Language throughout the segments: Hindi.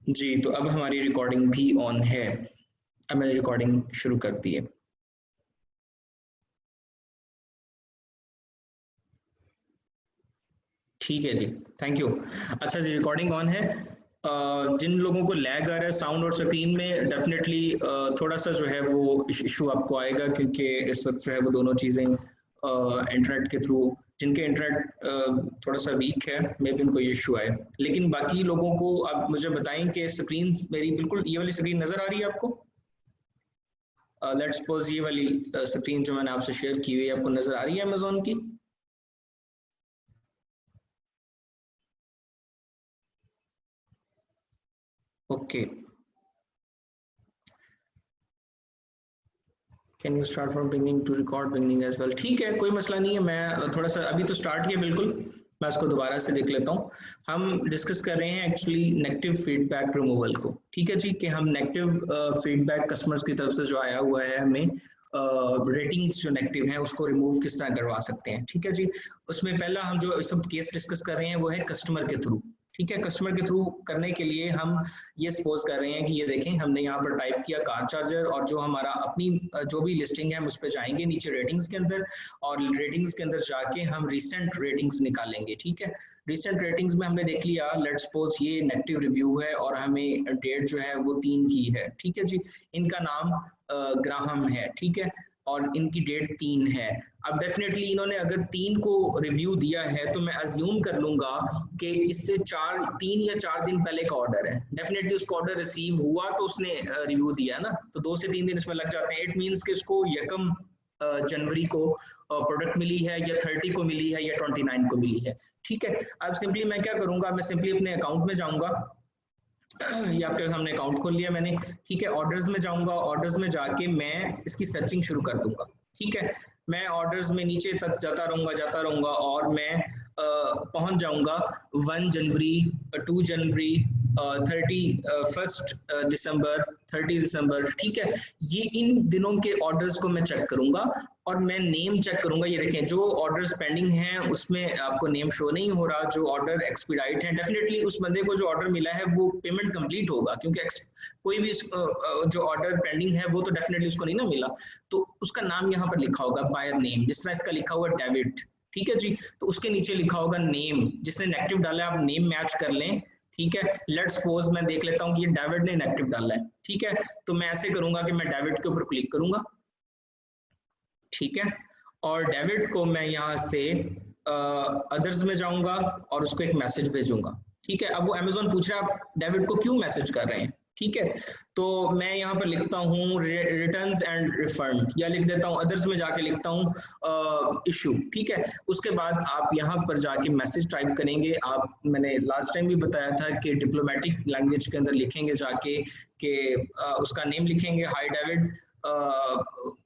जी, तो अब हमारी रिकॉर्डिंग भी ऑन है। अब मैंने रिकॉर्डिंग शुरू कर दी है। ठीक है जी, थैंक यू। अच्छा जी, रिकॉर्डिंग ऑन है। जिन लोगों को लैग आ रहा है साउंड और स्क्रीन में, डेफिनेटली थोड़ा सा जो है वो इशू आपको आएगा, क्योंकि इस वक्त जो है वो दोनों चीज़ें इंटरनेट के थ्रू, जिनके इंटरनेट थोड़ा सा वीक है, मे भी उनको ये इशू आए। लेकिन बाकी लोगों को आप मुझे बताएं कि स्क्रीन मेरी बिल्कुल ये वाली स्क्रीन नज़र आ रही है आपको? लेट्स सपोज ये वाली स्क्रीन जो मैंने आपसे शेयर की हुई है आपको नज़र आ रही है अमेजोन की? Okay, can you start from beginning to record beginning as well? ठीक है, कोई मसला नहीं है। मैं थोड़ा सा अभी तो स्टार्ट किया बिल्कुल, मैं इसको दोबारा से देख लेता हूँ। हम डिस्कस कर रहे हैं एक्चुअली नेगेटिव फीडबैक रिमूवल को। ठीक है जी, कि हम नेगेटिव फीडबैक कस्टमर्स की तरफ से जो आया हुआ है हमें, रेटिंग्स जो नेगेटिव हैं उसको रिमूव किस तरह करवा सकते हैं। ठीक है जी, उसमें पहला हम जो सब केस डिस्कस कर रहे हैं वो है कस्टमर के थ्रू। ठीक है, कस्टमर के थ्रू करने के लिए हम ये सपोज कर रहे हैं कि ये देखें, हमने यहाँ पर टाइप किया कार चार्जर, और जो हमारा अपनी जो भी लिस्टिंग है हम उस पर जाएंगे नीचे रेटिंग्स के अंदर, और रेटिंग्स के अंदर जाके हम रिसेंट रेटिंग्स निकालेंगे। ठीक है, रिसेंट रेटिंग्स में हमने देख लिया, लेट्स सपोज ये नेगेटिव रिव्यू है और हमें डेट जो है वो 3 की है। ठीक है जी, इनका नाम ग्राहम है। ठीक है, और इनकी डेट 3 है। अब डेफिनेटली इन्होंने अगर 3 को रिव्यू दिया है तो मैं अज्यूम कर लूंगा कि इससे 3 या 4 दिन पहले का ऑर्डर है। डेफिनेटली उसको ऑर्डर रिसीव हुआ तो उसने रिव्यू दिया ना, तो 2 से 3 दिन इसमें लग जाते हैं। इट मींस कि इसको यकम जनवरी को प्रोडक्ट मिली है, या 30 को मिली है, या 29 को मिली है। ठीक है, अब सिंपली मैं क्या करूंगा, मैं सिंपली अपने अकाउंट में जाऊंगा। ये आपके सामने अकाउंट खोल लिया मैंने। ठीक है, ऑर्डर्स में जाऊंगा, ऑर्डर्स में जाके मैं इसकी सर्चिंग शुरू कर दूंगा। ठीक है, मैं ऑर्डर्स में नीचे तक जाता रहूंगा और मैं पहुंच जाऊंगा 1 जनवरी, 2 जनवरी, 31 दिसंबर, 30 दिसंबर। ठीक है, ये इन दिनों के ऑर्डर्स को मैं चेक करूंगा, और मैं नेम चेक करूंगा। ये देखें, जो ऑर्डर्स पेंडिंग हैं उसमें आपको नेम शो नहीं हो रहा, जो ऑर्डर एक्सपीडाइट है, डेफिनेटली उस बंदे को जो ऑर्डर मिला है वो पेमेंट कंप्लीट होगा, क्योंकि कोई भी जो ऑर्डर पेंडिंग है वो तो डेफिनेटली उसको नहीं ना मिला। तो उसका नाम यहाँ पर लिखा होगा, बायर नेम, जिस तरह इसका लिखा हुआ डेविड। ठीक है जी, तो उसके नीचे लिखा होगा नेम, जिसने नेगेटिव डाला है आप नेम मैच कर लें। ठीक है, लेट्स सपोज मैं देख लेता हूँ कि ये डेविड ने नेगेटिव डाला है। ठीक है, तो मैं ऐसे करूंगा कि मैं डेविड के ऊपर क्लिक करूंगा। ठीक है, और डेविड को मैं यहाँ से अदर्स में जाऊंगा और उसको एक मैसेज भेजूंगा। ठीक है, अब वो अमेजोन पूछ रहा है आप डेविड को क्यों मैसेज कर रहे हैं। ठीक है, तो मैं यहाँ पर लिखता हूँ रिटर्न्स एंड रिफंड, या लिख देता हूँ अदर्स में जाके लिखता हूँ इशू। ठीक है, उसके बाद आप यहाँ पर जाके मैसेज टाइप करेंगे। आप, मैंने लास्ट टाइम भी बताया था कि डिप्लोमेटिक लैंग्वेज के अंदर लिखेंगे जाके कि उसका नेम लिखेंगे, हाय डेविड।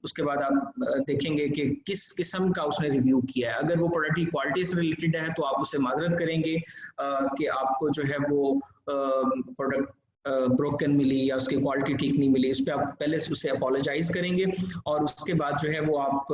उसके बाद आप देखेंगे कि किस किस्म का उसने रिव्यू किया है। अगर वो प्रोडक्ट की क्वालिटी से रिलेटेड है तो आप उससे माजरत करेंगे कि आपको जो है वो प्रोडक्ट ब्रोकन मिली या उसकी क्वालिटी ठीक नहीं मिली। इस पर आप पहले उससे अपोलोजाइज करेंगे, और उसके बाद जो है वो आप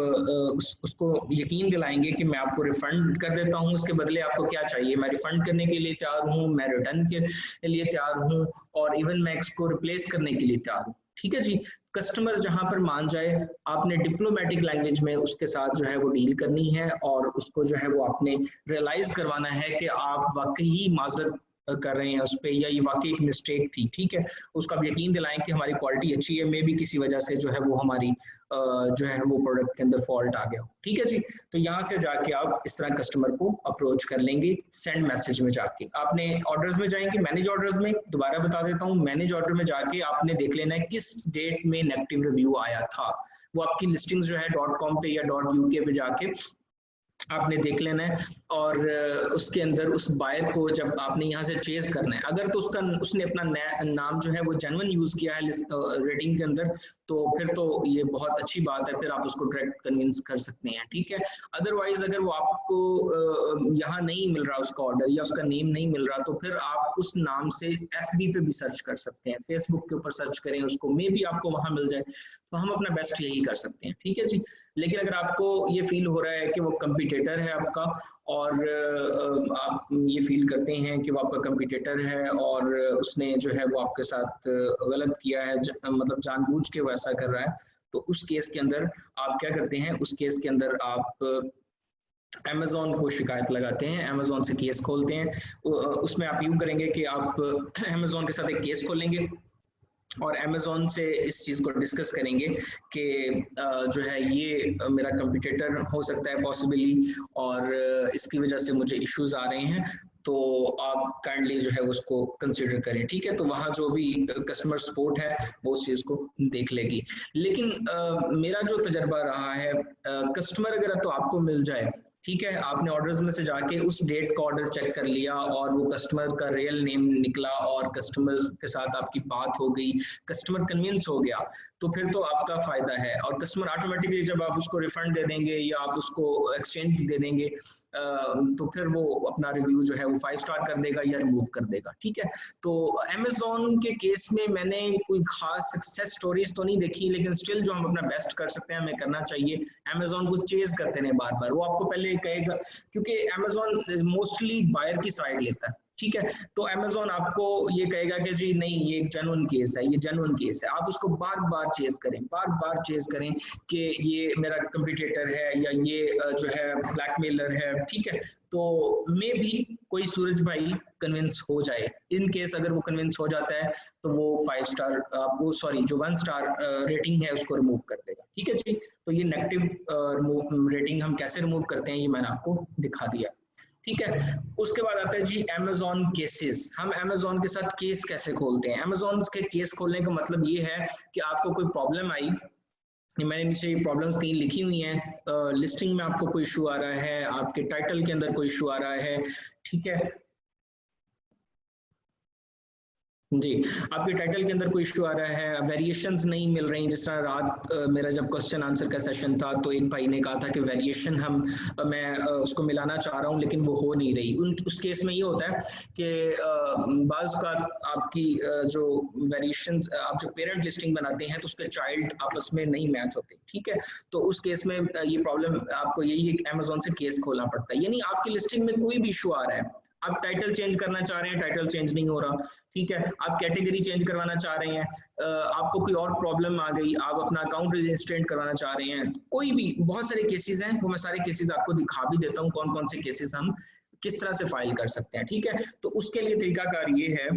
उसको यकीन दिलाएंगे कि मैं आपको रिफंड कर देता हूँ, उसके बदले आपको क्या चाहिए, मैं रिफंड करने के लिए तैयार हूँ, मैं रिटर्न के लिए तैयार हूँ, और इवन मैं इसको रिप्लेस करने के लिए तैयार हूँ। ठीक है जी, कस्टमर जहां पर मान जाए, आपने डिप्लोमेटिक लैंग्वेज में उसके साथ जो है वो डील करनी है, और उसको जो है वो आपने रियलाइज करवाना है कि आप वाकई माजरत कर रहे हैं उस पर, या ये वाकई एक मिस्टेक थी। ठीक है, उसको आप यकीन दिलाएं कि हमारी क्वालिटी अच्छी है, मे भी किसी वजह से जो है वो हमारी जो है वो प्रोडक्ट के अंदर फॉल्ट आ गया हो। ठीक है जी, तो यहाँ से जाके आप इस तरह कस्टमर को अप्रोच कर लेंगे। सेंड मैसेज में जाके आपने ऑर्डर्स में जाएंगे, मैनेज ऑर्डर्स में, दोबारा बता देता हूँ, मैनेज ऑर्डर में जाके आपने देख लेना है किस डेट में नेगेटिव रिव्यू आया था। वो आपकी लिस्टिंग्स जो है .com पे या .uk पे जाके आपने देख लेना है, और उसके अंदर उस बायर को जब आपने यहाँ से चेज करना है, अगर तो उसने अपना नाम जो है वो जेन्युइन यूज किया है रेटिंग के अंदर, तो फिर तो ये बहुत अच्छी बात है, फिर आप उसको डायरेक्ट कन्विंस कर सकते हैं। ठीक है, अदरवाइज अगर वो आपको यहाँ नहीं मिल रहा उसका ऑर्डर, या उसका नेम नहीं मिल रहा, तो फिर आप उस नाम से FB पे भी सर्च कर सकते हैं, फेसबुक के ऊपर सर्च करें उसको, मे भी आपको वहां मिल जाए। तो हम अपना बेस्ट यही कर सकते हैं। ठीक है जी, लेकिन अगर आपको ये फील हो रहा है कि वो कम्पिटिटिव कंपटीटर है आपका, और आप ये फील करते हैं कि वो आपका कंपटीटर है और उसने जो है वो आपके साथ गलत किया है, मतलब जानबूझ के वैसा कर रहा है, तो उस केस के अंदर आप क्या करते हैं, उस केस के अंदर आप अमेज़न को शिकायत लगाते हैं, अमेज़न से केस खोलते हैं। उसमें आप यूँ करेंगे कि आप अमेज़न के साथ एक केस खोलेंगे और अमेज़न से इस चीज़ को डिस्कस करेंगे कि जो है ये मेरा कंपटीटर हो सकता है पॉसिबली, और इसकी वजह से मुझे इश्यूज आ रहे हैं, तो आप काइंडली जो है उसको कंसिडर करें, ठीक है। तो वहाँ जो भी कस्टमर सपोर्ट है वो उस चीज़ को देख लेगी। लेकिन मेरा जो तजर्बा रहा है, कस्टमर अगर तो आपको मिल जाए, ठीक है, आपने ऑर्डर्स में से जाके उस डेट का ऑर्डर चेक कर लिया और वो कस्टमर का रियल नेम निकला और कस्टमर के साथ आपकी बात हो गई, कस्टमर कन्विंस हो गया, तो फिर तो आपका फायदा है। और कस्टमर ऑटोमेटिकली जब आप उसको रिफंड दे देंगे या आप उसको एक्सचेंज दे देंगे, तो फिर वो अपना रिव्यू जो है वो 5 स्टार कर देगा या रिमूव कर देगा, ठीक है। तो अमेज़न के केस में मैंने कोई खास सक्सेस स्टोरीज तो नहीं देखी, लेकिन स्टिल जो हम अपना बेस्ट कर सकते हैं हमें करना चाहिए। अमेज़न को चेज करते रहे बार बार, वो आपको पहले कहेगा, क्योंकि अमेज़न मोस्टली बायर की साइड लेता है, ठीक है। तो अमेज़न आपको ये कहेगा कि जी नहीं ये एक जेन्युइन केस है, ये जेन्युइन केस है, आप उसको बार बार चेज करें, बार बार चेज करें कि ये मेरा कंपटीटर है या ये जो है ब्लैकमेलर है, ठीक है। तो मे भी कोई सूरज भाई कन्विंस हो जाए, इन केस अगर वो कन्विंस हो जाता है तो वो 5 स्टार वो सॉरी जो 1 स्टार रेटिंग है उसको रिमूव कर देगा, ठीक है जी। तो ये नेगेटिव रेटिंग हम कैसे रिमूव करते हैं ये मैंने आपको दिखा दिया, ठीक है। उसके बाद आता है जी अमेज़न केसेस। हम अमेज़न के साथ केस कैसे खोलते हैं? अमेज़न के केस खोलने का मतलब ये है कि आपको कोई प्रॉब्लम आई, मैंने नीचे प्रॉब्लम्स 3 लिखी हुई हैं, लिस्टिंग में आपको कोई इशू आ रहा है, आपके टाइटल के अंदर कोई इशू आ रहा है, ठीक है जी, आपके टाइटल के अंदर कोई इशू आ रहा है, वेरिएशंस नहीं मिल रही, जिस तरह रात मेरा जब क्वेश्चन आंसर का सेशन था तो एक भाई ने कहा था कि वेरिएशन मैं उसको मिलाना चाह रहा हूं लेकिन वो हो नहीं रही। उस केस में ये होता है कि बाज़ का आपकी जो वेरिएशन आप जो पेरेंट लिस्टिंग बनाते हैं तो उसके चाइल्ड आपस में नहीं मैच होते, ठीक है। तो उस केस में ये प्रॉब्लम आपको यही अमेज़न से केस खोलना पड़ता है, यानी आपकी लिस्टिंग में कोई भी इशू आ रहा है, आप टाइटल चेंज करना चाह रहे हैं, टाइटल चेंज नहीं हो रहा, ठीक है, आप कैटेगरी चेंज करवाना चाह रहे हैं, आपको कोई और प्रॉब्लम आ गई, आप अपना अकाउंट रजिस्ट्रेट करवाना चाह रहे हैं, कोई भी बहुत सारे केसेस हैं, वो मैं सारे केसेस आपको दिखा भी देता हूं कौन कौन से केसेस हम किस तरह से फाइल कर सकते हैं, ठीक है। तो उसके लिए तरीकाकार ये है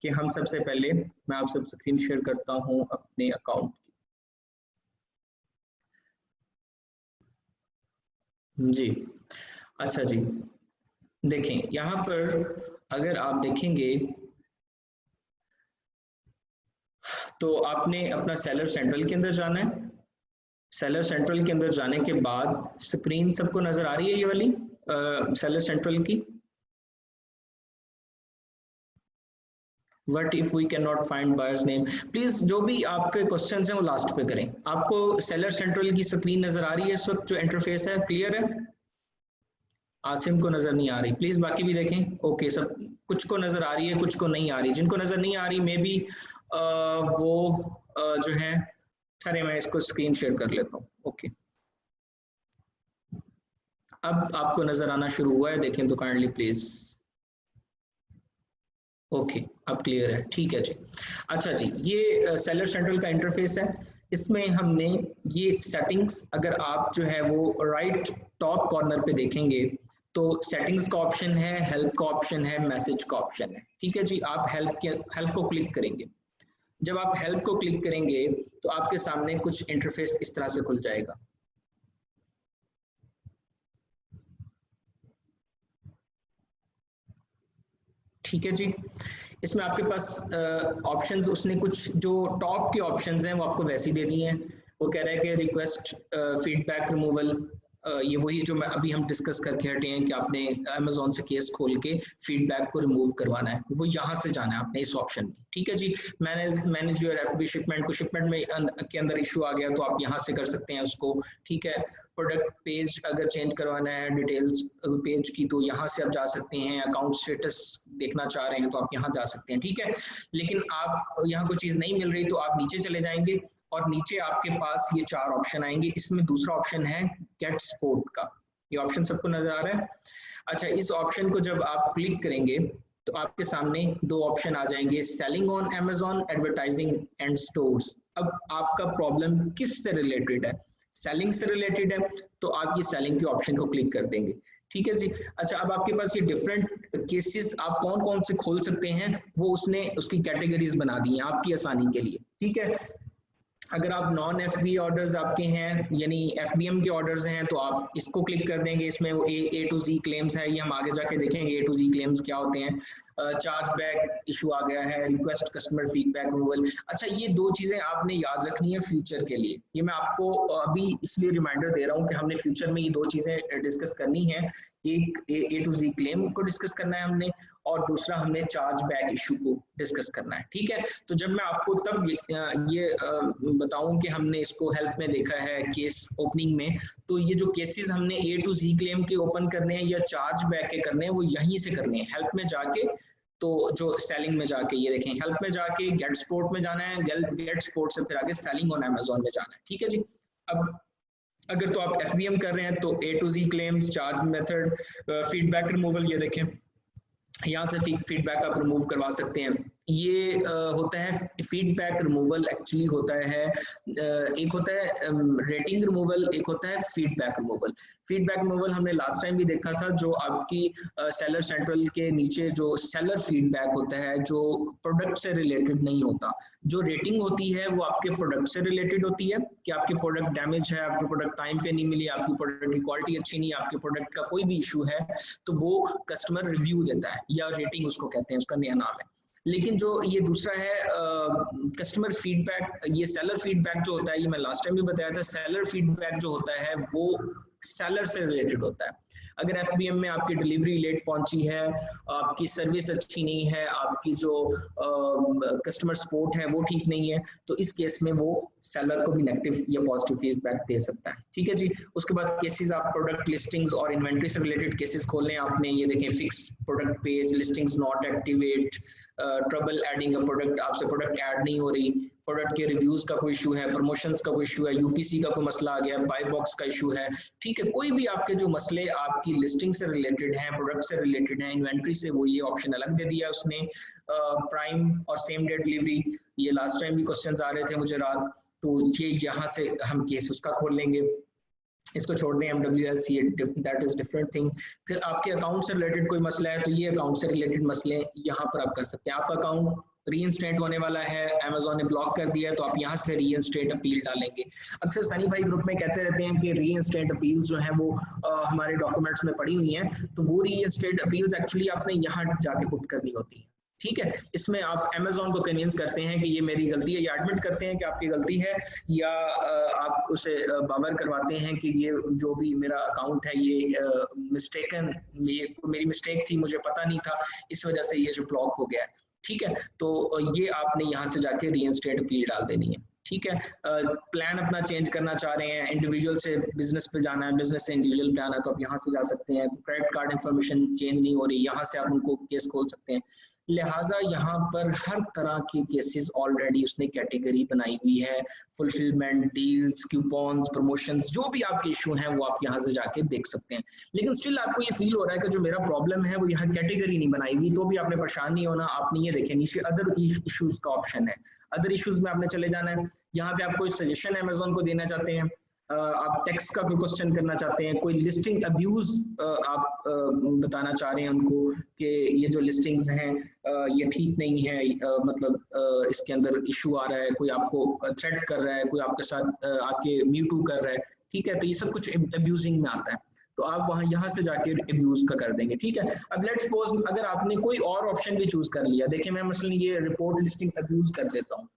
कि हम सबसे पहले मैं आपसे स्क्रीन शेयर करता हूं अपने अकाउंट की जी। अच्छा जी, देखें यहाँ पर अगर आप देखेंगे तो आपने अपना सेलर सेंट्रल के अंदर जाना है। सेलर सेंट्रल के अंदर जाने के बाद स्क्रीन सबको नजर आ रही है ये वाली सेलर सेंट्रल की? What if we cannot find buyer's name? Please जो भी आपके क्वेश्चन हैं वो लास्ट पे करें। आपको सेलर सेंट्रल की स्क्रीन नजर आ रही है इस वक्त, जो इंटरफेस है क्लियर है? आसिम को नजर नहीं आ रही, प्लीज बाकी भी देखें। ओके, सब कुछ को नजर आ रही है, कुछ को नहीं आ रही। जिनको नजर नहीं आ रही मे बी वो जो है, चलिए मैं इसको स्क्रीन शेयर कर लेता हूँ। ओके, अब आपको नजर आना शुरू हुआ है, देखें तो काइंडली प्लीज। ओके, अब क्लियर है, ठीक है जी। अच्छा जी, ये सेलर सेंट्रल का इंटरफेस है। इसमें हमने ये सेटिंग्स, अगर आप जो है वो राइट टॉप कॉर्नर पे देखेंगे तो सेटिंग्स का ऑप्शन है, हेल्प का ऑप्शन है, मैसेज का ऑप्शन है, ठीक है जी। आप हेल्प को क्लिक करेंगे। जब आप हेल्प को क्लिक करेंगे तो आपके सामने कुछ इंटरफेस इस तरह से खुल जाएगा। ठीक है जी, इसमें आपके पास ऑप्शंस उसने कुछ जो टॉप के ऑप्शंस हैं वो आपको वैसे ही दे दिए हैं। वो कह रहा है कि रिक्वेस्ट फीडबैक रिमूवल, ये वही जो मैं अभी हम डिस्कस करके हटे हैं कि आपने अमेज़न से केस खोल के फीडबैक को रिमूव करवाना है, वो यहाँ से जाना है आपने इस ऑप्शन में, ठीक है जी। मैनेज योर एफबी शिपमेंट, को शिपमेंट में के अंदर इशू आ गया तो आप यहाँ से कर सकते हैं उसको, ठीक है। प्रोडक्ट पेज अगर चेंज करवाना है डिटेल्स पेज की तो यहाँ से आप जा सकते हैं। अकाउंट स्टेटस देखना चाह रहे हैं तो आप यहाँ जा सकते हैं, ठीक है। लेकिन आप यहाँ कोई चीज़ नहीं मिल रही तो आप नीचे चले जाएंगे और नीचे आपके पास ये 4 ऑप्शन आएंगे। इसमें दूसरा ऑप्शन है गेट सपोर्ट का, ये ऑप्शन सबको नजर आ रहा है? अच्छा, इस ऑप्शन को जब आप क्लिक करेंगे तो आपके सामने दो ऑप्शन आ जाएंगे, selling on Amazon, advertising and stores. अब आपका प्रॉब्लम किस से रिलेटेड है? सेलिंग से रिलेटेड है तो आप ये सेलिंग के ऑप्शन को क्लिक कर देंगे, ठीक है जी। अच्छा, अब आपके पास ये डिफरेंट केसेस आप कौन कौन से खोल सकते हैं वो उसने उसकी कैटेगरीज बना दी हैं आपकी आसानी के लिए, ठीक है। अगर आप नॉन FBA ऑर्डर्स आपके हैं, यानी FBM के ऑर्डर्स हैं, तो आप इसको क्लिक कर देंगे। इसमें वो A to Z क्लेम्स है, ये हम आगे जाके देखेंगे A to Z क्लेम्स क्या होते हैं। चार्ज बैक इशू आ गया है, रिक्वेस्ट कस्टमर फीडबैक रिमूवल। अच्छा, ये दो चीजें आपने याद रखनी है फ्यूचर के लिए। ये मैं आपको अभी इसलिए रिमाइंडर दे रहा हूँ कि हमने फ्यूचर में ये दो चीजें डिस्कस करनी है। एक A to Z क्लेम को डिस्कस करना है हमने, और दूसरा हमने चार्ज बैक इशू को डिस्कस करना है, ठीक है। तो जब मैं आपको तब ये बताऊं कि हमने इसको हेल्प में देखा है केस ओपनिंग में, तो ये जो केसेस हमने A to Z क्लेम के ओपन करने हैं या चार्ज बैक के करने हैं वो यहीं से करने हैं, हेल्प में जाके। तो जो सेलिंग में जाके, ये देखें, हेल्प में जाके गेट सपोर्ट में जाना है, गेट सपोर्ट से फिर आगे सेलिंग ऑन Amazon में जाना है, ठीक है जी। अब अगर तो आप FBM कर रहे हैं तो A to Z claims, charge method, feedback removal, ये देखें यहाँ से फीडबैक आप रिमूव करवा सकते हैं। ये होता है फीडबैक रिमूवल, एक्चुअली होता है एक होता है रेटिंग रिमूवल, एक होता है फीडबैक रिमूवल। फीडबैक रिमूवल हमने लास्ट टाइम भी देखा था, जो आपकी सेलर सेंट्रल के नीचे जो सेलर फीडबैक होता है जो प्रोडक्ट से रिलेटेड नहीं होता। जो रेटिंग होती है वो आपके प्रोडक्ट से रिलेटेड होती है कि आपके प्रोडक्ट डैमेज है, आपके प्रोडक्ट टाइम पे नहीं मिली, आपकी प्रोडक्ट की क्वालिटी अच्छी नहीं, आपके प्रोडक्ट का कोई भी इशू है तो वो कस्टमर रिव्यू देता है, या रेटिंग उसको कहते हैं, उसका नया नाम है। लेकिन जो ये दूसरा है कस्टमर फीडबैक, ये सेलर फीडबैक जो होता है, ये मैं लास्ट टाइम भी बताया था, सेलर फीडबैक जो होता है वो सेलर से रिलेटेड होता है। अगर FBM में आपकी डिलीवरी लेट पहुंची है, आपकी सर्विस अच्छी नहीं है, आपकी जो कस्टमर सपोर्ट है वो ठीक नहीं है, तो इस केस में वो सेलर को भी नेगेटिव या पॉजिटिव फीडबैक दे सकता है, ठीक है जी। उसके बाद केसेस, आप प्रोडक्ट लिस्टिंग्स और इन्वेंट्री से रिलेटेड केसेस खोलने हैं आपने, ये देखें, fix product page, listings not activate, trouble adding a product, आपसे प्रोडक्ट ऐड नहीं हो रही, प्रोडक्ट के रिव्यूज का कोई इशू है, प्रमोशंस का कोई इशू है, UPC का कोई मसला आ गया, बाय बॉक्स का इशू है, ठीक है। कोई भी आपके जो मसले आपकी लिस्टिंग से रिलेटेड हैं, प्रोडक्ट से रिलेटेड हैं, इन्वेंट्री से, वो ये ऑप्शन अलग दे दिया उसने। प्राइम और सेम डे डिलीवरी, ये लास्ट टाइम भी क्वेश्चंस आ रहे थे मुझे रात, तो ये यहाँ से हम केस उसका खोल लेंगे। इसको छोड़ दें, MWS, ये दैट इज डिफरेंट थिंग। फिर आपके अकाउंट से रिलेटेड कोई मसला है तो ये अकाउंट से रिलेटेड मसले यहाँ पर आप कर सकते हैं। आपका अकाउंट रीइंस्टेट होने वाला है, Amazon ने ब्लॉक कर दिया है, तो आप यहाँ से रीइंस्टेट अपील डालेंगे। अक्सर सनी भाई ग्रुप में कहते रहते हैं कि रीइंस्टेट अपील्स जो है वो हमारे डॉक्यूमेंट्स में पड़ी हुई हैं, तो वो रीइंस्टेट अपील्स एक्चुअली आपने यहाँ जाके पुट करनी होती है, ठीक है। इसमें आप Amazon को कन्विंस करते हैं कि ये मेरी गलती है, या एडमिट करते हैं कि आपकी गलती है, या आप उसे बावर करवाते हैं कि ये जो भी मेरा अकाउंट है ये मिस्टेकन, ये मेरी मिस्टेक थी, मुझे पता नहीं था, इस वजह से ये जो ब्लॉक हो गया है, ठीक है। तो ये आपने यहाँ से जाके रीइंस्टेट अपील डाल देनी है, ठीक है। प्लान अपना चेंज करना चाह रहे हैं, इंडिविजुअल से बिजनेस पे जाना है, बिजनेस से इंडिविजुअल पे आना है, तो आप यहाँ से जा सकते हैं। क्रेडिट कार्ड इंफॉर्मेशन चेंज नहीं हो रही, यहाँ से आप उनको केस खोल सकते हैं। लिहाजा यहाँ पर हर तरह के केसेस ऑलरेडी उसने कैटेगरी बनाई हुई है, फुलफिलमेंट, डील्स, कूपन्स, प्रमोशंस, जो भी आपके इशू हैं वो आप यहाँ से जाके देख सकते हैं। लेकिन स्टिल आपको ये फील हो रहा है कि जो मेरा प्रॉब्लम है वो यहाँ कैटेगरी नहीं बनाई हुई, तो भी आपने परेशान नहीं होना। आपने ये देखें नीचे अदर इश्यूज का ऑप्शन है, अदर इश्यूज में आपने चले जाना है। यहाँ पे आप कोई सजेशन Amazon को देना चाहते हैं, आप टैक्स का कोई क्वेश्चन करना चाहते हैं, कोई लिस्टिंग अब्यूज आप बताना चाह रहे हैं उनको कि ये जो लिस्टिंग्स हैं ये ठीक नहीं है, मतलब इसके अंदर इशू आ रहा है, कोई आपको थ्रेट कर रहा है, कोई आपके साथ आके म्यूटू कर रहा है, ठीक है, तो ये सब कुछ अब्यूजिंग में आता है, तो आप वहां यहाँ से जाके अब्यूज का कर देंगे, ठीक है। अब लेट्स सपोज अगर आपने कोई और ऑप्शन भी चूज कर लिया, देखिए मैं मसलन ये रिपोर्ट लिस्टिंग अब्यूज कर देता हूँ,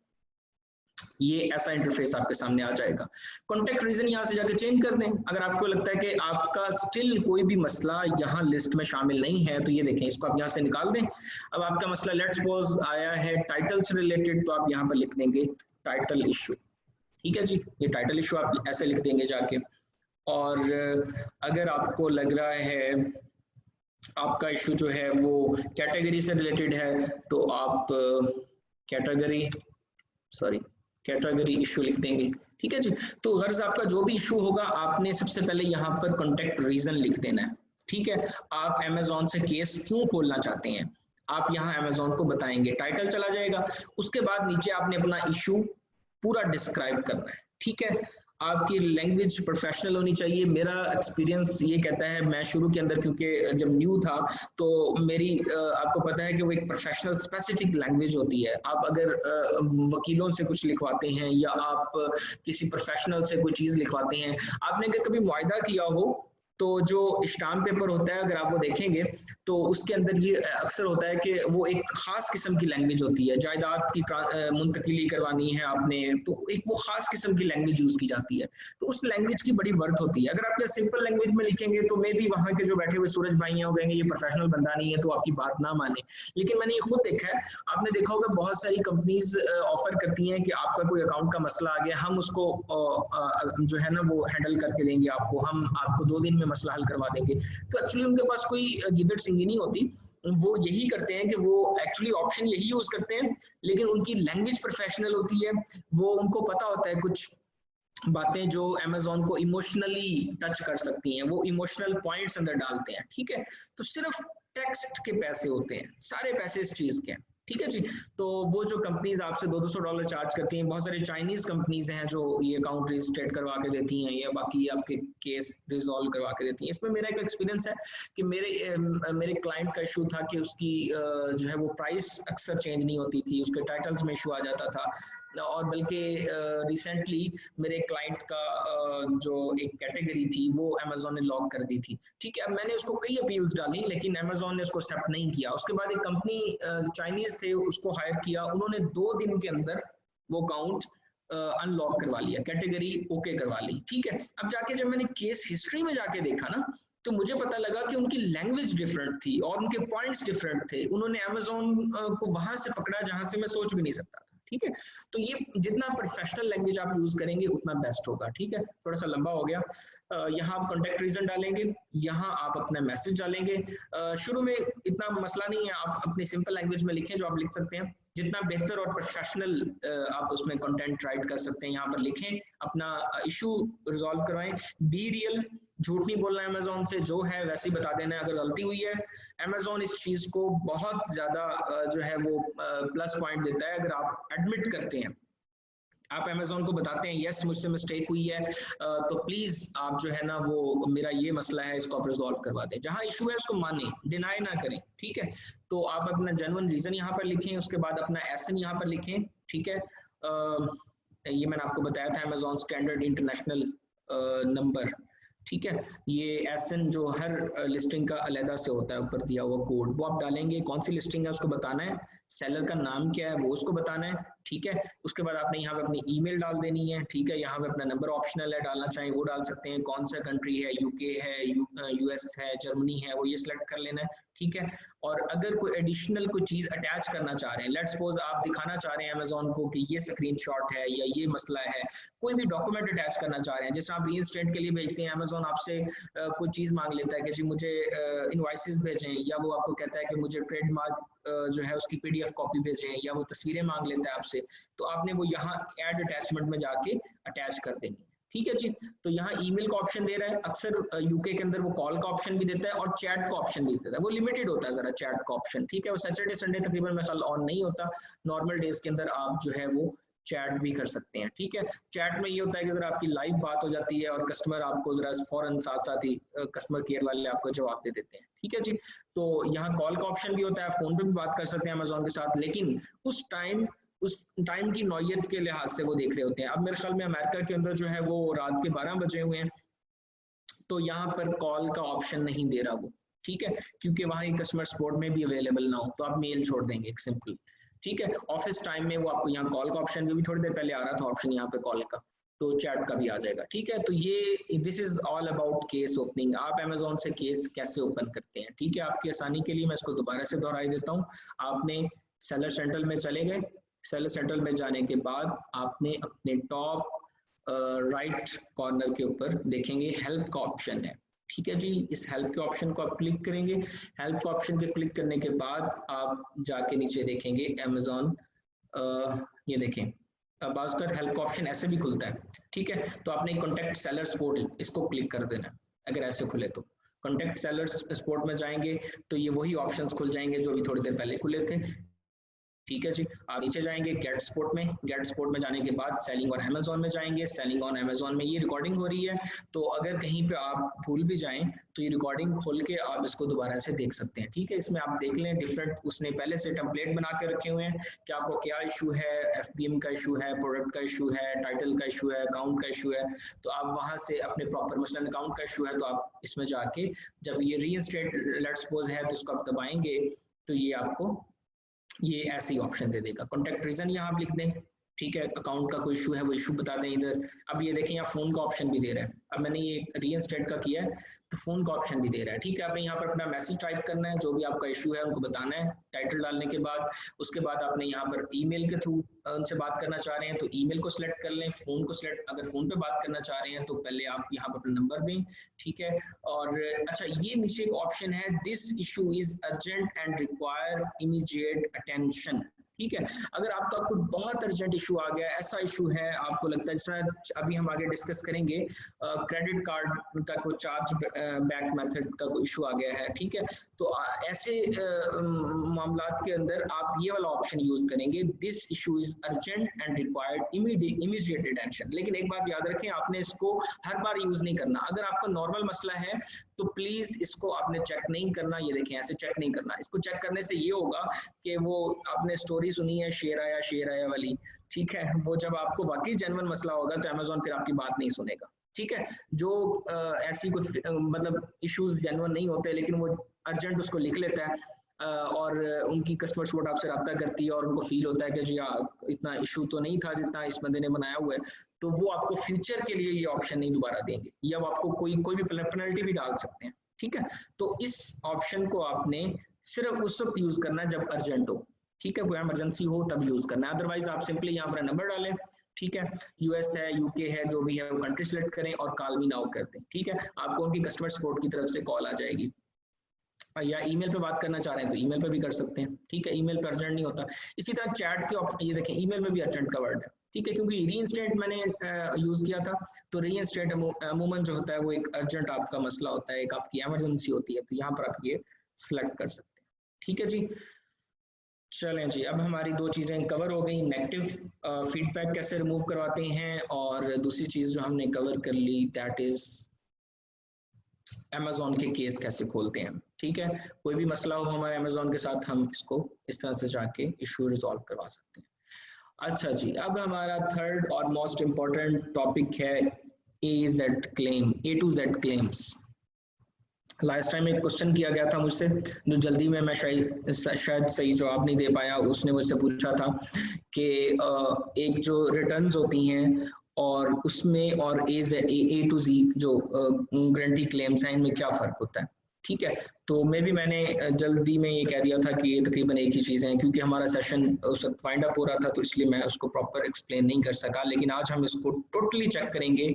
ये ऐसा इंटरफेस आपके सामने आ जाएगा। कॉन्टेक्ट रीजन यहाँ से जाके चेंज कर दें। अगर आपको लगता है कि आपका स्टिल कोई भी मसला यहाँ लिस्ट में शामिल नहीं है, तो ये देखें, इसको आप यहाँ से निकाल दें। अब आपका मसला लेट्स सपोज आया है टाइटल से रिलेटेड, तो आप यहाँ पर लिख देंगे टाइटल इशू, ठीक है जी, ये टाइटल इशू आप ऐसे लिख देंगे जाके। और अगर आपको लग रहा है आपका इशू जो है वो कैटेगरी से रिलेटेड है, तो आप कैटेगरी इशू लिख देंगे, ठीक है जी। तो गर्ज आपका जो भी इशू होगा आपने सबसे पहले यहाँ पर कॉन्टेक्ट रीजन लिख देना है, ठीक है। आप अमेजोन से केस क्यों खोलना चाहते हैं आप यहाँ अमेजोन को बताएंगे, टाइटल चला जाएगा। उसके बाद नीचे आपने अपना इशू पूरा डिस्क्राइब करना है, ठीक है। आपकी लैंग्वेज प्रोफेशनल होनी चाहिए। मेरा एक्सपीरियंस ये कहता है, मैं शुरू के अंदर क्योंकि जब न्यू था तो मेरी आपको पता है कि वो एक प्रोफेशनल स्पेसिफिक लैंग्वेज होती है। आप अगर वकीलों से कुछ लिखवाते हैं या आप किसी प्रोफेशनल से कोई चीज़ लिखवाते हैं, आपने अगर कभी मुआहदा किया हो तो जो स्टाम्प पेपर होता है अगर आप वो देखेंगे तो उसके अंदर ये अक्सर होता है कि वो एक खास किस्म की लैंग्वेज होती है। जायदाद की मुंतकिली करवानी है आपने तो एक वो खास किस्म की लैंग्वेज यूज की जाती है, तो उस लैंग्वेज की बड़ी वर्थ होती है। अगर आप सिंपल लैंग्वेज में लिखेंगे तो मे भी वहाँ के जो बैठे हुए सूरज भाई हैं वो कहेंगे ये प्रोफेशनल बंदा नहीं है तो आपकी बात ना माने। लेकिन मैंने ये खुद देखा है, आपने देखा होगा बहुत सारी कंपनीज ऑफर करती हैं कि आपका कोई अकाउंट का मसला आ गया, हम उसको जो है ना वो हैंडल करके देंगे आपको, हम आपको 2 दिन में मसला हल करवा देंगे। तो एक्चुअली उनके पास कोई गिदड़ सिंगी नहीं होती, वो यही करते हैं कि वो एक्चुअली ऑप्शन यही यूज करते हैं, लेकिन उनकी लैंग्वेज प्रोफेशनल होती है। वो उनको पता होता है कुछ बातें जो अमेजोन को इमोशनली टच कर सकती हैं, वो इमोशनल पॉइंट्स अंदर डालते हैं, ठीक है। तो सिर्फ टेक्स्ट के पैसे होते हैं, सारे पैसे इस चीज के हैं, ठीक है जी। तो वो जो कंपनीज आपसे $200 चार्ज करती हैं, बहुत सारी चाइनीज कंपनीज हैं जो ये अकाउंट रजिस्ट्रेट करवा के देती हैं या बाकी आपके केस रिजॉल्व करवा के देती हैं। इसमें मेरा एक एक्सपीरियंस है कि मेरे क्लाइंट का इशू था कि उसकी जो है वो प्राइस अक्सर चेंज नहीं होती थी, उसके टाइटल्स में इशू आ जाता था। और बल्कि रिसेंटली मेरे क्लाइंट का जो एक कैटेगरी थी वो अमेजोन ने लॉक कर दी थी, ठीक है। अब मैंने उसको कई अपील्स डाली लेकिन अमेजोन ने उसको एक्सेप्ट नहीं किया। उसके बाद एक कंपनी चाइनीज थे, उसको हायर किया, उन्होंने 2 दिन के अंदर वो अकाउंट अनलॉक करवा लिया, कैटेगरी ओके करवा ली, ठीक है। अब जाके जब मैंने केस हिस्ट्री में जाके देखा ना तो मुझे पता लगा कि उनकी लैंग्वेज डिफरेंट थी और उनके पॉइंट्स डिफरेंट थे। उन्होंने अमेजोन को वहां से पकड़ा जहां से मैं सोच भी नहीं सकता था, ठीक है। तो ये जितना प्रोफेशनल लैंग्वेज आप यूज करेंगे उतना बेस्ट होगा, ठीक है। थोड़ा सा लंबा हो गया। यहाँ आप कॉन्टेक्ट रीजन डालेंगे, यहाँ आप अपना मैसेज डालेंगे। शुरू में इतना मसला नहीं है, आप अपनी सिंपल लैंग्वेज में लिखें जो आप लिख सकते हैं। जितना बेहतर और प्रोफेशनल आप उसमें कंटेंट राइट कर सकते हैं यहाँ पर लिखें, अपना इशू रिजॉल्व करवाएं। बी रियल, झूठ नहीं बोलना है अमेजोन से, जो है वैसे ही बता देना है। अगर गलती हुई है अमेजोन इस चीज को बहुत ज्यादा जो है वो प्लस पॉइंट देता है। अगर आप एडमिट करते हैं, आप अमेजोन को बताते हैं यस मुझसे मिस्टेक हुई है तो प्लीज आप जो है ना वो मेरा ये मसला है इसको आप रिजॉल्व करवा दें। जहां इशू है उसको माने, डिनाई ना करें, ठीक है। तो आप अपना जेन्युइन रीजन यहाँ पर लिखें, उसके बाद अपना एसन यहाँ पर लिखें, ठीक है। ये मैंने आपको बताया था अमेजोन स्टैंडर्ड इंटरनेशनल नंबर, ठीक है। ये एसन जो हर लिस्टिंग का अलहदा से होता है, ऊपर दिया हुआ कोड वो आप डालेंगे, कौन सी लिस्टिंग है उसको बताना है, सेलर का नाम क्या है वो उसको बताना है, ठीक है। उसके बाद आपने यहाँ पे अपनी ईमेल डाल देनी है, ठीक है। यहाँ पे अपना नंबर ऑप्शनल है, डालना चाहें वो डाल सकते हैं, कौन सा कंट्री है, यूके है, यूएस है, जर्मनी है, वो ये सिलेक्ट कर लेना है, ठीक है। और अगर कोई एडिशनल कोई चीज अटैच करना चाह रहे हैं, लेट्स सपोज आप दिखाना चाह रहे हैं अमेजोन को कि ये स्क्रीनशॉट है या ये मसला है, कोई भी डॉक्यूमेंट अटैच करना चाह रहे हैं, जैसे आप रीइंस्टेंट के लिए भेजते हैं, अमेजोन आपसे कोई चीज मांग लेता है कि जी मुझे इनवॉइसेस भेजें, या वो आपको कहता है कि मुझे ट्रेडमार्क जो है उसकी पीडीएफ कॉपी भेजें, या वो तस्वीरें मांग लेता है आपसे, तो आपने वो यहाँ ऐड अटैचमेंट में जाके अटैच कर देंगे, ठीक है जी। तो यहाँ ईमेल का ऑप्शन दे रहा है, अक्सर यूके के अंदर वो कॉल का ऑप्शन भी देता है और चैट का ऑप्शन भी देता है, वो लिमिटेड होता है जरा चैट का ऑप्शन, ठीक है। वो सैटरडे संडे तकरीबन मेरे ख्याल ऑन नहीं होता, नॉर्मल डेज के अंदर आप जो है वो चैट भी कर सकते हैं, ठीक है। चैट में ये होता है कि जरा आपकी लाइव बात हो जाती है और कस्टमर आपको जरा फौरन साथ साथ ही कस्टमर केयर वाले आपको जवाब दे देते हैं, ठीक है जी। तो यहाँ कॉल का ऑप्शन भी होता है, फोन पे भी बात कर सकते हैं अमेजोन के साथ, लेकिन उस टाइम की नौयत के लिहाज से वो देख रहे होते हैं। अब मेरे ख्याल में अमेरिका के अंदर जो है वो रात के 12 बजे हुए हैं, तो यहाँ पर कॉल का ऑप्शन नहीं दे रहा वो, ठीक है, क्योंकि वहाँ कस्टमर सपोर्ट में भी अवेलेबल ना हो, तो आप मेल छोड़ देंगे एक सिंपल, ठीक है। ऑफिस टाइम में वो आपको यहाँ कॉल का ऑप्शन भी थोड़ी देर पहले आ रहा था ऑप्शन यहाँ पे कॉल का, तो चैट का भी आ जाएगा, ठीक है। तो ये this is all about case opening, आप अमेजोन से केस कैसे ओपन करते हैं, ठीक है। आपकी आसानी के लिए मैं इसको दोबारा से दोहराई देता हूँ। आपने सेलर सेंट्रल में चले गए, सेलर सेंट्रल में जाने के बाद आपने अपने टॉप राइट कॉर्नर के ऊपर देखेंगे हेल्प का ऑप्शन है, ठीक है जी। इस हेल्प के ऑप्शन को आप क्लिक करेंगे, हेल्प के ऑप्शन के क्लिक करने के बाद आप जाके नीचे देखेंगे अमेजोन, ये देखें बाज़ हेल्प का ऑप्शन ऐसे भी खुलता है, ठीक है। तो आपने कॉन्टेक्ट सेलर सपोर्ट इसको क्लिक कर देना अगर ऐसे खुले तो। कॉन्टेक्ट सेलर सपोर्ट में जाएंगे तो ये वही ऑप्शंस खुल जाएंगे जो अभी थोड़ी देर पहले खुले थे, ठीक है जी। आप नीचे जाएंगे गेट सपोर्ट में, गेट सपोर्ट में जाने के बाद सेलिंग और अमेजोन में जाएंगे। सेलिंग ऑन अमेजोन में ये रिकॉर्डिंग हो रही है, तो अगर कहीं पे आप भूल भी जाएं तो ये रिकॉर्डिंग खोल के आप इसको दोबारा से देख सकते हैं, ठीक है। इसमें आप देख लें डिफरेंट उसने पहले से टेम्पलेट बना के रखे हुए हैं कि आपको क्या इशू है, एफबीएम का इशू है, प्रोडक्ट का इशू है, टाइटल का इशू है, अकाउंट का इशू है। तो आप वहां से अपने प्रॉपर मसलन अकाउंट का इशू है तो आप इसमें जाके जब ये रीइंस्टेट लेट्स सपोज है तो उसको आप दबाएंगे तो ये आपको ये ऐसे ही ऑप्शन दे देगा। कॉन्टैक्ट रीजन यहाँ आप लिख दें, ठीक है। अकाउंट का कोई इशू है वो इशू बता दें इधर। अब ये देखें यहाँ फोन का ऑप्शन भी दे रहा है। अब मैंने ये रीइंस्टेट का किया है तो फोन का ऑप्शन भी दे रहा है, ठीक है। आपने यहाँ पर अपना मैसेज टाइप करना है, जो भी आपका इशू है उनको बताना है टाइटल डालने के बाद। उसके बाद आपने यहाँ पर ईमेल के थ्रू उनसे बात करना चाह रहे हैं तो ईमेल को सिलेक्ट कर लें। फोन को सिलेक्ट, अगर फोन पे बात करना चाह रहे हैं तो पहले आप यहाँ पर अपना नंबर दें, ठीक है। और अच्छा ये नीचे एक ऑप्शन है, this issue is urgent and require immediate attention, ठीक है। अगर आपका कोई बहुत अर्जेंट इशू आ गया, ऐसा इशू है आपको लगता है, जैसा अभी हम आगे डिस्कस करेंगे क्रेडिट कार्ड का कोई चार्ज बैक मेथड का कोई इशू आ गया है, ठीक है। तो ऐसे मामलात के अंदर आप ये वाला ऑप्शन यूज करेंगे, this issue is urgent and required immediate attention. लेकिन एक बात याद रखें, आपने इसको हर बार यूज नहीं करना। अगर आपका नॉर्मल मसला है तो प्लीज इसको आपने चेक नहीं करना। ये देखें ऐसे चेक नहीं करना। इसको चेक करने से ये होगा कि वो आपने स्टोरी सुनी है शेर आया वाली, ठीक है, वो जब आपको वाकई जेन्युइन मसला होगा तो अमेजोन फिर आपकी बात नहीं सुनेगा, ठीक है। जो ऐसी कुछ मतलब इश्यूज जेन्युइन नहीं होते लेकिन वो अर्जेंट उसको लिख लेता है और उनकी कस्टमर सपोर्ट आपसे रब्ता करती है और उनको फील होता है कि जी इतना इशू तो नहीं था जितना इस बंदे ने बनाया हुआ है, तो वो आपको फ्यूचर के लिए ये ऑप्शन नहीं दोबारा देंगे या वो आपको कोई भी पेनल्टी भी डाल सकते हैं, ठीक है। तो इस ऑप्शन को आपने सिर्फ उस वक्त यूज करना है जब अर्जेंट हो, ठीक है, कोई इमरजेंसी हो तब यूज करना है। अदरवाइज आप सिंपली यहाँ पर नंबर डालें, ठीक है, यूएस है, यूके है, जो भी है वो कंट्री सिलेक्ट करें और कॉल मी नाउ कर दें, ठीक है। आपको उनकी कस्टमर सपोर्ट की तरफ से कॉल आ जाएगी। या ईमेल पे बात करना चाह रहे हैं तो ईमेल पे भी कर सकते हैं, ठीक है। ईमेल पे अर्जेंट नहीं होता। इसी तरह चैट के ऑप्शन, ये देखें ईमेल में भी अर्जेंट का वर्ड है, ठीक है, क्योंकि रीइंस्टेट मैंने यूज किया था। तो रीइंस्टेट अमूमन जो होता है वो एक अर्जेंट आपका मसला होता है, एक आपकी इमरजेंसी होती है, तो यहाँ पर आप ये सिलेक्ट कर सकते हैं, ठीक है जी। चलें जी, अब हमारी दो चीज़ें कवर हो गई, नेगेटिव फीडबैक कैसे रिमूव करवाते हैं और दूसरी चीज़ जो हमने कवर कर ली दैट इज अमेजोन के केस कैसे खोलते हैं, ठीक है। कोई भी मसला हो हमारे अमेजोन के साथ, हम इसको इस तरह से जाके इशू रिजॉल्व करवा सकते हैं। अच्छा जी, अब हमारा थर्ड और मोस्ट इम्पोर्टेंट टॉपिक है A to Z claims. Last time एक क्वेश्चन किया गया था मुझसे, जो जल्दी में मैं शायद सही जवाब नहीं दे पाया। उसने मुझसे पूछा था कि एक जो रिटर्न्स होती हैं और उसमें और ए टू जी जो गारंटी क्लेम्स हैं, इनमें क्या फ़र्क होता है, ठीक है। तो मैंने जल्दी में ये कह दिया था कि ये तकरीबन एक ही चीज़ है, क्योंकि हमारा सेशन उस वक्त वाइंड अप हो रहा था तो इसलिए मैं उसको प्रॉपर एक्सप्लेन नहीं कर सका। लेकिन आज हम इसको टोटली चेक करेंगे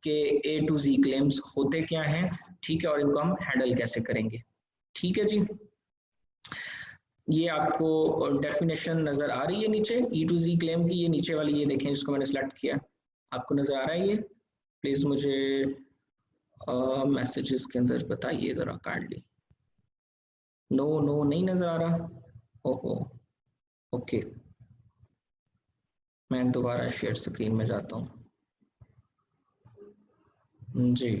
कि ए टू जी क्लेम्स होते क्या हैं, ठीक है, और इनको हम हैंडल कैसे करेंगे, ठीक है जी। ये आपको डेफिनेशन नजर आ रही है नीचे ई टू जी क्लेम की, ये नीचे वाली ये देखें जिसको मैंने सेलेक्ट किया, आपको नजर आ रहा है ये? प्लीज मुझे मैसेजेस के अंदर बताइए जरा काइंडली। नो नहीं नजर आ रहा, ओहो ओके, मैं दोबारा शेयर स्क्रीन में जाता हूँ जी,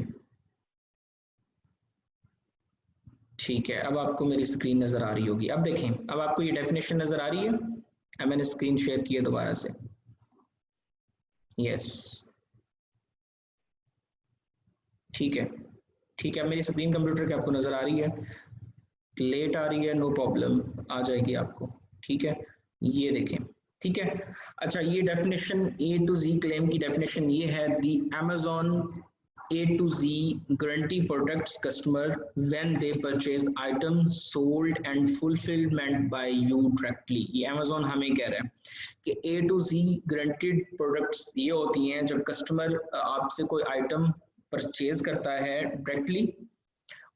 ठीक है। अब आपको मेरी स्क्रीन नजर आ रही होगी। अब देखें, अब आपको ये डेफिनेशन नजर आ रही है। अब मैंने स्क्रीन शेयर की है दोबारा से, यस, ठीक है, ठीक है। मेरी स्क्रीन कंप्यूटर की आपको नजर आ रही है, लेट आ रही है, नो प्रॉब्लम, आ जाएगी आपको, ठीक है। ये देखें, ठीक है। अच्छा, ये definition A to Z claim की डेफिनेशन ये है, दी Amazon A to Z guarantee protects customer when they purchase items sold and fulfillment by you directly। ये Amazon हमें कह रहा है कि A to Z guaranteed products ये होती हैं जब कस्टमर आपसे कोई आइटम परचेज करता है डायरेक्टली।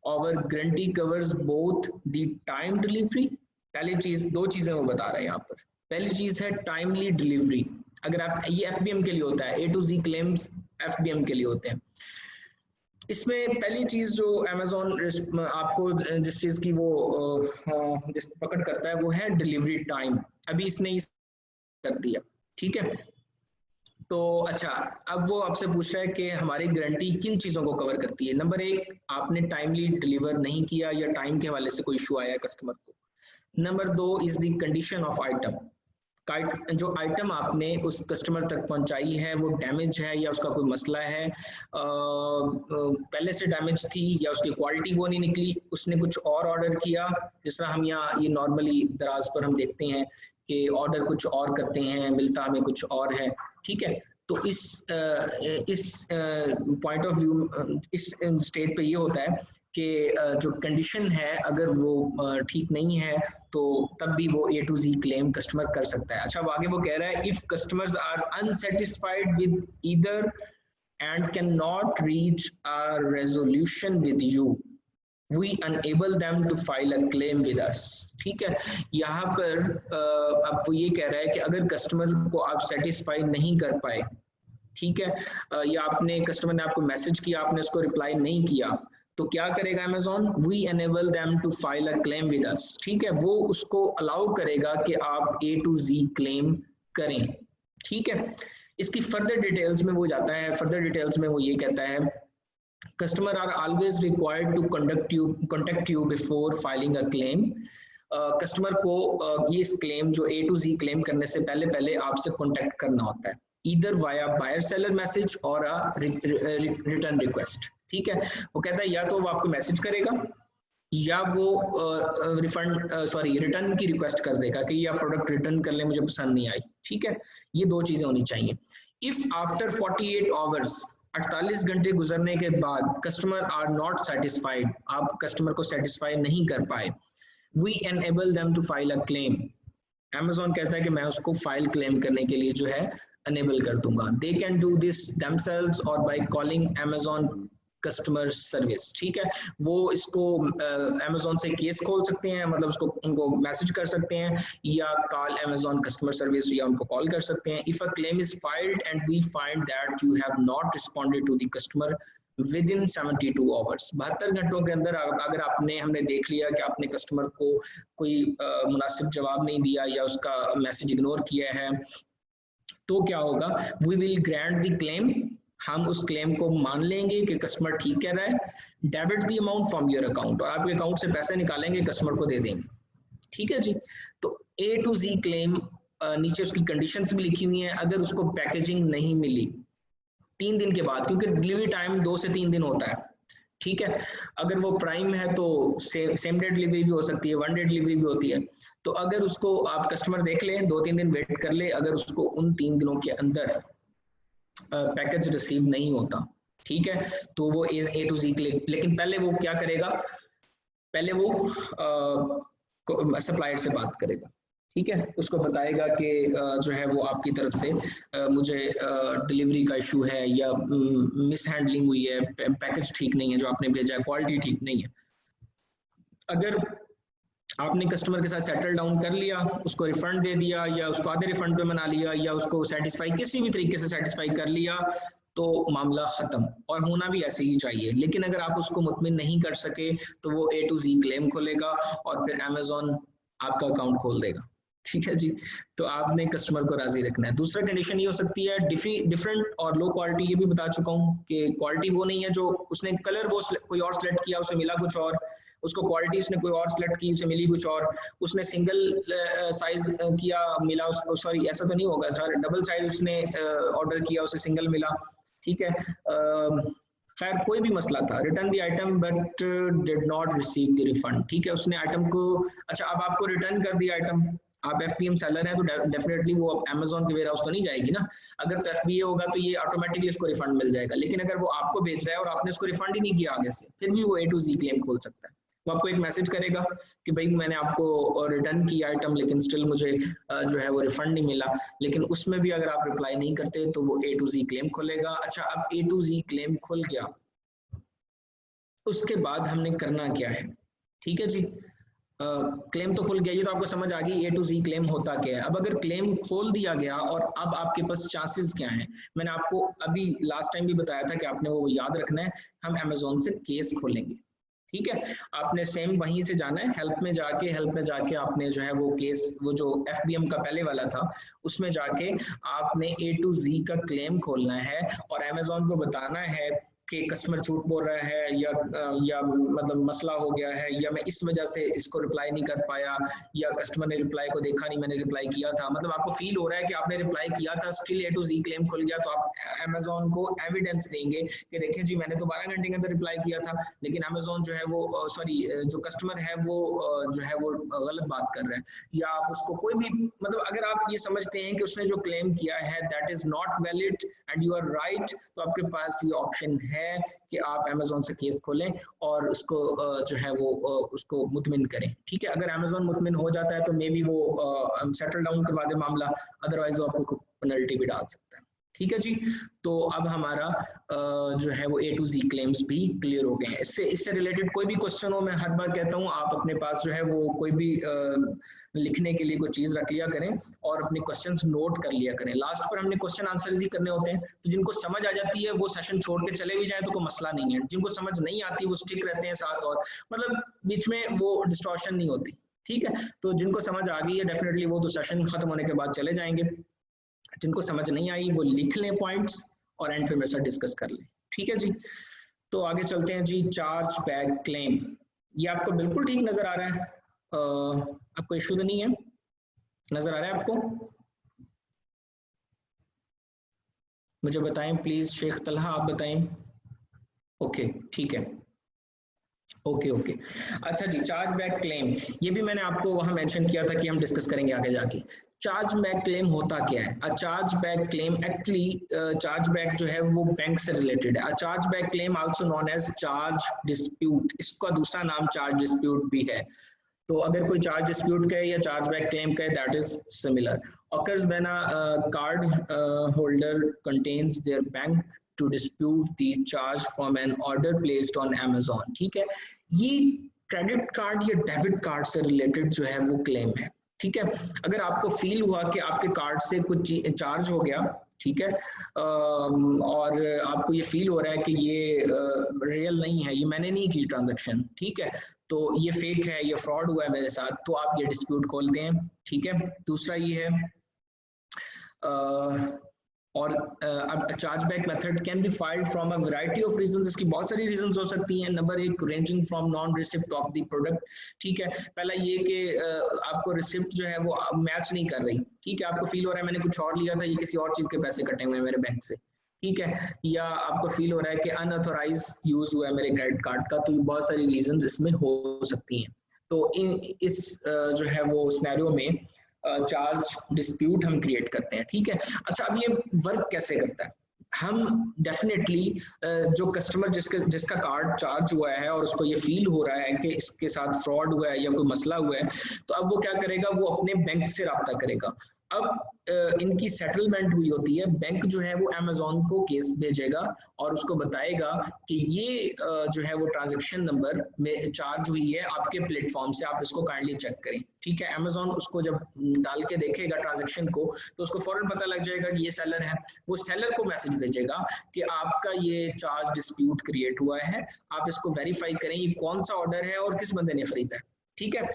और guarantee covers both the time delivery, पहली चीज, दो चीजें वो बता रहे हैं यहाँ पर। पहली चीज है टाइमली डिलीवरी, अगर आप ये FBM के लिए होता है, A to Z claims FBM के लिए होते हैं। इसमें पहली चीज जो अमेजोन आपको जिस चीज की वो जिस पकड़ करता है वो है डिलीवरी टाइम। अभी इसने कर दिया, ठीक है। तो अच्छा, अब वो आपसे पूछ रहा है कि हमारी गारंटी किन चीज़ों को कवर करती है। नंबर एक, आपने टाइमली डिलीवर नहीं किया या टाइम के हवाले से कोई इशू आया है कस्टमर को। नंबर दो is the condition of item, जो आइटम आपने उस कस्टमर तक पहुंचाई है वो डैमेज है या उसका कोई मसला है, पहले से डैमेज थी या उसकी क्वालिटी वो नहीं निकली, उसने कुछ और ऑर्डर किया। जिस तरह हम यहाँ ये नॉर्मली दराज पर हम देखते हैं कि ऑर्डर कुछ और करते हैं, मिलता हमें कुछ और है, ठीक है। तो इस पॉइंट ऑफ व्यू, इस स्टेज पे ये होता है कि जो कंडीशन है अगर वो ठीक नहीं है तो तब भी वो A to Z claim customer कर सकता है। अच्छा, अब आगे वो कह रहा है if customers are unsatisfied with either and can not reach a resolution with you, we unable them to file a claim with us. ठीक है, यहाँ पर अब वो ये कह रहा है कि अगर कस्टमर को आप सेटिस्फाई नहीं कर पाए, ठीक है, या आपने कस्टमर ने आपको मैसेज किया, आपने उसको रिप्लाई नहीं किया, तो क्या करेगा Amazon, we enable them to file a claim with us. ठीक है, वो उसको अलाउ करेगा कि आप A to Z क्लेम करें। ठीक है, इसकी फर्दर डिटेल्स में वो जाता है, फर्दर डिटेल्स में वो ये कहता है customer are always required to contact you before filing a claim. Customer को ये इस क्लेम जो A to Z क्लेम करने से पहले आपसे कॉन्टेक्ट करना होता है, either via buyer seller message और रिटर्न रिक्वेस्ट। ठीक है, वो कहता है या तो वो आपको मैसेज करेगा या वो रिटर्न की रिक्वेस्ट कर देगा कि ये आप प्रोडक्ट रिटर्न कर ले, मुझे पसंद नहीं आई। ठीक है, ये दो चीजें होनी चाहिए। इफ आफ्टर 48 आवर्स, 48 घंटे गुजरने के बाद कस्टमर आर नॉट सेटिस्फाइड, आप कस्टमर को सेटिस्फाई नहीं कर पाए, we enable them to file a claim. Amazon कहता है कि मैं उसको फाइल क्लेम करने के लिए जो है अनेबल कर दूंगा। They can do this themselves और by calling Amazon customer service. ठीक है, वो इसको Amazon से केस खोल सकते हैं, मतलब उसको उनको मैसेज कर सकते हैं या कॉल Amazon कस्टमर सर्विस या उनको कॉल कर सकते हैं। If a claim is filed and we find that you have not responded to the customer within 72 hours, 72 घंटों के अंदर अगर हमने देख लिया कि आपने कस्टमर को कोई मुनासिब जवाब नहीं दिया या उसका मैसेज इग्नोर किया है, तो क्या होगा, we will grant the claim, हम उस क्लेम को मान लेंगे कि कस्टमर ठीक कह रहा है, debit the amount from your account, और आपके अकाउंट से पैसे निकालेंगे, कस्टमर को दे देंगे। ठीक है जी, तो A to Z क्लेम नीचे उसकी कंडीशंस भी लिखी हुई हैं। अगर उसको पैकेजिंग नहीं मिली 3 दिन के बाद, क्योंकि डिलीवरी टाइम 2 से 3 दिन होता है, ठीक है, अगर वो प्राइम है तो सेम डे डिलीवरी भी हो सकती है, 1 डे डिलीवरी भी होती है। तो अगर उसको आप कस्टमर देख ले, 2-3 दिन वेट कर ले, अगर उसको उन 3 दिनों के अंदर पैकेज रिसीव नहीं होता, ठीक है, तो वो A to Z लेकिन पहले वो क्या करेगा, पहले वो सप्लायर से बात करेगा। ठीक है, उसको बताएगा कि जो है वो आपकी तरफ से मुझे डिलीवरी का इशू है या मिस हैंडलिंग हुई है, पैकेज ठीक नहीं है जो आपने भेजा है, क्वालिटी ठीक नहीं है। अगर आपने कस्टमर के साथ सेटल डाउन कर लिया, उसको रिफंड दे दिया या उसको आधे रिफंड पे मना लिया या उसको सेटिस्फाई किसी भी तरीके से सेटिस्फाई कर लिया, तो मामला खत्म, और होना भी ऐसे ही चाहिए। लेकिन अगर आप उसको मुतमिन नहीं कर सके तो वो A to Z क्लेम खोलेगा और फिर Amazon आपका अकाउंट खोल देगा। ठीक है जी, तो आपने कस्टमर को राजी रखना है। दूसरा कंडीशन ये हो सकती है डिफरेंट और लो क्वालिटी, ये भी बता चुका हूँ कि क्वालिटी वो नहीं है जो उसने कलर वो कोई और सिलेक्ट किया, उसे मिला कुछ और, उसको क्वालिटी उसने कोई और सिलेक्ट की, उसे मिली कुछ और, उसने सिंगल साइज किया मिला उसको, सॉरी ऐसा तो नहीं होगा, डबल साइज उसने ऑर्डर किया उसे सिंगल मिला। ठीक है, खैर कोई भी मसला था, return the item but did not receive the refund. ठीक है, उसने आइटम को, अच्छा अब आपको रिटर्न कर दिया आइटम, आप FBM सेलर हैं तो डेफिनेटली वो Amazon के वेयर हाउस तो नहीं जाएगी ना, अगर तो FBA होगा तो ये ऑटोमेटिकली उसको रिफंड मिल जाएगा। लेकिन अगर वो आपको भेज रहा है और आपने उसको रिफंड ही नहीं किया आगे से, फिर भी वो A to Z क्लेम खोल सकता है। वो आपको एक मैसेज करेगा कि भाई मैंने आपको रिटर्न किया आइटम लेकिन स्टिल मुझे जो है वो रिफंड नहीं मिला, लेकिन उसमें भी अगर आप रिप्लाई नहीं करते तो वो A to Z क्लेम खोलेगा। अच्छा, अब A to Z क्लेम खुल गया, उसके बाद हमने करना क्या है? ठीक है जी, क्लेम तो खुल गया, ये तो आपको समझ आ गई A to Z क्लेम होता क्या है। अब अगर क्लेम खोल दिया गया और अब आपके पास चांसेस क्या हैं, मैंने आपको अभी लास्ट टाइम भी बताया था कि आपने वो याद रखना है। हम अमेजोन से केस खोलेंगे, ठीक है। आपने सेम वहीं से जाना है, हेल्प में जाके आपने जो है वो केस, वो जो FBM का पहले वाला था उसमें जाके आपने A to Z का क्लेम खोलना है और अमेजोन को बताना है कि कस्टमर झूठ बोल रहा है या मतलब मसला हो गया है, या मैं इस वजह से इसको रिप्लाई नहीं कर पाया, या कस्टमर ने रिप्लाई को देखा नहीं, मैंने रिप्लाई किया था, मतलब आपको फील हो रहा है कि आपने रिप्लाई किया था, still A to Z claim खुल गया, तो आप अमेजोन को एविडेंस देंगे कि देखें जी मैंने तो 12 घंटे के अंदर रिप्लाई किया था, लेकिन अमेजोन जो है वो सॉरी जो कस्टमर है वो जो है वो गलत बात कर रहा है। या आप उसको कोई भी, मतलब अगर आप ये समझते हैं कि उसने जो क्लेम किया है that is not valid and you are right, तो आपके पास ये ऑप्शन है कि आप अमेजोन से केस खोलें और उसको जो है वो उसको मुतमिन करें, ठीक है। अगर अमेजोन मुतमिन हो जाता है तो मे बी वो सेटल डाउन करवा दे मामला, अदरवाइज वो आपको पेनल्टी भी डाल सकता है, ठीक है जी। तो अब हमारा जो है वो A to Z क्लेम्स भी क्लियर हो गए हैं। इससे रिलेटेड कोई भी क्वेश्चन हो, मैं हर बार कहता हूँ आप अपने पास जो है वो कोई भी लिखने के लिए कोई चीज रख लिया करें और अपने क्वेश्चंस नोट कर लिया करें। लास्ट पर हमने क्वेश्चन आंसर ही करने होते हैं, तो जिनको समझ आ जाती है वो सेशन छोड़ के चले भी जाए तो कोई मसला नहीं है, जिनको समझ नहीं आती वो स्टिक रहते हैं साथ, और मतलब बीच में वो डिस्टॉर्शन नहीं होती, ठीक है। तो जिनको समझ आ गई है डेफिनेटली वो तो सेशन खत्म होने के बाद चले जाएंगे, जिनको समझ नहीं आई वो लिख लें पॉइंट्स और एंड पे मेरे साथ डिस्कस कर लें, ठीक है जी। तो आगे चलते हैं जी। चार्ज बैक क्लेम, ये आपको बिल्कुल ठीक नजर आ रहा है? आपको इशू तो नहीं है? नजर आ रहा है आपको? मुझे बताएं प्लीज, शेख तलहा आप बताएं। ओके ठीक है, ओके ओके। अच्छा जी, चार्ज बैक क्लेम, ये भी मैंने आपको वहां मेंशन किया था कि हम डिस्कस करेंगे आगे जाके। चार्ज बैक क्लेम होता क्या है? A charge back claim actually, charge back जो है वो बैंक से रिलेटेड है। A charge back claim also known as charge dispute, इसका दूसरा नाम चार्ज डिस्प्यूट भी है। तो अगर कोई चार्ज डिस्प्यूट का है या चार्ज बैक क्लेम का है, that is similar. occurs when a card holder contains their bank to dispute the charge from an order placed on Amazon, ठीक है। ये क्रेडिट कार्ड या डेबिट कार्ड से रिलेटेड जो है वो क्लेम है, ठीक है। अगर आपको फील हुआ कि आपके कार्ड से कुछ चार्ज हो गया, ठीक है, और आपको ये फील हो रहा है कि ये रियल नहीं है, ये मैंने नहीं की ट्रांजैक्शन, ठीक है, तो ये फेक है, ये फ्रॉड हुआ है मेरे साथ, तो आप ये डिस्प्यूट खोलते हैं, ठीक है। दूसरा ये है और अब charge back method can be filed from a variety of reasons, इसकी बहुत सारी रीजंस हो सकती हैं। नंबर एक, ranging from non receipt of the product, ठीक है। पहला ये कि आपको रिसिप्ट जो है वो मैच नहीं कर रही, ठीक है, आपको फील हो रहा है मैंने कुछ और लिया था, ये किसी और चीज के पैसे कटे हुए हैं मेरे बैंक से, ठीक है। या आपको फील हो रहा है कि अनऑथोराइज यूज हुआ है मेरे क्रेडिट कार्ड का, तो बहुत सारी रीजंस इसमें हो सकती हैं। तो इस जो है वो सिनेरियो में चार्ज डिस्प्यूट हम क्रिएट करते हैं, ठीक है। अच्छा, अब ये वर्क कैसे करता है? हम डेफिनेटली जो कस्टमर जिसका कार्ड चार्ज हुआ है और उसको ये फील हो रहा है कि इसके साथ फ्रॉड हुआ है या कोई मसला हुआ है, तो अब वो क्या करेगा, वो अपने बैंक से रब्ता करेगा। अब इनकी सेटलमेंट हुई होती है, बैंक जो है वो अमेजोन को केस भेजेगा और उसको बताएगा कि ये जो है वो ट्रांजैक्शन नंबर में चार्ज हुई है आपके प्लेटफॉर्म से, आप इसको काइंडली चेक करें, ठीक है। अमेजोन उसको जब डाल के देखेगा ट्रांजैक्शन को, तो उसको फौरन पता लग जाएगा कि ये सेलर है, वो सेलर को मैसेज भेजेगा कि आपका ये चार्ज डिस्प्यूट क्रिएट हुआ है, आप इसको वेरीफाई करें ये कौन सा ऑर्डर है और किस बंदे ने खरीदा है, ठीक है।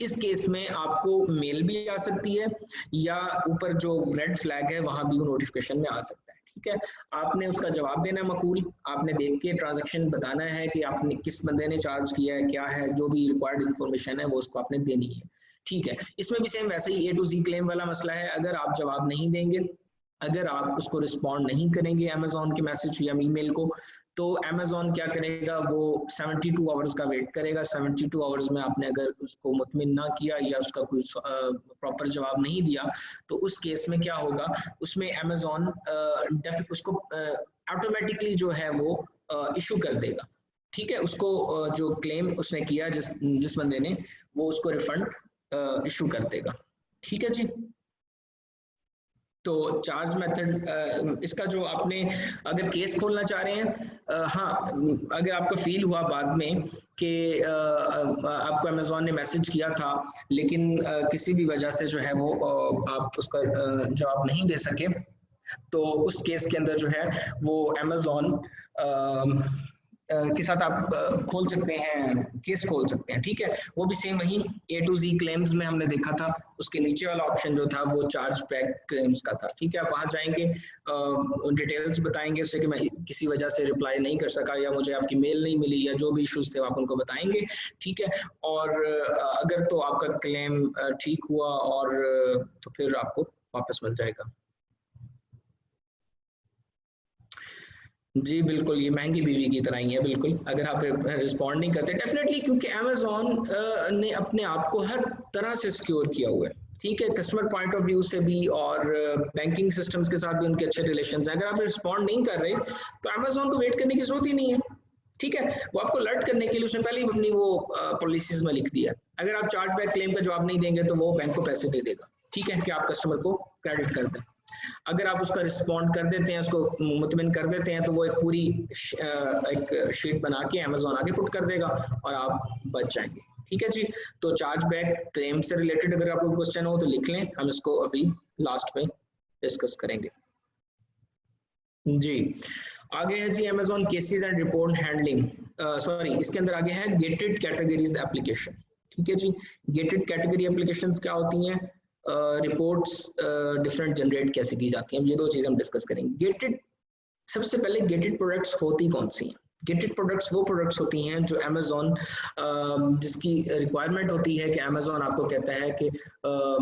इस केस में आपको मेल भी आ सकती है या ऊपर जो रेड फ्लैग है वहां भी वो नोटिफिकेशन में आ सकता है, ठीक है। आपने उसका जवाब देना है मकूल, आपने देख के ट्रांजैक्शन बताना है कि आपने किस बंदे ने चार्ज किया है, क्या है, जो भी रिक्वायर्ड इन्फॉर्मेशन है वो उसको आपने देनी है, ठीक है। इसमें भी सेम वैसे ही A to Z क्लेम वाला मसला है। अगर आप जवाब नहीं देंगे, अगर आप उसको रिस्पॉन्ड नहीं करेंगे अमेजोन के मैसेज या ईमेल को, तो अमेजोन क्या करेगा, वो 72 आवर्स का वेट करेगा। 72 आवर्स में आपने अगर उसको मुतमिन ना किया या उसका कोई प्रॉपर जवाब नहीं दिया, तो उस केस में क्या होगा, उसमें अमेजोन उसको ऑटोमेटिकली जो है वो इशू कर देगा, ठीक है। उसको जो क्लेम उसने किया जिस बंदे ने, वो उसको रिफंड इशू कर देगा, ठीक है जी। तो चार्ज मेथड इसका जो आपने अगर केस खोलना चाह रहे हैं, हाँ, अगर आपको फील हुआ बाद में कि आपको अमेज़ॉन ने मैसेज किया था लेकिन किसी भी वजह से जो है वो आप उसका जवाब नहीं दे सके, तो उस केस के अंदर जो है वो अमेज़ॉन के साथ आप खोल सकते हैं, केस खोल सकते हैं, ठीक है। वो भी सेम वही A to Z क्लेम्स में हमने देखा था, उसके नीचे वाला ऑप्शन जो था वो चार्ज बैक क्लेम्स का था, ठीक है। आप वहाँ जाएंगे, डिटेल्स बताएंगे उससे कि मैं किसी वजह से रिप्लाई नहीं कर सका या मुझे आपकी मेल नहीं मिली या जो भी इश्यूज थे आप उनको बताएंगे, ठीक है। और अगर तो आपका क्लेम ठीक हुआ और तो फिर आपको वापस मिल जाएगा। जी बिल्कुल, ये महंगी बीवी की तरह ही है बिल्कुल, अगर आप रिस्पॉन्ड नहीं करते डेफिनेटली, क्योंकि अमेज़ॉन ने अपने आप को हर तरह से सिक्योर किया हुआ है, ठीक है, कस्टमर पॉइंट ऑफ व्यू से भी और बैंकिंग सिस्टम्स के साथ भी उनके अच्छे रिलेशंस हैं। अगर आप रिस्पॉन्ड नहीं कर रहे तो अमेज़ॉन को वेट करने की जरूरत ही नहीं है, ठीक है। वो आपको अलर्ट करने के लिए उसने पहले ही अपनी वो पॉलिसीज में लिख दिया, अगर आप चार्ज बैक क्लेम का जवाब नहीं देंगे तो वो बैंक को पैसे दे देगा, ठीक है, कि आप कस्टमर को क्रेडिट कर दें। अगर आप उसका रिस्पॉन्ड कर देते हैं, उसको मुतमिन कर देते हैं, तो वो एक पूरी एक शीट बना के अमेज़ॉन आगे पुट कर देगा और आप बच जाएंगे, ठीक है जी। तो चार्ज बैक क्लेम से रिलेटेड अगर आपको क्वेश्चन हो तो लिख लें, हम इसको अभी लास्ट में डिस्कस करेंगे। जी आगे है जी Amazon cases and report handling, sorry इसके अंदर आगे है गेटेड कैटेगरीज एप्लीकेशन, ठीक है जी। गेटेड कैटेगरी एप्लीकेशंस क्या होती हैं, रिपोर्ट्स डिफरेंट जनरेट कैसे की जाती हैं, ये दो चीज़ हम डिस्कस करेंगे। गेटेड, सबसे पहले गेटेड प्रोडक्ट्स होती कौन सी हैं? गेटेड प्रोडक्ट्स वो प्रोडक्ट्स होती हैं जो अमेज़ॉन जिसकी रिक्वायरमेंट होती है कि अमेज़ॉन आपको कहता है कि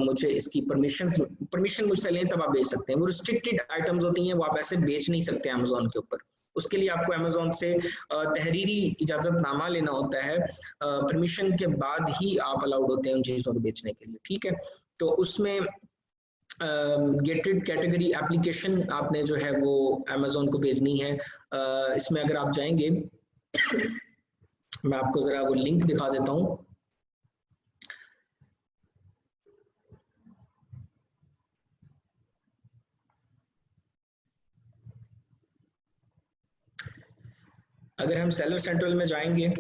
मुझे इसकी परमिशन मुझसे लें तब आप बेच सकते हैं। वो रिस्ट्रिक्टेड आइटम्स होती हैं, वो आप ऐसे बेच नहीं सकते अमेज़ॉन के ऊपर, उसके लिए आपको अमेज़ॉन से तहरीरी इजाज़तनामा लेना होता है, परमिशन के बाद ही आप अलाउड होते हैं उन चीज़ों को बेचने के लिए, ठीक है। तो उसमें गेटेड कैटेगरी एप्लीकेशन आपने जो है वो अमेज़ॉन को भेजनी है। इसमें अगर आप जाएंगे मैं आपको ज़रा वो लिंक दिखा देता हूँ। अगर हम सेलर सेंट्रल में जाएंगे,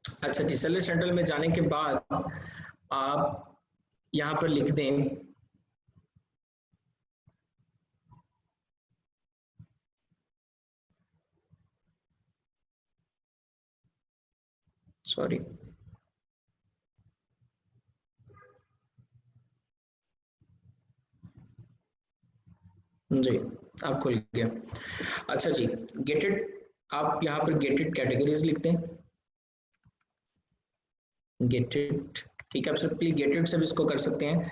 अच्छा जी, सेलर सेंट्रल में जाने के बाद आप यहाँ पर लिख दें सॉरी जी आप खुल गया। अच्छा जी, गेटेड, आप यहाँ पर गेटेड कैटेगरीज लिखते हैं, गेटेड, ठीक है, आप सिंपली गेटेड से भी इसको कर सकते हैं।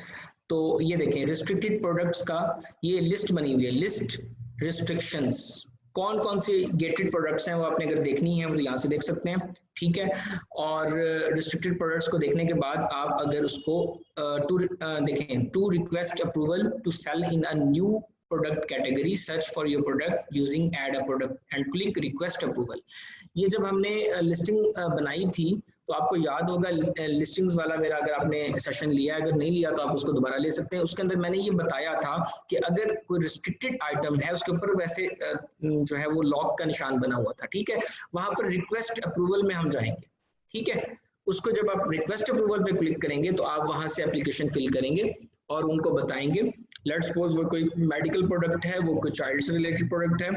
तो ये देखें रिस्ट्रिक्टेड प्रोडक्ट्स का ये लिस्ट बनी हुई है, लिस्ट रिस्ट्रिक्शंस, कौन कौन से गेटेड प्रोडक्ट्स हैं वो आपने अगर देखनी है वो तो यहाँ से देख सकते हैं, ठीक है। और रिस्ट्रिक्टेड प्रोडक्ट्स को देखने के बाद आप अगर उसको देखें to request approval to sell in a new product category search for your product using add a product and click request approval. ये जब हमने लिस्टिंग बनाई थी तो आपको याद होगा लिस्टिंग्स वाला मेरा अगर आपने सेशन लिया, अगर नहीं लिया तो आप उसको दोबारा ले सकते हैं। उसके अंदर मैंने ये बताया था कि अगर कोई रिस्ट्रिक्टेड आइटम है उसके ऊपर वैसे जो है वो लॉक का निशान बना हुआ था, ठीक है, वहां पर रिक्वेस्ट अप्रूवल में हम जाएंगे, ठीक है। उसको जब आप रिक्वेस्ट अप्रूवल पे क्लिक करेंगे तो आप वहां से एप्लीकेशन फिल करेंगे और उनको बताएंगे, लेट्स सपोज वो कोई मेडिकल प्रोडक्ट है, वो कोई चाइल्ड से रिलेटेड प्रोडक्ट है,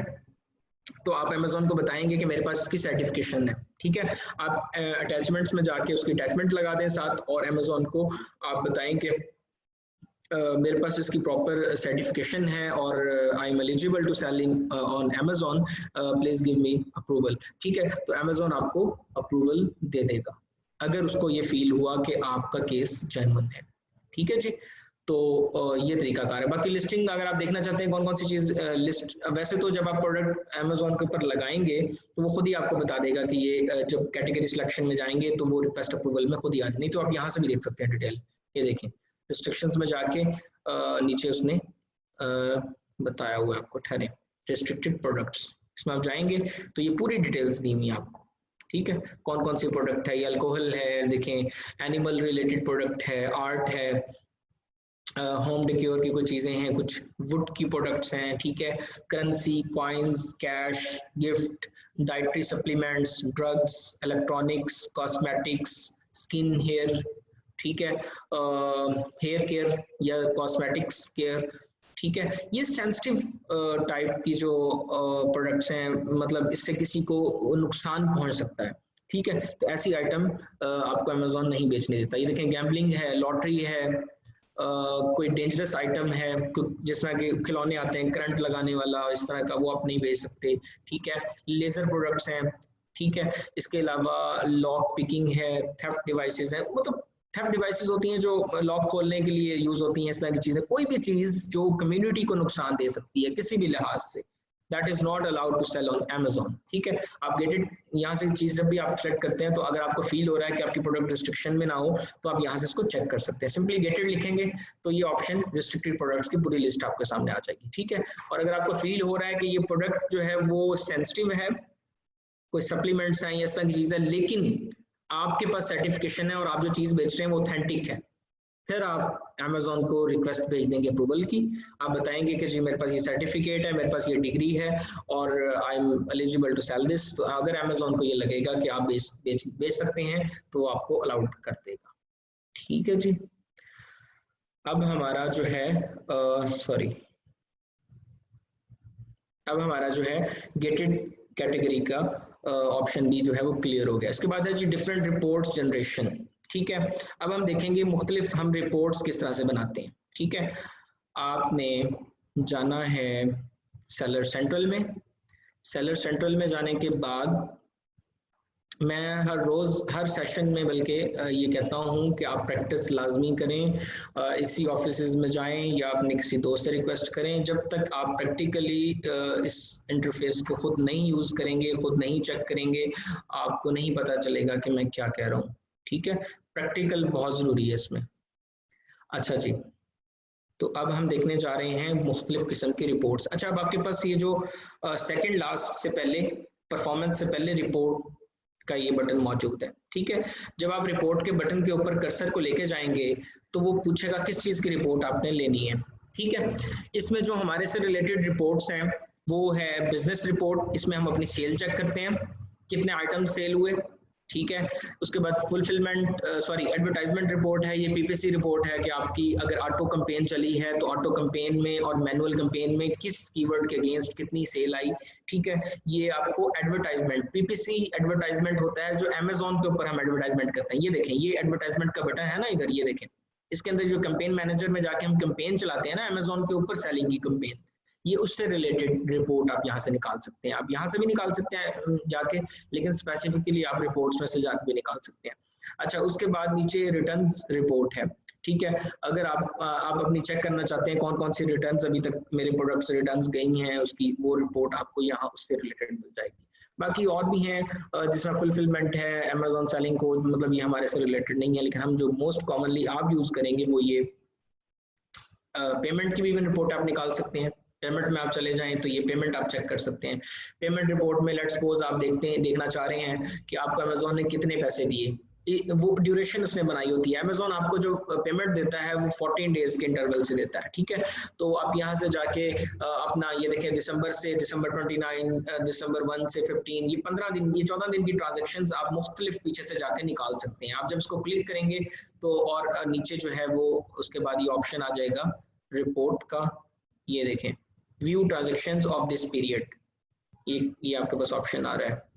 तो आप अमेज़ॉन को बताएंगे कि मेरे पास इसकी सर्टिफिकेशन है, ठीक है। आप अटैचमेंट्स में जाके उसकी अटैचमेंट लगा दें साथ और अमेज़ॉन को आप बताएं कि मेरे पास इसकी प्रॉपर सर्टिफिकेशन है और I am eligible to sell in on Amazon, please give me approval, ठीक है। तो अमेज़ॉन आपको अप्रूवल दे देगा अगर उसको ये फील हुआ कि आपका केस जेन्युइन है, ठीक है जी। तो ये तरीका कार है। बाकी लिस्टिंग अगर आप देखना चाहते हैं कौन कौन सी चीज़ लिस्ट, वैसे तो जब आप प्रोडक्ट अमेज़ॉन के ऊपर लगाएंगे तो वो खुद ही आपको बता देगा कि ये जब कैटेगरी सिलेक्शन में जाएंगे तो वो रिक्वेस्ट अप्रूवल में खुद ही आ जाए, नहीं तो आप यहाँ से भी देख सकते हैं डिटेल। ये देखें रिस्ट्रिक्शंस में जाके नीचे उसने बताया हुआ है आपको, ठहरे रिस्ट्रिक्टेड प्रोडक्ट्स, इसमें आप जाएंगे तो ये पूरी डिटेल्स दी हुई है आपको, ठीक है, कौन कौन सी प्रोडक्ट है, ये अल्कोहल है, देखें एनिमल रिलेटेड प्रोडक्ट है, आर्ट है, होम डेकोर की कुछ चीजें हैं, कुछ वुड की प्रोडक्ट्स हैं, ठीक है, currency, coins, cash, gift, dietary supplements, drugs, electronics, cosmetics, skin hair, ठीक है, हेयर केयर या कॉस्मेटिक्स केयर, ठीक है, ये सेंसिटिव टाइप की जो प्रोडक्ट्स हैं, मतलब इससे किसी को नुकसान पहुंच सकता है, ठीक है, तो ऐसी आइटम आपको अमेजोन नहीं बेचने देता। ये देखें गैम्बलिंग है, लॉटरी है, कोई डेंजरस आइटम है, जिस तरह के खिलौने आते हैं करंट लगाने वाला, इस तरह का, वो आप नहीं बेच सकते, ठीक है, लेजर प्रोडक्ट्स हैं, ठीक है, इसके अलावा लॉक पिकिंग है, थेफ्ट डिवाइसेस हैं, मतलब थेफ्ट डिवाइसेस होती हैं जो लॉक खोलने के लिए यूज होती हैं, इस तरह की चीजें, कोई भी चीज जो कम्युनिटी को नुकसान दे सकती है किसी भी लिहाज से, that is not allowed to sell on Amazon, ठीक है। आप गेट इट, यहाँ से चीज जब भी आप सेलेक्ट करते हैं, तो अगर आपको फील हो रहा है कि आपकी प्रोडक्ट रिस्ट्रिक्शन में ना हो, तो आप यहाँ से इसको चेक कर सकते हैं, सिंपली गेट इट लिखेंगे तो ये ऑप्शन रिस्ट्रिक्टेड प्रोडक्ट्स की पूरी लिस्ट आपके सामने आ जाएगी, ठीक है। और अगर आपको फील हो रहा है कि ये प्रोडक्ट जो है वो सेंसिटिव है, कोई सप्लीमेंट्स हैं या इस तरह की चीज है, लेकिन आपके पास सर्टिफिकेशन है और आप जो चीज बेच रहे हैं वो ऑथेंटिक है, फिर आप Amazon को रिक्वेस्ट भेज देंगे अप्रूवल की, आप बताएंगे कि जी मेरे पास ये सर्टिफिकेट है, मेरे पास ये डिग्री है और I am eligible to sell this, तो अगर Amazon को ये लगेगा कि आप बेच सकते हैं तो आपको अलाउड कर देगा, ठीक है जी। अब हमारा जो है अब हमारा जो है गेटेड कैटेगरी का ऑप्शन भी जो है वो क्लियर हो गया। इसके बाद है जी डिफरेंट रिपोर्ट्स जनरेशन, ठीक है। अब हम देखेंगे मुख्तलिफ हम रिपोर्ट्स किस तरह से बनाते हैं, ठीक है। आपने जाना है सेलर सेंट्रल में, सेलर सेंट्रल में जाने के बाद मैं हर रोज़ हर सेशन में बल्कि ये कहता हूँ कि आप प्रैक्टिस लाजमी करें, इसी ऑफिस में जाएं या अपने किसी दोस्त से रिक्वेस्ट करें, जब तक आप प्रैक्टिकली इस इंटरफेस को खुद नहीं यूज़ करेंगे, खुद नहीं चेक करेंगे, आपको नहीं पता चलेगा कि मैं क्या कह रहा हूँ, ठीक है। प्रैक्टिकल बहुत ज़रूरी है इसमें। अच्छा जी, तो अब हम देखने जा रहे हैं मुख्तलिफ किस्म की रिपोर्ट्स। अच्छा, अब आपके पास ये जो सेकंड लास्ट से पहले, परफॉर्मेंस से पहले रिपोर्ट का ये बटन मौजूद है, ठीक है। जब आप रिपोर्ट के बटन के ऊपर कर्सर को लेके जाएंगे तो वो पूछेगा किस चीज़ की रिपोर्ट आपने लेनी है, ठीक है। इसमें जो हमारे से रिलेटेड रिपोर्ट्स हैं वो है बिजनेस रिपोर्ट, इसमें हम अपनी सेल चेक करते हैं, कितने आइटम सेल हुए, ठीक है। उसके बाद फुलफिलमेंट एडवर्टाइजमेंट रिपोर्ट है, ये पीपीसी रिपोर्ट है कि आपकी अगर ऑटो कैंपेन चली है तो ऑटो कैंपेन में और मैनुअल कैंपेन में किस कीवर्ड के अगेंस्ट कितनी सेल आई, ठीक है। ये आपको एडवर्टाइजमेंट, पीपीसी एडवर्टाइजमेंट होता है जो अमेजोन के ऊपर हम एडवर्टाइजमेंट करते हैं। ये देखें, ये एडवर्टाइजमेंट का बटन है ना इधर, ये देखें, इसके अंदर जो कैंपेन मैनेजर में जाके हम कैंपेन चलाते हैं ना अमेजोन के ऊपर सेलिंग की कैंपेन, ये उससे रिलेटेड रिपोर्ट आप यहाँ से निकाल सकते हैं। आप यहाँ से भी निकाल सकते हैं जाके, लेकिन स्पेसिफिकली आप रिपोर्ट्स में से जाके भी निकाल सकते हैं। अच्छा, उसके बाद नीचे रिटर्न्स रिपोर्ट है, ठीक है। अगर आप अपनी चेक करना चाहते हैं कौन कौन सी रिटर्न्स अभी तक मेरे प्रोडक्ट से रिटर्न्स गई हैं, उसकी वो रिपोर्ट आपको यहाँ उससे रिलेटेड मिल जाएगी। बाकी और भी हैं, जिस तरह फुलफिलमेंट है, अमेजोन सेलिंग कोड, मतलब ये हमारे से रिलेटेड नहीं है, लेकिन हम जो मोस्ट कॉमनली आप यूज करेंगे वो ये पेमेंट की भी रिपोर्ट आप निकाल सकते हैं। पेमेंट में आप चले जाएं तो ये पेमेंट आप चेक कर सकते हैं। पेमेंट रिपोर्ट में लेट्स सपोज आप देखना चाह रहे हैं कि आपको अमेजोन ने कितने पैसे दिए, वो ड्यूरेशन उसने बनाई होती है। अमेजोन आपको जो पेमेंट देता है वो 14 डेज के इंटरवल से देता है, ठीक है। तो आप यहाँ से जाके अपना ये देखें, दिसंबर 29, दिसंबर 1 से 15, ये 15 दिन, ये 14 दिन की ट्रांजेक्शन आप मुख्तलिफ पीछे से जाके निकाल सकते हैं। आप जब इसको क्लिक करेंगे तो और नीचे जो है वो उसके बाद ये ऑप्शन आ जाएगा रिपोर्ट का, ये देखें view transactions of this period, ये आपके पास ऑप्शन आ रहा है।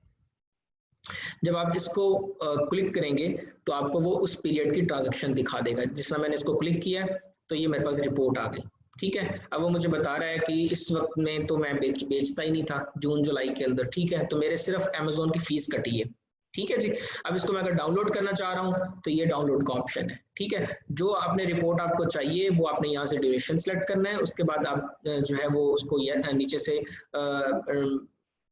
जब आप इसको क्लिक करेंगे तो आपको वो उस पीरियड की ट्रांजैक्शन दिखा देगा। जिस समय मैंने इसको क्लिक किया तो ये मेरे पास रिपोर्ट आ गई, ठीक है। अब वो मुझे बता रहा है कि इस वक्त में तो मैं बेचता ही नहीं था जून जुलाई के अंदर, ठीक है, तो मेरे सिर्फ अमेजोन की फीस कटी है, ठीक है जी। अब इसको मैं अगर डाउनलोड करना चाह रहा हूँ तो ये डाउनलोड का ऑप्शन है, ठीक है। जो आपने रिपोर्ट आपको चाहिए वो आपने यहाँ से ड्यूरेशन सेलेक्ट करना है, उसके बाद आप जो है वो उसको नीचे से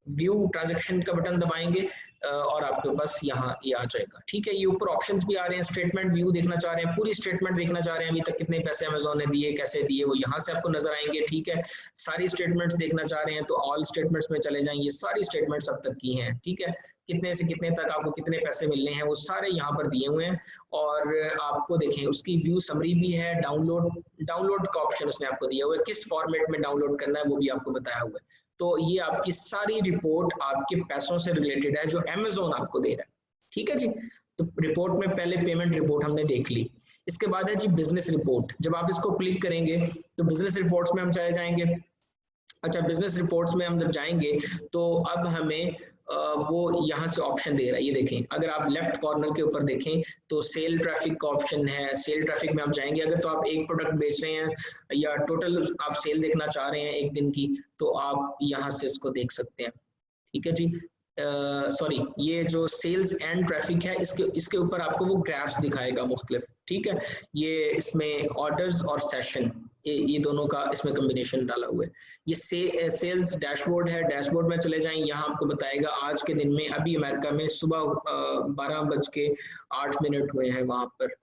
व्यू ट्रांजैक्शन का बटन दबाएंगे, और आपके पास यहाँ ये आ जाएगा। ठीक है, ये ऊपर ऑप्शंस भी आ रहे हैं, स्टेटमेंट व्यू देखना चाह रहे हैं, पूरी स्टेटमेंट देखना चाह रहे हैं, अभी तक कितने पैसे अमेजोन ने दिए, कैसे दिए, वो यहाँ से आपको नजर आएंगे। ठीक है, सारी स्टेटमेंट्स देखना चाह रहे हैं तो ऑल स्टेटमेंट्स में चले जाएंगे, सारी स्टेटमेंट्स अब तक की हैं। ठीक है, कितने से कितने तक आपको कितने पैसे मिलने हैं वो सारे यहाँ पर दिए हुए हैं। और आपको देखें उसकी व्यू समरी भी है, डाउनलोड का ऑप्शन उसने आपको दिया हुआ है, किस फॉर्मेट में डाउनलोड करना है वो भी आपको बताया हुआ है। तो ये आपकी सारी रिपोर्ट आपके पैसों से रिलेटेड है जो अमेजोन आपको दे रहा है। ठीक है जी, तो रिपोर्ट में पहले पेमेंट रिपोर्ट हमने देख ली। इसके बाद है जी बिजनेस रिपोर्ट। जब आप इसको क्लिक करेंगे तो बिजनेस रिपोर्ट्स में हम चले जाएंगे। अच्छा, बिजनेस रिपोर्ट्स में हम जब जाएंगे तो अब हमें वो यहाँ से ऑप्शन दे रहा है, ये देखें, अगर आप लेफ्ट कॉर्नर के ऊपर देखें तो सेल ट्रैफिक का ऑप्शन है। सेल ट्रैफिक में आप जाएंगे, अगर तो आप एक प्रोडक्ट बेच रहे हैं या टोटल आप सेल देखना चाह रहे हैं एक दिन की, तो आप यहाँ से इसको देख सकते हैं। ठीक है जी, सॉरी, ये जो सेल्स एंड ट्रैफिक है इसके ऊपर आपको वो ग्राफ्स दिखाएगा मुख्तलिफ। ठीक है, ये इसमें ऑर्डर्स और सेशन ये दोनों का इसमें कॉम्बिनेशन डाला हुआ है। ये सेल्स डैशबोर्ड है, डैशबोर्ड में चले जाएं, यहाँ आपको बताएगा आज के दिन में अभी अमेरिका में सुबह 12:08 हुए हैं वहां पर।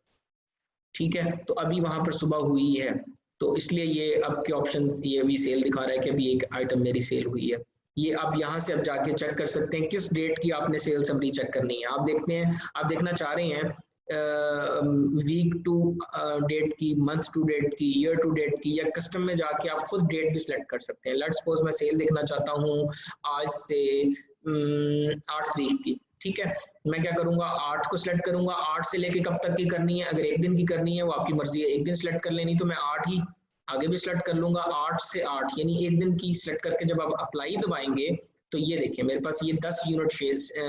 ठीक है, तो अभी वहां पर सुबह हुई है, तो इसलिए ये अब के ऑप्शन ये भी सेल दिखा रहा है कि अभी एक आइटम मेरी सेल हुई है। ये आप यहाँ से अब जाके चेक कर सकते हैं किस डेट की आपने सेल समरी चेक करनी है। आप देखते हैं, आप देखना चाह रहे हैं वीक टू डेट की, मंथ टू डेट की, ईयर टू डेट की, या कस्टम में जाके आप खुद डेट भी सिलेक्ट कर सकते हैं। लेट्स सपोज मैं सेल देखना चाहता हूँ आज से 8 तारीख की। ठीक है, मैं क्या करूंगा, 8 को सिलेक्ट करूंगा। 8 से लेके कब तक की करनी है, अगर एक दिन की करनी है वो आपकी मर्जी है, एक दिन सिलेक्ट कर लेनी तो मैं 8 ही आगे भी सिलेक्ट कर लूंगा। 8 से 8 यानी एक दिन की सिलेक्ट करके जब आप अप्लाई दबाएंगे तो ये देखिए मेरे पास ये 10 यूनिट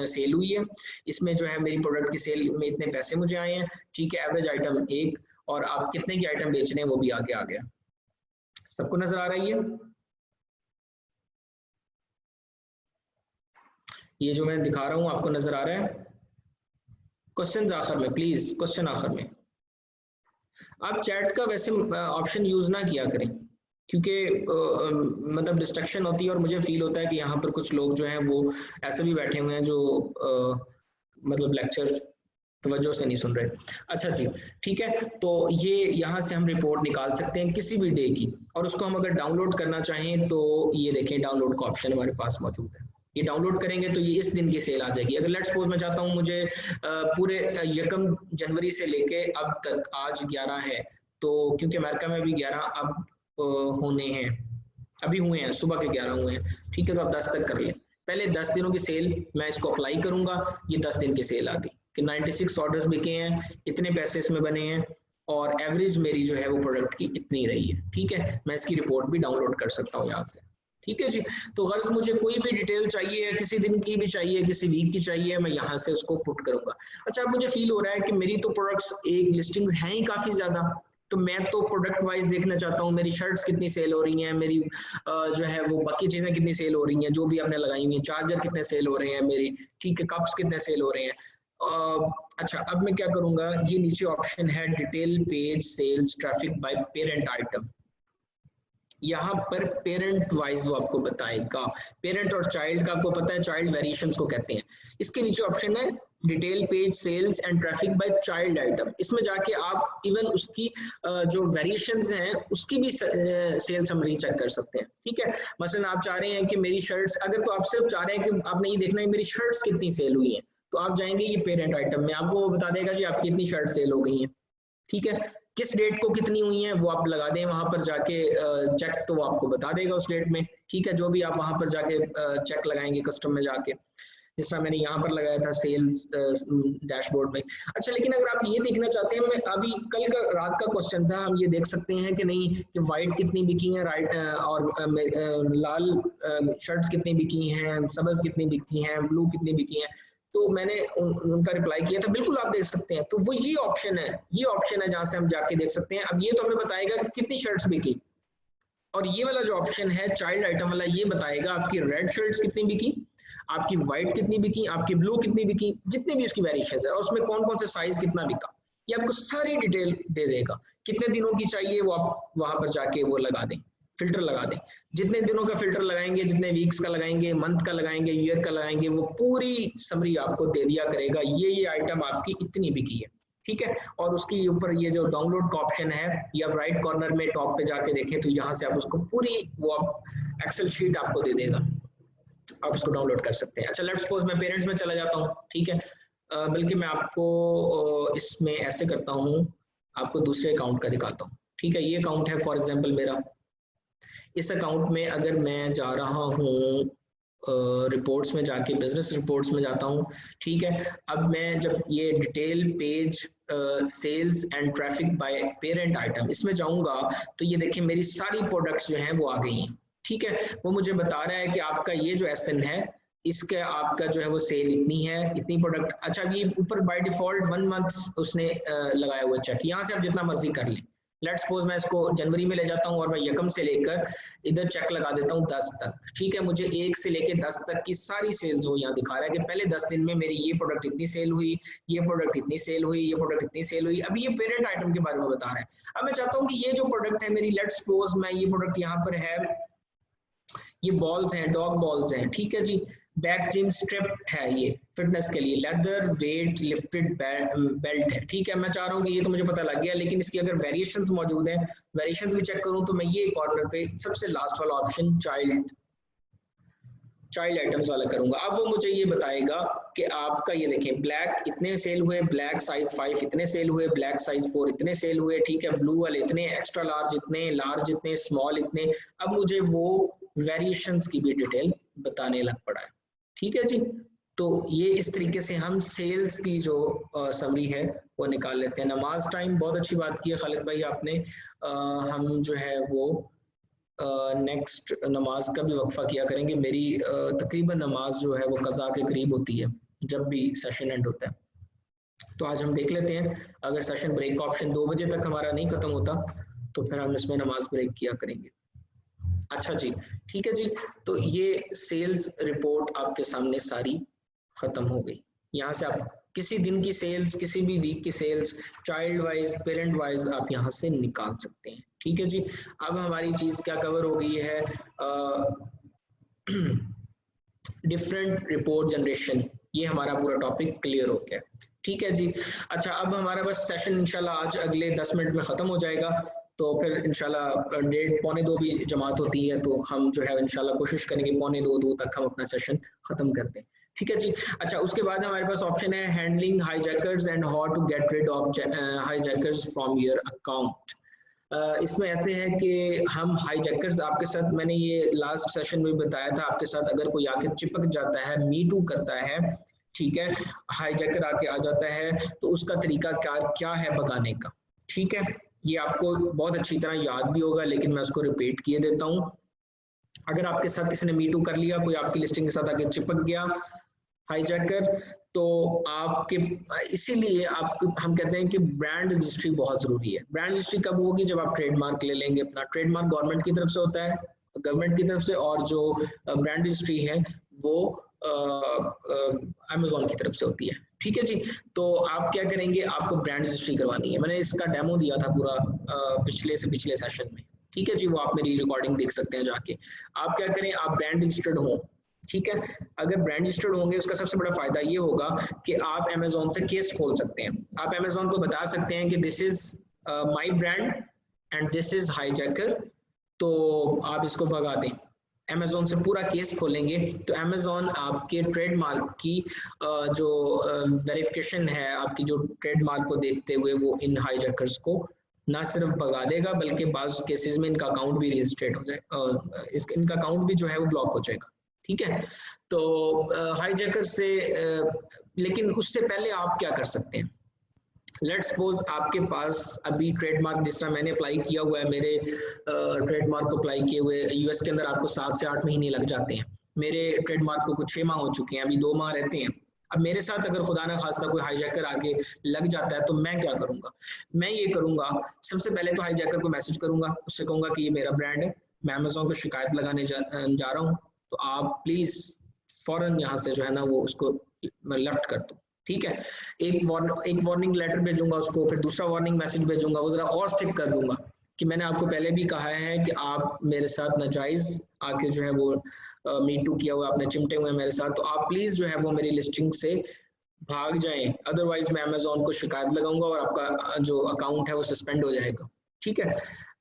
सेल हुई है। इसमें जो है मेरी प्रोडक्ट की सेल में इतने पैसे मुझे आए हैं। ठीक है, एवरेज आइटम 1, और आप कितने की आइटम बेच रहे हैं वो भी आगे आ गया। सबको नजर आ रही है? ये जो मैं दिखा रहा हूं आपको नजर आ रहा है? क्वेश्चन आखिर में प्लीज, क्वेश्चन आखिर में। आप चैट का वैसे ऑप्शन यूज ना किया करें, क्योंकि मतलब डिस्ट्रक्शन होती है और मुझे फील होता है कि यहाँ पर कुछ लोग जो हैं वो ऐसे भी बैठे हुए हैं जो मतलब लेक्चर तवज्जो से नहीं सुन रहे। अच्छा जी, ठीक है, तो ये यहाँ से हम रिपोर्ट निकाल सकते हैं किसी भी डे की, और उसको हम अगर डाउनलोड करना चाहें तो ये देखें डाउनलोड का ऑप्शन हमारे पास मौजूद है। ये डाउनलोड करेंगे तो ये इस दिन की सेल आ जाएगी। अगर लेट्स सपोज मैं चाहता हूँ मुझे पूरे 1 जनवरी से लेके अब तक, आज 11 है, तो क्योंकि अमेरिका में भी 11 अब होने हैं, अभी हुए हैं, सुबह के 11 हुए हैं। ठीक है, तो आप 10 तक कर लें। पहले 10 दिनों की सेल मैं इसको अप्लाई करूंगा, ये 10 दिन की सेल आ गई कि 96 ऑर्डर्स बिके हैं, इतने पैसे इसमें बने हैं, और एवरेज मेरी जो है वो प्रोडक्ट की इतनी रही है। ठीक है, मैं इसकी रिपोर्ट भी डाउनलोड कर सकता हूँ यहाँ से। ठीक है जी, तो गर्ज मुझे कोई भी डिटेल चाहिए, किसी दिन की भी चाहिए, किसी वीक की चाहिए, मैं यहाँ से उसको पुट करूंगा। अच्छा, अब मुझे फील हो रहा है कि मेरी तो प्रोडक्ट्स एक लिस्टिंग्स हैं ही काफी ज्यादा, तो मैं तो प्रोडक्ट वाइज देखना चाहता हूँ मेरी शर्ट्स कितनी सेल हो रही हैं, मेरी जो है वो बाकी चीजें कितनी सेल हो रही हैं, जो भी आपने लगाई हुई है, चार्जर कितने सेल हो रहे हैं मेरी, ठीक है, कप्स कितने सेल हो रहे हैं। अच्छा, अब मैं क्या करूंगा, ये नीचे ऑप्शन है detail page sales traffic by parent item, यहाँ पर पेरेंट वाइज वो आपको बताएगा। पेरेंट और चाइल्ड का आपको पता है, चाइल्ड वेरिएशंस को कहते हैं। इसके नीचे ऑप्शन है detail page sales and traffic by child item, इसमें जाके आप इवन उसकी जो वेरिएशंस हैं उसकी भी सेल समरी चेक कर सकते हैं। ठीक है, मसलन आप चाह रहे हैं कि मेरी शर्ट्स, अगर तो आप सिर्फ चाह रहे हैं कि आपने ये देखना है मेरी शर्ट्स कितनी सेल हुई हैं, तो आप जाएंगे ये पेरेंट आइटम में, आपको बता देगा जी आपकी इतनी शर्ट सेल हो गई हैं। ठीक है, किस डेट को कितनी हुई है वो आप लगा दें वहां पर जाके चेक, तो वो आपको बता देगा उस डेट में। ठीक है, जो भी आप वहां पर जाके चेक लगाएंगे कस्टम में जाके, जिस तरह मैंने यहाँ पर लगाया था सेल्स डैशबोर्ड में। अच्छा, लेकिन अगर आप ये देखना चाहते हैं, मैं अभी कल का रात का क्वेश्चन था, हम ये देख सकते हैं कि नहीं कि वाइट कितनी बिकी है, राइट, और लाल शर्ट्स कितनी बिकी हैं, सब्ज कितनी बिकी हैं, ब्लू कितनी बिकी हैं, तो मैंने उनका रिप्लाई किया था, बिल्कुल आप देख सकते हैं। तो वो ये ऑप्शन है जहां से हम जाके देख सकते हैं। अब ये तो हमें बताएगा कि कितनी शर्ट्स बिकी, और ये वाला जो ऑप्शन है चाइल्ड आइटम वाला, ये बताएगा आपकी रेड शर्ट्स कितनी बिकी, आपकी व्हाइट कितनी बिकी, आपकी ब्लू कितनी बिकी, जितने भी उसकी वेरिएशंस है, और उसमें कौन कौन से साइज कितना बिका, ये आपको सारी डिटेल दे देगा। कितने दिनों की चाहिए वो आप वहां पर जाके वो लगा दें। फिल्टर लगा दें। जितने दिनों का फिल्टर लगाएंगे, जितने वीक्स का लगाएंगे, मंथ का लगाएंगे, ईयर का लगाएंगे, वो पूरी समरी आपको दे दिया करेगा, ये आइटम आपकी इतनी बिकी है, ठीक है। और उसके ऊपर ये जो डाउनलोड का ऑप्शन है, या राइट कॉर्नर में टॉप पे जाके देखें तो यहाँ से आप उसको पूरी वो एक्सेल शीट आपको दे देगा, आप उसको डाउनलोड कर सकते हैं। अच्छा लेट्स सपोज मैं पेरेंट्स में चला जाता हूँ, ठीक है। बल्कि मैं आपको इसमें ऐसे करता हूँ, आपको दूसरे अकाउंट का दिखाता हूँ, ठीक है। ये अकाउंट है फॉर एग्जांपल मेरा, इस अकाउंट में अगर मैं जा रहा हूँ रिपोर्ट्स में जाके, बिजनेस रिपोर्ट्स में जाता हूँ, ठीक है। अब मैं जब ये detail page sales and traffic by parent item इसमें जाऊंगा तो ये देखिए मेरी सारी प्रोडक्ट्स जो हैं वो आ गई हैं, ठीक है। वो मुझे बता रहा है कि आपका ये जो एसएन है इसका आपका जो है वो सेल इतनी है, इतनी प्रोडक्ट। अच्छा ये ऊपर बाय डिफॉल्ट 1 मंथ उसने लगाया हुआ चेक, यहाँ से आप जितना मर्जी कर लें। लेट्स सपोज मैं इसको जनवरी में ले जाता हूँ और मैं यकम से लेकर इधर चेक लगा देता हूँ 10 तक, ठीक है। मुझे 1 से लेकर 10 तक की सारी सेल्स वो यहाँ दिखा रहा है कि पहले 10 दिन में मेरी ये प्रोडक्ट इतनी सेल हुई, ये प्रोडक्ट इतनी सेल हुई, ये प्रोडक्ट इतनी सेल हुई। अभी ये पेरेंट आइटम के बारे में बता रहा है। अब मैं चाहता हूँ कि ये जो प्रोडक्ट है मेरी, लेट्स सपोज मैं ये प्रोडक्ट यहाँ पर है, ये बॉल्स हैं, डॉग बॉल्स हैं, ठीक है जी। बैक जिम स्ट्रिप है, ये फिटनेस के लिए लेदर वेट लिफ्टेड बेल्ट है, ठीक है। मैं चाह रहा हूँ कि ये तो मुझे पता लग गया, लेकिन इसकी अगर वेरिएशंस मौजूद हैं, वेरिएशंस भी चेक करूँ तो मैं ये कॉर्नर पे सबसे लास्ट वाला ऑप्शन चाइल्ड आइटम्स वाला करूंगा। अब वो मुझे ये बताएगा कि आपका ये देखें ब्लैक इतने सेल हुए, ब्लैक साइज 5 इतने सेल हुए, ब्लैक साइज 4 इतने सेल हुए, ठीक है। ब्लू वाले इतने, एक्स्ट्रा लार्ज इतने, लार्ज इतने, स्मॉल इतने। अब मुझे वो वेरिएशंस की भी डिटेल बताने लग पड़ा है, ठीक है जी। तो ये इस तरीके से हम सेल्स की जो समरी है वो निकाल लेते हैं। नमाज टाइम, बहुत अच्छी बात की है खालिद भाई आपने। हम जो है वो नेक्स्ट नमाज का भी वक्फा किया करेंगे। मेरी तकरीबन नमाज जो है वो कज़ा के करीब होती है जब भी सेशन एंड होता है। तो आज हम देख लेते हैं, अगर सेशन ब्रेक का ऑप्शन 2 बजे तक हमारा नहीं खत्म होता तो फिर हम इसमें नमाज ब्रेक किया करेंगे। अच्छा जी, ठीक है जी। तो ये सेल्स रिपोर्ट आपके सामने सारी खत्म हो गई। यहाँ से आप किसी दिन की सेल्स, किसी भी वीक की sales, child wise, parent wise आप यहाँ से निकाल सकते हैं, ठीक है जी। अब हमारी चीज क्या कवर हो गई है, डिफरेंट रिपोर्ट जनरेशन, ये हमारा पूरा टॉपिक क्लियर हो गया, ठीक है जी। अच्छा अब हमारा बस सेशन इंशाल्लाह आज अगले 10 मिनट में खत्म हो जाएगा, तो फिर इंशाल्लाह 1:30 पौने 2 भी जमात होती है, तो हम जो है इंशाल्लाह कोशिश करेंगे 1:45-2 तक हम अपना सेशन खत्म कर दें, ठीक है जी। अच्छा उसके बाद हमारे पास ऑप्शन है handling hijackers and how to get rid of hijackers from your account. इसमें ऐसे है कि हम हाईजैकर्स, आपके साथ मैंने ये लास्ट सेशन में बताया था, आपके साथ अगर कोई आके चिपक जाता है, मी टू करता है, ठीक है, हाईजैकर आके आ जाता है, तो उसका तरीका क्या है भगाने का, ठीक है। ये आपको बहुत अच्छी तरह याद भी होगा, लेकिन मैं उसको रिपीट किए देता हूँ। अगर आपके साथ किसी ने मी टू कर लिया, कोई आपकी लिस्टिंग के साथ आके चिपक गया हाईजैकर, तो आपके, इसीलिए आप, हम कहते हैं कि ब्रांड रजिस्ट्री बहुत जरूरी है। ब्रांड रजिस्ट्री कब होगी, जब आप ट्रेडमार्क ले लेंगे। अपना ट्रेडमार्क गवर्नमेंट की तरफ से होता है, गवर्नमेंट की तरफ से, और जो ब्रांड रजिस्ट्री है वो अमेजोन की तरफ से होती है, ठीक है जी। तो आप क्या करेंगे, आपको ब्रांड रजिस्ट्री करवानी है। मैंने इसका डेमो दिया था पूरा पिछले सेशन में, ठीक है जी, वो आप मेरी रिकॉर्डिंग देख सकते हैं जाके। आप क्या करें, आप ब्रांड रजिस्टर्ड हो, ठीक है। अगर ब्रांड रजिस्टर्ड होंगे उसका सबसे बड़ा फायदा ये होगा कि आप अमेजोन से केस खोल सकते हैं। आप अमेजोन को बता सकते हैं कि this is my brand and this is hijacker, तो आप इसको भगा दें। अमेजोन से पूरा केस खोलेंगे तो अमेजोन आपके ट्रेडमार्क की जो वेरिफिकेशन है, आपकी जो ट्रेडमार्क को देखते हुए वो इन हाईजैकर्स को ना सिर्फ भगा देगा, बल्कि बाज़ केसेस में इनका अकाउंट भी रजिस्ट्रेट हो जाए, इनका अकाउंट भी जो है वो ब्लॉक हो जाएगा, ठीक है। तो हाईजैकर से लेकिन उससे पहले आप क्या कर सकते हैं, लेट्स सपोज आपके पास अभी ट्रेडमार्क, जिस तरह मैंने अप्लाई किया हुआ है, मेरे ट्रेडमार्क को अप्लाई किए हुए यूएस के अंदर आपको 7 से 8 महीने लग जाते हैं। मेरे ट्रेडमार्क को कुछ 6 माह हो चुके हैं, अभी 2 माह रहते हैं। अब मेरे साथ अगर खुदा ना खास्ता कोई हाईजैकर आके लग जाता है तो मैं क्या करूंगा, मैं ये करूंगा, सबसे पहले तो हाईजैकर को मैसेज करूंगा, उससे कहूंगा कि ये मेरा ब्रांड है, मैं अमेजोन को शिकायत लगाने जा रहा हूँ, तो आप प्लीज फौरन यहाँ से जो है ना वो उसको लेफ्ट कर दो, ठीक है। एक वार्निंग लेटर भेजूंगा उसको, फिर दूसरा वार्निंग मैसेज भेजूंगा, वो जरा और स्टिक कर दूंगा कि मैंने आपको पहले भी कहा है कि आप मेरे साथ नाजायज आके जो है वो मी टू किया हुआ आपने चिमटे हुए मेरे साथ, तो आप प्लीज जो है वो मेरी लिस्टिंग से भाग जाएं, अदरवाइज मैं अमेजोन को शिकायत लगाऊंगा और आपका जो अकाउंट है वो सस्पेंड हो जाएगा। ठीक है,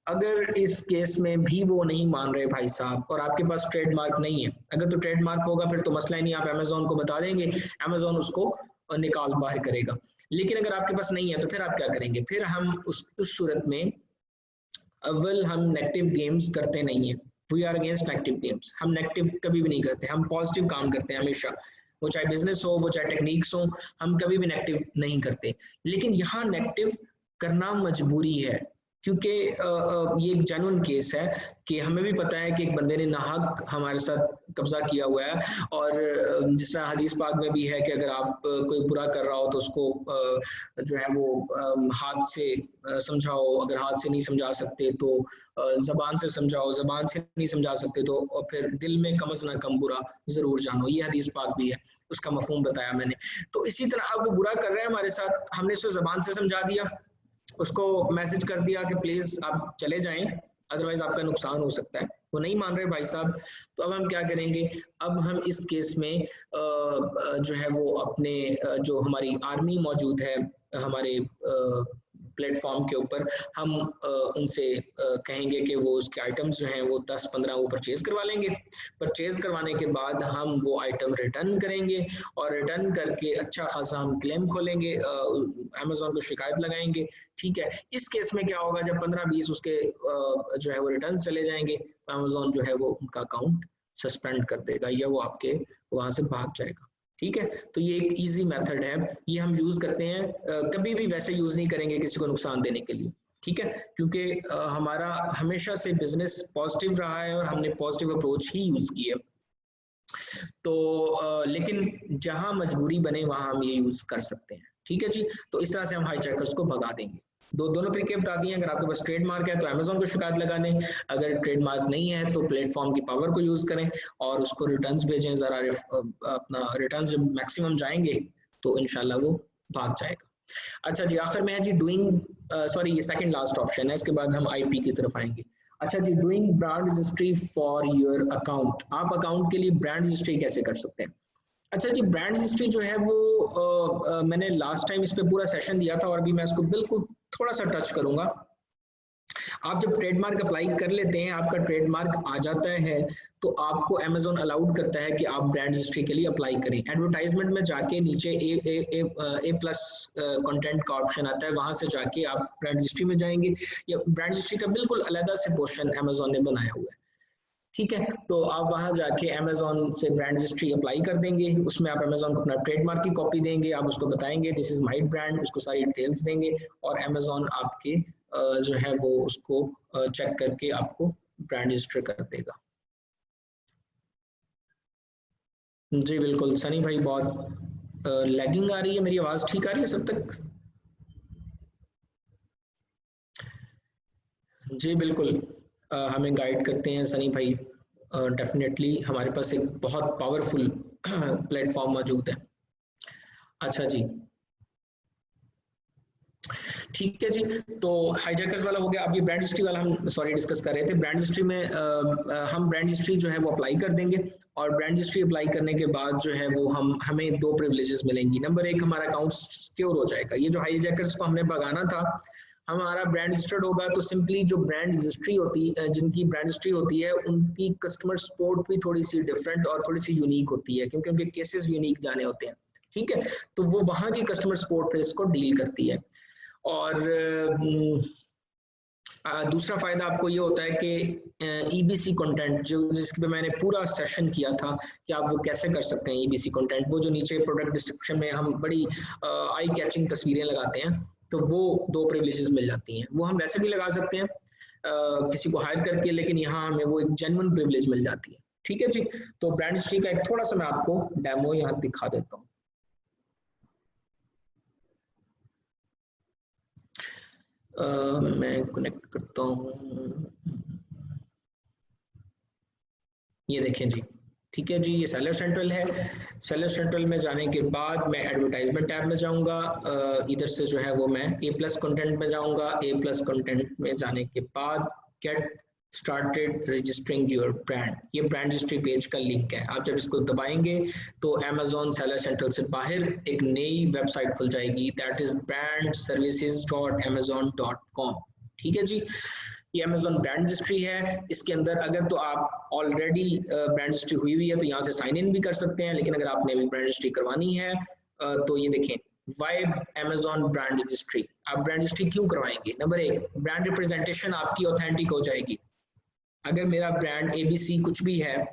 अगर इस केस में भी वो नहीं मान रहे भाई साहब और आपके पास ट्रेडमार्क नहीं है, अगर तो ट्रेडमार्क होगा फिर तो मसला ही नहीं, आप अमेजोन को बता देंगे, अमेजोन उसको निकाल बाहर करेगा। लेकिन अगर आपके पास नहीं है तो फिर आप क्या करेंगे, फिर हम उस सूरत में अव्वल हम नेगेटिव गेम्स करते नहीं है, we are against negative games, हम नेगेटिव कभी भी नहीं करते, हम पॉजिटिव काम करते हैं हमेशा, वो चाहे बिजनेस हो वो चाहे टेक्निक्स हो, हम कभी भी नेगेटिव नहीं करते। लेकिन यहाँ नेगेटिव करना मजबूरी है, क्योंकि ये एक जेन्युइन केस है कि हमें भी पता है कि एक बंदे ने नाहक हमारे साथ कब्जा किया हुआ है, और जिस तरह हदीस पाक में भी है कि अगर आप कोई बुरा कर रहा हो तो उसको जो है वो हाथ से समझाओ, अगर हाथ से नहीं समझा सकते तो जबान से समझाओ, जबान से नहीं समझा सकते तो फिर दिल में कम से कम बुरा जरूर जानो, ये हदीस पाक भी है, उसका मफहूम बताया मैंने। तो इसी तरह अब वो बुरा कर रहे हैं हमारे साथ, हमने उसको जबान से समझा दिया, उसको मैसेज कर दिया कि प्लीज आप चले जाएं अदरवाइज आपका नुकसान हो सकता है, वो नहीं मान रहे भाई साहब। तो अब हम क्या करेंगे, अब हम इस केस में जो है वो अपने जो हमारी आर्मी मौजूद है हमारे प्लेटफॉर्म के ऊपर, हम उनसे कहेंगे कि वो उसके आइटम्स जो हैं वो 10-15 वो परचेज करवा लेंगे, परचेज करवाने के बाद हम वो आइटम रिटर्न करेंगे, और रिटर्न करके अच्छा खासा हम क्लेम खोलेंगे, अमेजोन को शिकायत लगाएंगे। ठीक है, इस केस में क्या होगा, जब 15-20 उसके जो है वो रिटर्न चले जाएंगे तो अमेजोन जो है वो उनका अकाउंट सस्पेंड कर देगा या वो आपके वहां से भाग जाएगा। ठीक है, तो ये एक इजी मेथड है, ये हम यूज करते हैं, कभी भी वैसे यूज नहीं करेंगे किसी को नुकसान देने के लिए। ठीक है, क्योंकि हमारा हमेशा से बिजनेस पॉजिटिव रहा है और हमने पॉजिटिव अप्रोच ही यूज की है। तो लेकिन जहां मजबूरी बने वहां हम ये यूज कर सकते हैं। ठीक है जी, तो इस तरह से हम हाईजैकर्स को भगा देंगे। दोनों तरीके बता दिए, अगर आपके पास ट्रेडमार्क है तो अमेजोन को शिकायत लगा दें, अगर ट्रेडमार्क नहीं है तो प्लेटफॉर्म की पावर को यूज करें और उसको रिटर्न्स भेजें, जरा अपना रिटर्न्स जब मैक्सिमम जाएंगे तो इंशाल्लाह वो भाग जाएगा। अच्छा जी, आखिर में है जी डूइंग, सॉरी ये सेकंड लास्ट ऑप्शन है, इसके बाद हम आईपी की तरफ आएंगे। अच्छा जी, doing brand registry for your account, आप अकाउंट के लिए ब्रांड रजिस्ट्री कैसे कर सकते हैं। अच्छा जी, ब्रांड रजिस्ट्री जो है वो मैंने लास्ट टाइम इस पे पूरा सेशन दिया था और अभी मैं इसको बिल्कुल थोड़ा सा टच करूंगा। आप जब ट्रेडमार्क अप्लाई कर लेते हैं, आपका ट्रेडमार्क आ जाता है तो आपको अमेजोन अलाउड करता है कि आप ब्रांड रजिस्ट्री के लिए अप्लाई करें। एडवर्टाइजमेंट में जाके नीचे ए प्लस कंटेंट का ऑप्शन आता है, वहां से जाके आप ब्रांड रजिस्ट्री में जाएंगे, या ब्रांड रजिस्ट्री का बिल्कुल अलग से पोर्शन अमेजोन ने बनाया हुआ है। ठीक है, तो आप वहां जाके अमेजोन से ब्रांड रजिस्ट्री अप्लाई कर देंगे, उसमें आप अमेजोन को अपना ट्रेडमार्क की कॉपी देंगे, आप उसको बताएंगे दिस इज माय ब्रांड, उसको सारी डिटेल्स देंगे और अमेजोन आपके जो है वो उसको चेक करके आपको ब्रांड रजिस्टर कर देगा। जी बिल्कुल सनी भाई, बहुत लैगिंग आ रही है, मेरी आवाज ठीक आ रही है सब तक। जी बिल्कुल, हमें गाइड करते हैं सनी भाई, डेफिनेटली हमारे पास एक बहुत पावरफुल प्लेटफॉर्म मौजूद है। अच्छा जी, ठीक है जी, तो हाईजैकर्स वाला हो गया। अब ये ब्रांड हिस्ट्री वाला हम सॉरी डिस्कस कर रहे थे। ब्रांड हिस्ट्री में हम ब्रांड हिस्ट्री जो है वो अप्लाई कर देंगे, और ब्रांड हिस्ट्री अप्लाई करने के बाद जो है वो हमें 2 प्रिविलेजेस मिलेंगी। नंबर 1, हमारा अकाउंट सिक्योर हो जाएगा। ये जो हाईजैकर्स को हमने भगाना था, हमारा ब्रांड रजिस्टर्ड होगा तो सिंपली जो ब्रांड रजिस्ट्री होती है, जिनकी ब्रांड रजिस्ट्री होती है, उनकी कस्टमर सपोर्ट भी थोड़ी सी डिफरेंट और थोड़ी सी यूनिक होती है, क्योंकि उनके केसेस यूनिक जाने होते हैं। ठीक है, तो वो वहां की कस्टमर सपोर्ट पे इसको डील करती है। और दूसरा फायदा आपको ये होता है कि ईबीसी कंटेंट जो जिसके पे मैंने पूरा सेशन किया था कि आप वो कैसे कर सकते हैं ईबीसी कंटेंट, वो जो नीचे प्रोडक्ट डिस्क्रिप्शन में हम बड़ी आई कैचिंग तस्वीरें लगाते हैं, तो वो 2 प्रिविलेजेस मिल जाती हैं। वो हम वैसे भी लगा सकते हैं किसी को हायर करके, लेकिन यहाँ हमें वो एक जेन्युइन प्रिविलेज मिल जाती है। ठीक है जी, तो ब्रांड हिस्ट्री का एक थोड़ा सा मैं आपको डेमो यहाँ दिखा देता हूँ। मैं कनेक्ट करता हूँ, ये देखें जी। ठीक है जी, ये सेलर सेंट्रल है। सेलर सेंट्रल में जाने के बाद मैं एडवर्टाइजमेंट टैब में जाऊंगा, इधर से जो है वो मैं ए प्लस कंटेंट में जाऊंगा। ए प्लस कंटेंट में जाने के बाद get started registering your brand, ये ब्रांड रजिस्ट्री पेज का लिंक है। आप जब इसको दबाएंगे तो अमेजोन सेलर सेंट्रल से बाहर एक नई वेबसाइट खुल जाएगी, दैट इज brandservices.amazon.com। ठीक है जी, ये अमेजोन ब्रांड रजिस्ट्री है। इसके अंदर अगर तो आप ऑलरेडी ब्रांड रजिस्ट्री हुई हुई है तो यहाँ से साइन इन भी कर सकते हैं, लेकिन अगर आपने अभी ब्रांड रजिस्ट्री करवानी है तो ये देखें वाई अमेजोन ब्रांड रजिस्ट्री। आप ब्रांड रजिस्ट्री क्यों करवाएंगे? नंबर एक, ब्रांड रिप्रेजेंटेशन आपकी ऑथेंटिक हो जाएगी। अगर मेरा ब्रांड ABC कुछ भी है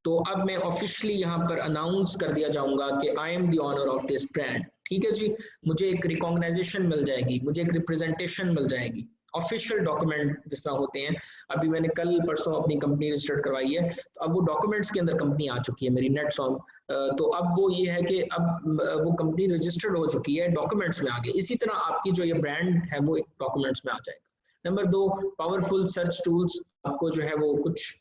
तो अब मैं ऑफिशियली यहाँ पर अनाउंस कर दिया जाऊंगा कि I am the owner of this brand. ठीक है जी, मुझे एक रिकॉग्नाइजेशन मिल जाएगी, मुझे एक रिप्रेजेंटेशन मिल जाएगी। ऑफिशियल डॉक्यूमेंट जिस तरह होते हैं, अभी मैंने कल परसों अपनी कंपनी रजिस्टर्ड करवाई है, तो अब वो डॉक्यूमेंट्स के अंदर कंपनी आ चुकी है मेरी नेटसॉम। तो अब वो ये है कि अब वो कंपनी रजिस्टर्ड हो चुकी है, डॉक्यूमेंट्स में आ गई। इसी तरह आपकी जो ये ब्रांड है वो एक डॉक्यूमेंट्स में आ जाएगा। नंबर दो, पावरफुल सर्च टूल्स, आपको जो है वो कुछ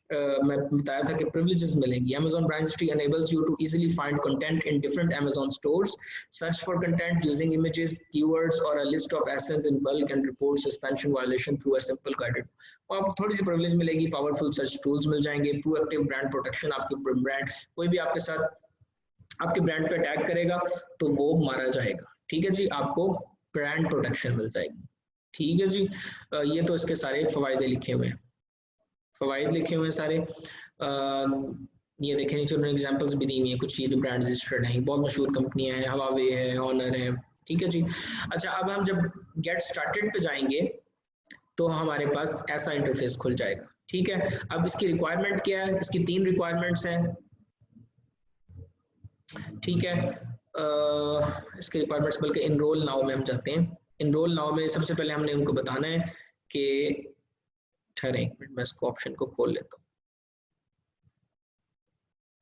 मैं बताया था कि प्रिविलेजेस मिलेंगी। Amazon Brand Registry enables you to easily find content in different Amazon stores, search for content using images, keywords or a list of ASINs in bulk and report suspension violation through a simple guided। और आपको थोड़ी सी प्रिविलेज मिलेगी, पावरफुल सर्च टूल्स मिल जाएंगे, प्रोएक्टिव ब्रांड प्रोटेक्शन, आपके ब्रांड कोई भी आपके साथ आपके ब्रांड पे अटैक करेगा तो वो मारा जाएगा। ठीक है जी, आपको ब्रांड प्रोटेक्शन मिल जाएगी। ठीक है जी, ये तो इसके सारे फवायदे लिखे हुए हैं, फवायद लिखे हुए हैं सारे। ये देखें नीचे उन्होंने एग्जांपल्स भी दी हुई हैं, कुछ ये जो ब्रांड रजिस्टर्ड हैं, बहुत मशहूर कंपनियां हैं, हवावे है, ऑनर है। ठीक है जी, अच्छा अब हम जब गेट स्टार्टेड पे जाएंगे तो हमारे पास ऐसा इंटरफेस खुल जाएगा। ठीक है, अब इसकी रिक्वायरमेंट क्या है? इसकी 3 रिक्वायरमेंट्स हैं। ठीक है, इसके रिक्वायरमेंट्स बल्कि इनरोल नाउ में हम जाते हैं। इनरोल नाउ में सबसे पहले हमने उनको बताना है कि ठहरें एक मिनट, मैं इसको ऑप्शन को खोल लेता हूँ।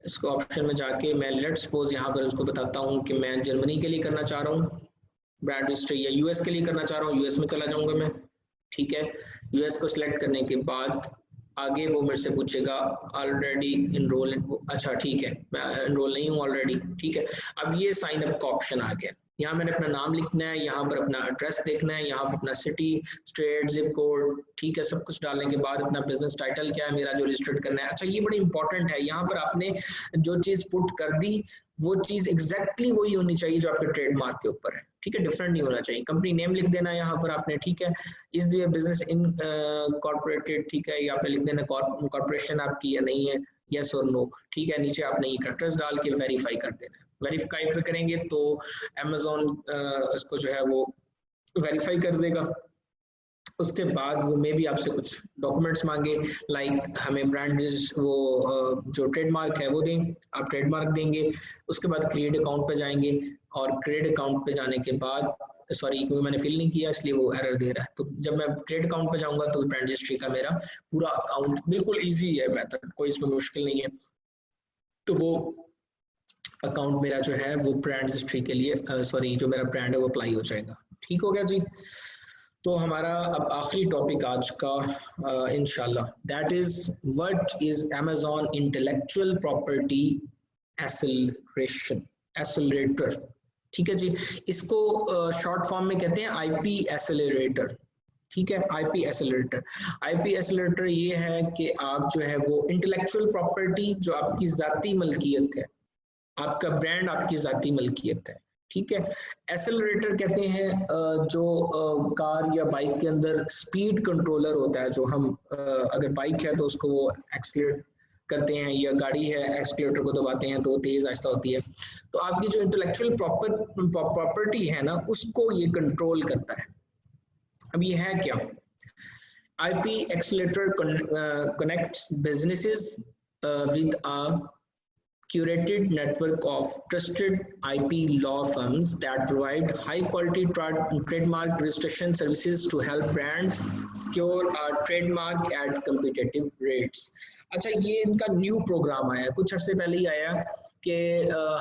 इसको ऑप्शन में जाके मैं लेट्स सपोज यहाँ पर उसको बताता हूँ कि मैं जर्मनी के लिए करना चाह रहा हूँ ब्रांड रजिस्ट्री, या यूएस के लिए करना चाह रहा हूँ, यूएस में चला जाऊंगा मैं। ठीक है, यूएस को सिलेक्ट करने के बाद आगे वो मेरे से पूछेगा ऑलरेडी इनरोल, अच्छा ठीक है मैं इनरोल नहीं हूँ ऑलरेडी। ठीक है, अब ये साइन अप का ऑप्शन आ गया। यहाँ मैंने अपना नाम लिखना है, यहाँ पर अपना एड्रेस देखना है, यहाँ पर अपना सिटी, स्टेट, जिप कोड, ठीक है, सब कुछ डालने के बाद अपना बिजनेस टाइटल क्या है मेरा जो रजिस्टर्ड करना है। अच्छा ये बड़ी इंपॉर्टेंट है, यहाँ पर आपने जो चीज़ पुट कर दी वो चीज़ एग्जैक्टली वही होनी चाहिए जो आपके ट्रेडमार्क के ऊपर है। ठीक है, डिफरेंट नहीं होना चाहिए। कंपनी नेम लिख देना है यहाँ पर आपने, ठीक है, इज ये बिजनेस इन कॉर्पोरेटेड, ठीक है, यहाँ पे लिख देना कॉर्पोरेशन आपकी या नहीं है, यस और नो। ठीक है, नीचे आपने ये कैरेक्टर्स डाल के वेरीफाई कर देना है। वेरीफाई पे करेंगे तो अमेजोन इसको जो है वो वेरीफाई कर देगा। उसके बाद वो मे भी आपसे कुछ डॉक्यूमेंट्स मांगे, लाइक हमें ब्रांड वो जो ट्रेडमार्क है वो दें, आप ट्रेडमार्क देंगे। उसके बाद क्रिएट अकाउंट पे जाएंगे और क्रिएट अकाउंट पे जाने के बाद सॉरी क्योंकि मैंने फिल नहीं किया इसलिए वो एरर दे रहा है। तो जब मैं क्रिएट अकाउंट पे जाऊंगा तो ब्रांड रजिस्ट्री का मेरा पूरा अकाउंट, बिल्कुल ईजी है मेथड, कोई इसमें मुश्किल नहीं है। तो वो अकाउंट मेरा जो है वो ब्रांड रजिस्ट्री के लिए सॉरी जो मेरा ब्रांड है वो अप्लाई हो जाएगा। ठीक हो गया जी। तो हमारा अब आखिरी टॉपिक आज का इंशाल्लाह, that is what is Amazon intellectual property accelerator. ठीक है जी, इसको शॉर्ट फॉर्म में कहते हैं आईपी एक्सेलरेटर। ठीक है, आईपी एक्सेलरेटर। आईपी एक्सेलरेटर ये है कि आप जो है वो इंटेलेक्चुअल प्रॉपर्टी जो आपकी जाती मलकियत है, आपका ब्रांड आपकी जाती मलकियत है। ठीक है, एक्सेलरेटर कहते हैं जो कार या बाइक के अंदर स्पीड कंट्रोलर होता है, जो हम अगर बाइक है तो उसको वो एक्सेलरेट करते हैं, या गाड़ी है एक्सेलरेटर को दबाते हैं तो तेज आहिस्ता होती है। तो आपकी जो इंटेलेक्चुअल प्रॉपर्टी है ना उसको ये कंट्रोल करता है। अब ये है क्या? IP accelerator connects businesses with a curated network of trusted IP law firms that provide high quality trademark registration services to help brands secure a trademark at competitive rates। अच्छा ये इनका न्यू प्रोग्राम आया, कुछ अर्से पहले ही आया कि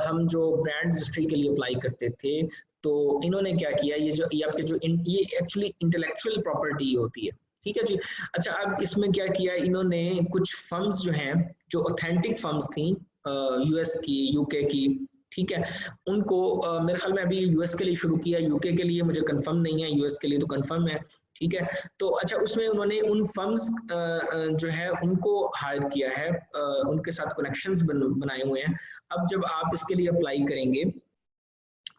हम जो ब्रांड रजिस्ट्री के लिए अप्लाई करते थे तो इन्होंने क्या किया, ये आपके जो ये एक्चुअली इंटेलेक्चुअल प्रॉपर्टी होती है। ठीक है जी। अच्छा अब इसमें क्या किया इन्होंने, कुछ फर्म्स जो हैं जो ऑथेंटिक फर्म्स थी यूएस की, यूके की, ठीक है, उनको मेरे ख्याल में अभी यूएस के लिए शुरू किया, यूके के लिए मुझे कंफर्म नहीं है, यूएस के लिए तो कंफर्म है, ठीक है। तो अच्छा, उसमें उन्होंने उन फर्म्स जो है उनको हायर किया है, उनके साथ कनेक्शंस बनाए हुए हैं। अब जब आप इसके लिए अप्लाई करेंगे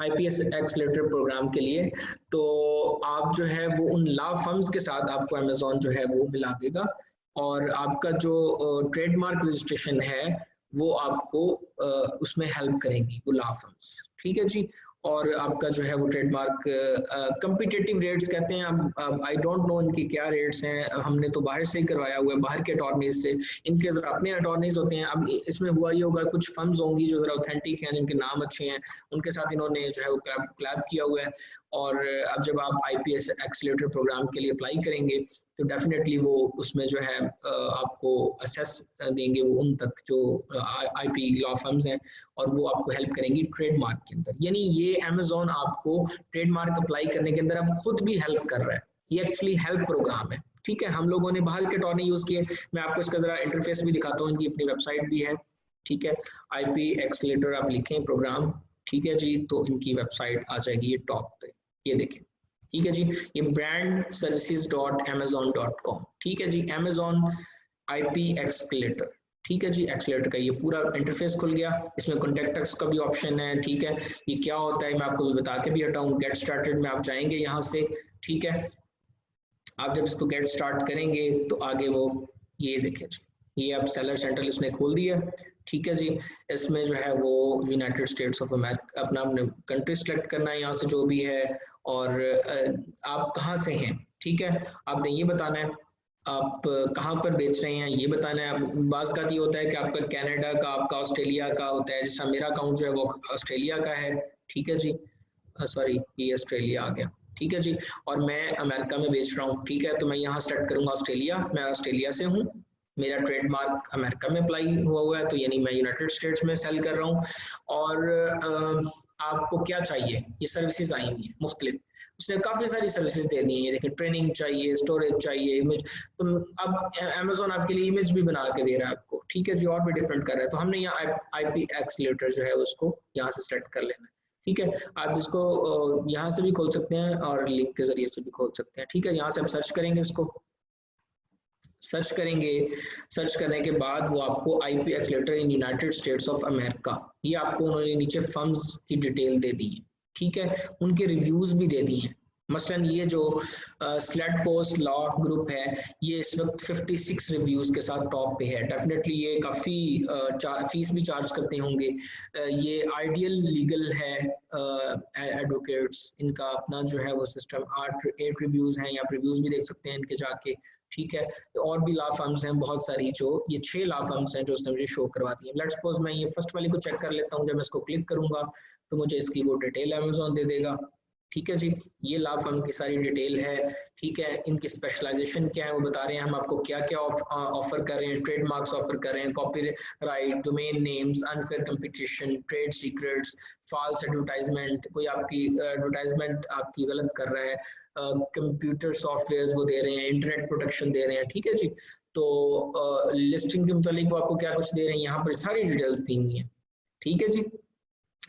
आईपीएस एक्सेलरेटर प्रोग्राम के लिए, तो आप जो है वो उन लॉ फर्म्स के साथ आपको अमेज़न जो है वो मिला देगा, और आपका जो ट्रेडमार्क रजिस्ट्रेशन है वो आपको उसमें हेल्प करेंगी वो लॉ फर्म्स, ठीक है जी। और आपका जो है वो ट्रेडमार्क कम्पिटिटिव रेट्स कहते हैं, अब आई डोंट नो इनके क्या रेट्स हैं, हमने तो बाहर से ही करवाया हुआ है, बाहर के अटॉर्नीज से, इनके जरा अपने अटॉर्नीज होते हैं। अब इसमें हुआ ये होगा, कुछ फर्म्स होंगी जो जरा ऑथेंटिक हैं, जिनके नाम अच्छे हैं, उनके साथ इन्होंने जो है वो क्लैब किया हुआ है। और अब जब आप आईपीएस एक्सेलरेटर प्रोग्राम के लिए अप्लाई करेंगे तो डेफिनेटली वो उसमें जो है आपको असेस देंगे वो उन तक जो आईपी लॉ फर्म्स हैं, और वो आपको हेल्प करेंगी ट्रेडमार्क के अंदर। यानी ये अमेज़न आपको ट्रेडमार्क अप्लाई करने के अंदर अब खुद भी हेल्प कर रहा है, ये एक्चुअली हेल्प प्रोग्राम है, ठीक है। हम लोगों ने बाहर के अटॉर्नी यूज किए, मैं आपको इसका जरा इंटरफेस भी दिखाता हूँ, इनकी अपनी वेबसाइट भी है, ठीक है। आईपी एक्सेलरेटर आप लिखें प्रोग्राम, ठीक है जी, तो इनकी वेबसाइट आ जाएगी ये टॉप पे, ये देखें, ठीक है जी, ये brandservices.amazon.com, ठीक है जी, Amazon IP एक्सेलरेटर, ठीक है जी, एक्सेलरेटर का ये पूरा इंटरफेस खुल गया। इसमें कॉन्टैक्ट अस का भी ऑप्शन है, ठीक है। ये क्या होता है मैं आपको बता के भी हटा हूँ, गेट स्टार्टेड में आप जाएंगे यहाँ से, ठीक है। आप जब इसको गेट स्टार्ट करेंगे तो आगे वो ये देखें, ये आप सेलर सेंटर इसने खोल दिया, ठीक है जी। इसमें जो है वो यूनाइटेड स्टेट्स ऑफ अमेरिका, अपना कंट्री सेलेक्ट करना है यहाँ से जो भी है, और आप कहाँ से हैं, ठीक है, आपने ये बताना है, आप कहाँ पर बेच रहे हैं ये बताना है। बाज़ का ये होता है कि आपका कनाडा का, आपका ऑस्ट्रेलिया का होता है, जैसा मेरा अकाउंट जो है वो ऑस्ट्रेलिया का है, ठीक है जी, सॉरी ये ऑस्ट्रेलिया आ गया, ठीक है जी, और मैं अमेरिका में बेच रहा हूँ, ठीक है। तो मैं यहाँ सेलेक्ट करूँगा ऑस्ट्रेलिया, मैं ऑस्ट्रेलिया से हूँ, मेरा ट्रेडमार्क अमेरिका में अप्लाई हुआ है, तो यानी मैं यूनाइटेड स्टेट्स में सेल कर रहा हूँ। और आपको क्या चाहिए, ये सर्विसेज आई हुई है मुख्तलिफ, उसने काफ़ी सारी सर्विसेज दे दी है, देखिए ट्रेनिंग चाहिए, स्टोरेज चाहिए, इमेज, तो अब अमेज़न आपके लिए इमेज भी बना के दे रहा है आपको, ठीक है जी, और भी डिफरेंट कर रहा है। तो हमने यहाँ आईपी एक्सेलरेटर जो है उसको यहाँ से सेलेक्ट कर लेना है, ठीक है। आप इसको यहाँ से भी खोल सकते हैं और लिंक के जरिए से भी खोल सकते हैं, ठीक है। यहाँ से आप सर्च करेंगे, इसको सर्च करेंगे, सर्च करने के बाद वो आपको IP accelerator in United states of America, ये आपको उन्होंने नीचे फर्म्स की डिटेल दे दी है, ठीक है, उनके रिव्यूज भी दे दिए हैं। मसलन ये जो स्लेटकोस लॉ ग्रुप है, ये इस वक्त 56 रिव्यूज के साथ टॉप पे है, डेफिनेटली ये काफ़ी फीस भी चार्ज करते होंगे। ये आइडियल लीगल है एडवोकेट्स, इनका अपना जो है वो सिस्टम 8 रिव्यूज हैं, या रिव्यूज भी देख सकते हैं इनके जाके, ठीक है। और भी लॉ फर्म्स हैं बहुत सारी, जो ये 6 लॉ फर्म्स हैं जो उसने मुझे शो करवा दी है। लेट्स सपोज मैं ये फर्स्ट वाली को चेक कर लेता हूँ, जब मैं इसको क्लिक करूंगा तो मुझे इसकी वो डिटेल अमेज़न दे देगा, ठीक है जी। ये लॉ फर्म की सारी डिटेल है, ठीक है, इनकी स्पेशलाइजेशन क्या है वो बता रहे हैं, हम आपको क्या क्या ऑफर कर रहे हैं, ट्रेडमार्क्स ऑफर कर रहे हैं, copyright, domain names, unfair competition, trade secrets, false advertisement, कोई आपकी एडवर्टाइजमेंट आपकी गलत कर रहा है, कंप्यूटर सॉफ्टवेयर वो दे रहे हैं, इंटरनेट प्रोटेक्शन दे रहे हैं, ठीक है जी। तो लिस्टिंग के मुतालिक वो आपको क्या कुछ दे रहे हैं, यहाँ पर सारी डिटेल्स दी हुई हैं, ठीक है जी।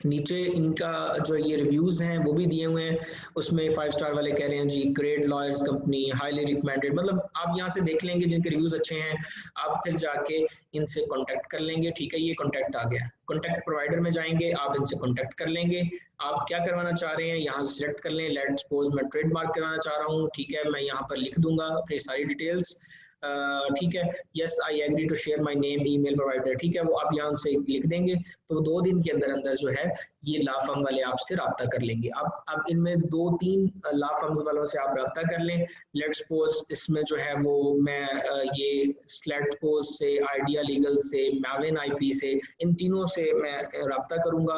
नीचे इनका जो ये रिव्यूज हैं वो भी दिए हुए हैं, उसमें 5 स्टार वाले कह रहे हैं जी great lawyers company, highly recommended, मतलब आप यहाँ से देख लेंगे जिनके रिव्यूज अच्छे हैं, आप फिर जाके इनसे कांटेक्ट कर लेंगे, ठीक है। ये कांटेक्ट आ गया, कांटेक्ट प्रोवाइडर में जाएंगे, आप इनसे कांटेक्ट कर लेंगे, आप क्या करवाना चाह रहे हैं यहाँ से सिलेक्ट कर लें। लेट्स सपोज मैं ट्रेडमार्क कराना चाह रहा हूँ, ठीक है, मैं यहाँ पर लिख दूंगा अपनी सारी डिटेल्स, ठीक है, yes I agree to share my name email provider, ठीक है, वो आप यहाँ से लिख देंगे, तो 2 दिन के अंदर अंदर जो है ये लॉ फर्म वाले आपसे रब्ता कर लेंगे। अब इनमें 2-3 लॉ फर्म्स वालों से आप रब्ता कर लें। लेट्स सपोज इसमें जो है वो मैं ये स्लेटकोस से, आइडिया लीगल से, मैविन आईपी से, इन तीनों से मैं रब्ता करूंगा,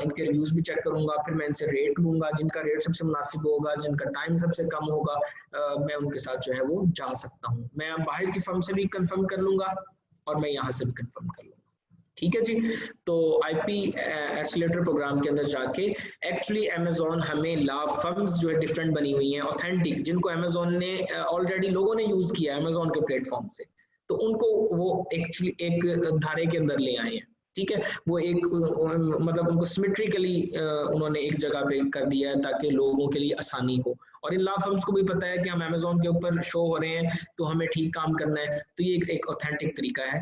इनके रिव्यूज भी चेक करूंगा, फिर मैं इनसे रेट लूंगा, जिनका रेट सबसे मुनासिब होगा, जिनका टाइम सबसे कम होगा, मैं उनके साथ जो है वो जा सकता हूँ। मैं बाहर की फर्म से भी कंफर्म कर लूंगा और मैं यहाँ से भी कंफर्म कर लूंगा, ठीक है जी। तो आईपी एक्सेलरेटर प्रोग्राम के अंदर जाके एक्चुअली अमेज़न हमें लॉ फर्म्स जो है डिफरेंट बनी हुई हैं, ऑथेंटिक, जिनको अमेज़न ने ऑलरेडी लोगों ने यूज किया है अमेज़न के प्लेटफॉर्म से, तो उनको वो एक्चुअली एक धारे के अंदर ले आए हैं, ठीक है, वो एक मतलब उनको सिमेट्रिकली उन्होंने एक जगह पे कर दिया है ताकि लोगों के लिए आसानी हो। और इन लॉ फर्म्स को भी पता है कि हम अमेजोन के ऊपर शो हो रहे हैं तो हमें ठीक काम करना है, तो ये एक ऑथेंटिक तरीका है।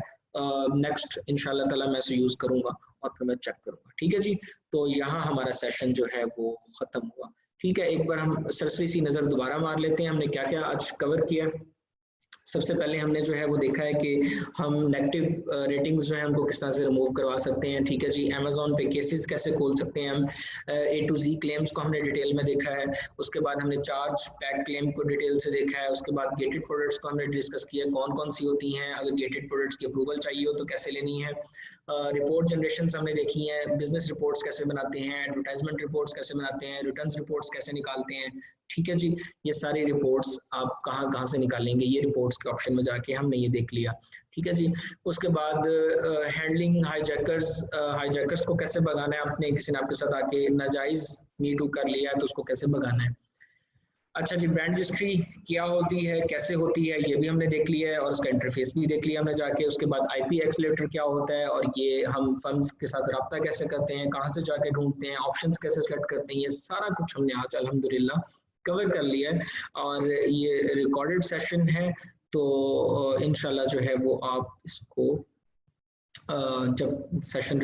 नेक्स्ट इंशाल्लाह ताला मैं इसे यूज करूंगा और फिर मैं चेक करूंगा। ठीक है जी, तो यहाँ हमारा सेशन जो है वो खत्म हुआ। ठीक है, एक बार हम सरसरी सी नजर दोबारा मार लेते हैं हमने क्या क्या आज कवर किया। सबसे पहले हमने जो है वो देखा है कि हम नेगेटिव रेटिंग्स जो है उनको किस तरह से रिमूव करवा सकते हैं। ठीक है जी, अमेजोन पे केसेस कैसे खोल सकते हैं हम, A to Z क्लेम्स को हमने डिटेल में देखा है। उसके बाद हमने चार्ज पैक क्लेम को डिटेल से देखा है। उसके बाद गेटेड प्रोडक्ट्स को हमने डिस्कस किया कौन कौन सी होती हैं, अगर गेटेड प्रोडक्ट्स की अप्रूवल चाहिए हो तो कैसे लेनी है। रिपोर्ट जनरेशन हमने देखी है, बिजनेस रिपोर्ट्स कैसे बनाते हैं, एडवर्टाइजमेंट रिपोर्ट्स कैसे बनाते हैं, रिटर्न्स रिपोर्ट्स कैसे निकालते हैं। ठीक है जी, ये सारी रिपोर्ट्स आप कहाँ कहाँ से निकालेंगे, ये रिपोर्ट्स के ऑप्शन में जाके हमने ये देख लिया। ठीक है जी, उसके बाद हैंडलिंग हाईजैकर्स को कैसे भगाना है, आपने किसी ने आपके साथ आके नाजायज मी टू कर लिया है तो उसको कैसे भगाना है। अच्छा जी, ब्रांड रजिस्ट्री क्या होती है, कैसे होती है, ये भी हमने देख लिया है और उसका इंटरफेस भी देख लिया हमने जाके। उसके बाद आईपी एक्सेलेटर क्या होता है और ये हम फर्म्स के साथ रब्ता कैसे करते हैं, कहाँ से जाके ढूंढते हैं, ऑप्शंस कैसे सेलेक्ट करते हैं, ये सारा कुछ हमने आज अल्हम्दुलिल्लाह कवर कर लिया है। और ये रिकॉर्डेड सेशन है तो इंशाल्लाह जो है वो आप इसको जब सेशन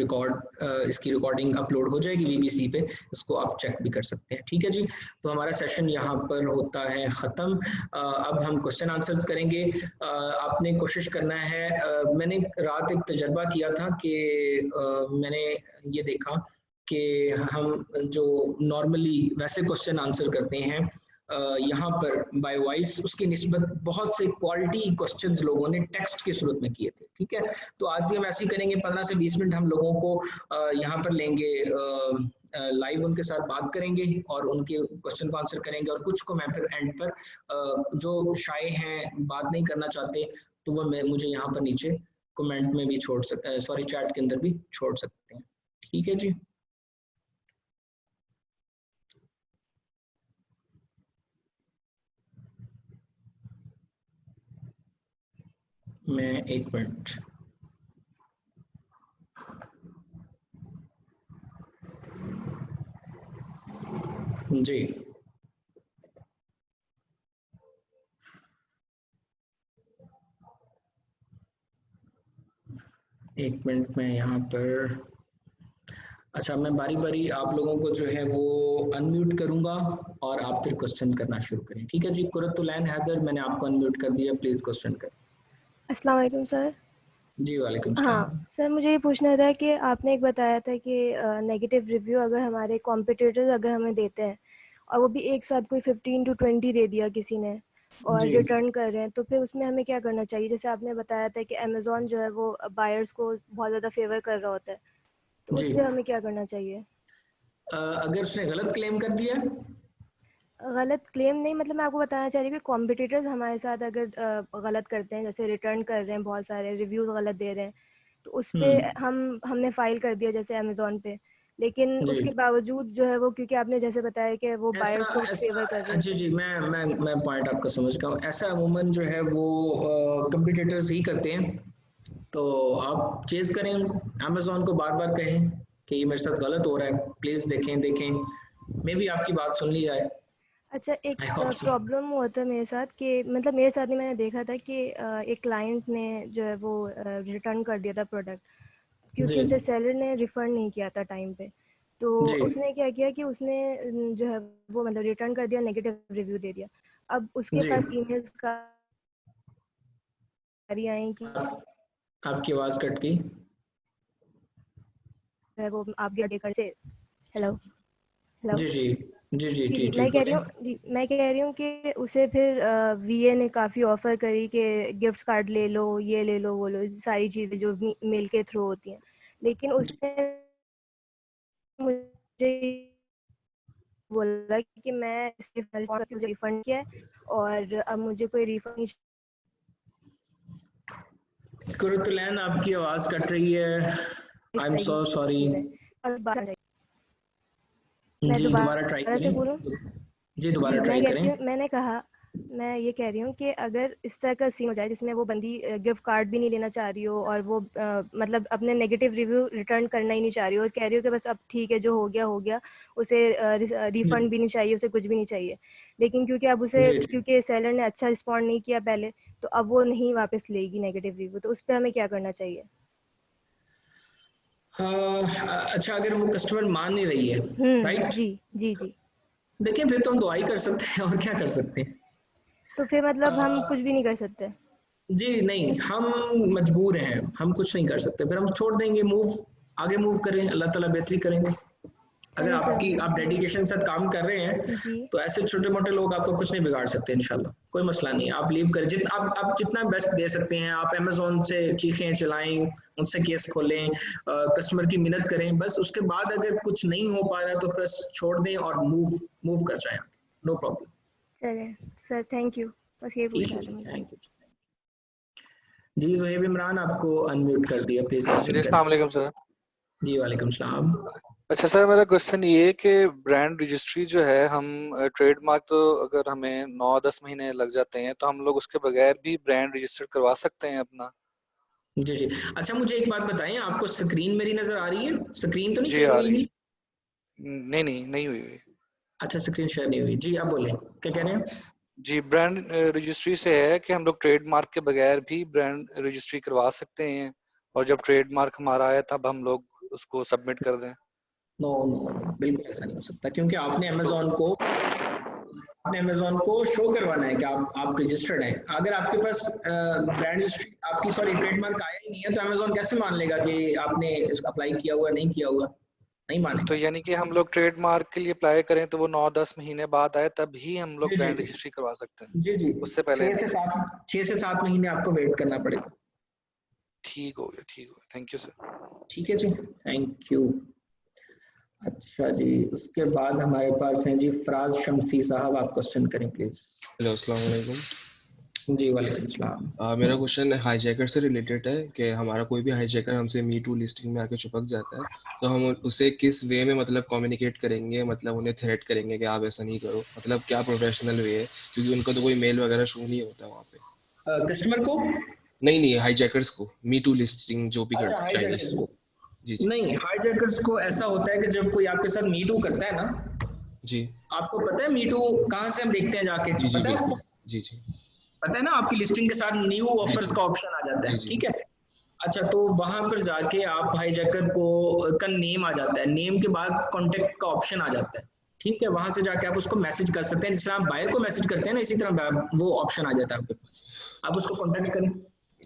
इसकी रिकॉर्डिंग अपलोड हो जाएगी बीबीसी पे, इसको आप चेक भी कर सकते हैं। ठीक है जी, तो हमारा सेशन यहाँ पर होता है ख़त्म। अब हम क्वेश्चन आंसर्स करेंगे। आपने कोशिश करना है, मैंने रात एक तजर्बा किया था कि मैंने ये देखा कि हम जो नॉर्मली वैसे क्वेश्चन आंसर करते हैं यहाँ पर बाय वॉइस, उसकी निस्बत बहुत से क्वालिटी क्वेश्चंस लोगों ने टेक्स्ट की सूरत में किए थे। ठीक है, तो आज भी हम ऐसे ही करेंगे, 15 से 20 मिनट हम लोगों को यहाँ पर लेंगे, लाइव उनके साथ बात करेंगे और उनके क्वेश्चन को आंसर करेंगे। और कुछ को मैं फिर एंड पर जो शाये हैं बात नहीं करना चाहते तो वो मुझे यहाँ पर नीचे कमेंट में भी छोड़ सकते, सॉरी चैट के अंदर भी छोड़ सकते हैं। ठीक है जी, मैं एक मिनट, जी एक मिनट में यहाँ पर, अच्छा मैं बारी बारी आप लोगों को जो है वो अनम्यूट करूंगा और आप फिर क्वेश्चन करना शुरू करें। ठीक है जी, कुरतुलैन हैदर मैंने आपको अनम्यूट कर दिया, प्लीज क्वेश्चन करें। अस्सलाम वालेकुम सर। जी वालेकुम हाँ सलाम। सर, मुझे ये पूछना था कि आपने एक बताया था कि नेगेटिव रिव्यू अगर हमारे कॉम्पिटिटर्स अगर हमें देते हैं और वो भी एक साथ कोई 15 to 20 दे दिया किसी ने और जी रिटर्न कर रहे हैं, तो फिर उसमें हमें क्या करना चाहिए? जैसे आपने बताया था कि अमेज़ॉन जो है वो बायर्स को बहुत ज़्यादा फेवर कर रहा होता है, तो जी, उस पे हमें क्या करना चाहिए? अगर उसने गलत क्लेम कर दिया, गलत क्लेम नहीं, मतलब मैं आपको बताना चाह रही हूँ कि कॉम्पिटिटर्स हमारे साथ अगर गलत करते हैं, जैसे रिटर्न कर रहे हैं, बहुत सारे रिव्यूज गलत दे रहे हैं, तो उस पे हमने फाइल कर दिया जैसे अमेजोन पे, लेकिन जी उसके बावजूद जो है वो, क्योंकि आपने जैसे बताया कि वो ऐसा बायर्स को फेवर कर रहे ऐसा हैं। जी जी, मैं पॉइंट आपका समझ गया हूँ। ऐसा अमूमन जो है वो कंपटीटर्स ही करते हैं, तो आप चेज करें उनको, अमेजोन को बार बार कहें कि ये मेरे साथ गलत हो रहा है, प्लीज देखें देखें, मे भी आपकी बात सुन ली जाए। अच्छा, एक आई होप सो। प्रॉब्लम हुआ था मेरे साथ कि, मतलब मेरे साथ नहीं, मैंने देखा था कि एक क्लाइंट ने जो है वो रिटर्न कर दिया था प्रोडक्ट, जी क्योंकि उसे सेलर ने रिफ़ंड नहीं किया था टाइम पे। तो जी, उसने क्या किया कि उसने जो है वो मतलब रिटर्न कर दिया, नेगेटिव रिव्यू दे दिया। अब उसके जी पास ईमेल्स सारी आई कि आपकी आवाज कट गई। जो है वो आप गया डेकर से। Hello hello. जी जी जी जी जी जी जी, जी, मैं कह रही बोलें। हूँ, जी मैं कह रही हूँ कि उसे फिर वीए ने काफ़ी ऑफ़र करी कि गिफ्ट कार्ड ले लो, ये ले लो, वो लो, सारी चीज़ें जो मेल के थ्रू होती हैं, लेकिन जी, उसने मुझे बोला कि मैं सिर्फ रिफंड किया है और अब मुझे कोई रिफंड नहीं कुरुतलैन आपकी आवाज कट रही है, आई इस एम तरह सो की सॉरी। चीज़ है। और मैं जी दोबारा ट्राई दोबारा से करें। बोलूँ? जी दोबारा जी, मैं ट्राई करें। कहती हूँ, मैंने कहा मैं ये कह रही हूँ कि अगर इस तरह का सीन हो जाए जिसमें वो बंदी गिफ्ट कार्ड भी नहीं लेना चाह रही हो और वो मतलब अपने नेगेटिव रिव्यू रिटर्न करना ही नहीं चाह रही हो, कह रही हो कि बस अब ठीक है, जो हो गया, उसे जी रिफंड भी नहीं चाहिए, उसे कुछ भी नहीं चाहिए, लेकिन क्योंकि अब उसे जी जी। क्योंकि सेलर ने अच्छा रिस्पॉन्ड नहीं किया पहले, तो अब वो नहीं वापस लेगी नेगेटिव रिव्यू, तो उस पर हमें क्या करना चाहिए? अच्छा, अगर वो कस्टमर मान नहीं रही है, राइट? जी जी जी। देखिए फिर तो हम दुआ ही कर सकते हैं, और क्या कर सकते हैं। तो फिर मतलब हम कुछ अ, भी नहीं कर सकते? जी नहीं, हम मजबूर हैं, हम कुछ नहीं कर सकते, फिर हम छोड़ देंगे, आगे मूव करें, अल्लाह ताला बेहतरी करेंगे। अगर चलिए सर। आप डेडिकेशन से साथ काम कर रहे हैं, जी। तो ऐसे छोटे मोटे लोग आपको कुछ नहीं बिगाड़ सकते इंशाल्लाह, कोई मसला नहीं है। आप लीव करें, जितना आप जितना बेस्ट दे सकते हैं, आप अमेजोन से चीखें चिल्लाएं, उनसे केस खोलें, कस्टमर की मिन्नत करें, बस उसके बाद अगर कुछ नहीं हो पा रहा तो बस छोड़ दें और मूव कर जाएं, नो प्रॉब्लम। चलिए सर, थैंक यू, बस ये ठीक है पूछना था जी, मुझे। थैंक यू जी। जोहेब इमरान, आपको अनम्यूट कर दिया, प्लीज जी, क्वेश्चन करें। अस्सलाम वालेकुम सर। जी वालेकुम सलाम। अच्छा सर, मेरा क्वेश्चन ये है कि ब्रांड रजिस्ट्री जो है, हम ट्रेडमार्क तो अगर हमें 9-10 महीने लग जाते हैं, तो हम लोग उसके बगैर भी ब्रांड रजिस्टर करवा सकते हैं अपना? जी जी। अच्छा, मुझे एक बात बताएं, आपको स्क्रीन मेरी नजर आ रही है? स्क्रीन तो नहीं जी शेयर आ हुई रही हुई? है। नहीं हुई हुई। अच्छा, स्क्रीन शेयर नहीं हुई जी, आप बोलें, क्या कह रहे हैं? जी, ब्रांड रजिस्ट्री से है कि हम लोग ट्रेडमार्क के बगैर भी ब्रांड रजिस्ट्री करवा सकते हैं, और जब ट्रेडमार्क हमारा आए तब हम लोग उसको सबमिट कर दें। नो नो नो, बिल्कुल ऐसा नहीं हो सकता, क्योंकि तो आपने अमेजोन को शो करवाना है कि आप रजिस्टर्ड हैं। अगर आपके पास ब्रांड आपकी सॉरी ट्रेडमार्क आया ही नहीं है, तो अमेजोन कैसे मान लेगा कि आपने इसका अप्लाई किया हुआ नहीं किया हुआ? नहीं तो मानेगा। यानी कि हम लोग ट्रेडमार्क के लिए अप्लाई करें तो वो 9-10 महीने बाद आए तब ही हम लोग जी जी ब्रांड जी रजिस्ट्री करवा सकते हैं, जी जी। उससे पहले नहीं? 6 से 7 महीने आपको वेट करना पड़ेगा। ठीक हो गया, ठीक हो गया, थैंक यू सर। ठीक है जी, थैंक यू। अच्छा जी, उसके बाद हमारे पास हैं जी फराज शमसी साहब, आप क्वेश्चन करें प्लीज। हेलो, अस्सलाम वालेकुम। जी वालेकुम सलाम। मेरा क्वेश्चन हाईजैकर से रिलेटेड है कि हमारा कोई भी हाईजैकर हमसे मी टू लिस्टिंग में आके चिपक जाता है, तो हम उसे किस वे में मतलब कम्युनिकेट करेंगे, मतलब उन्हें थ्रेट करेंगे कि आप ऐसा नहीं करो, मतलब क्या प्रोफेशनल वे है, क्योंकि उनका तो कोई मेल वगैरह शो नहीं होता वहाँ पे। कस्टमर को? नहीं, हाईजैकर्स को, मी टू लिस्टिंग जो भी अच्छा, करते हैं हाईजैकर्स चाइनीज। को? जी जी नहीं, हाईजैकर्स को ऐसा होता है कि जब कोई आपके साथ मीटू करता है ना, जी आपको पता है मीटू कहाँ से हम देखते हैं जाके, जी जी पता है बिल्कुल। आपको? जी जी पता है ना, आपकी लिस्टिंग के साथ न्यू जी ऑफर्स जी का ऑप्शन आ जाता जी है, जी ठीक है? अच्छा, तो वहां पर जाके आप हाईजैकर को का नेम आ जाता है, नेम के बाद कॉन्टेक्ट का ऑप्शन आ जाता है, ठीक है? वहां से जाके आप उसको मैसेज कर सकते हैं, जिस तरह आप बायर को मैसेज करते हैं ना, इसी तरह वो ऑप्शन आ जाता है आपके पास, आप उसको कॉन्टेक्ट करें।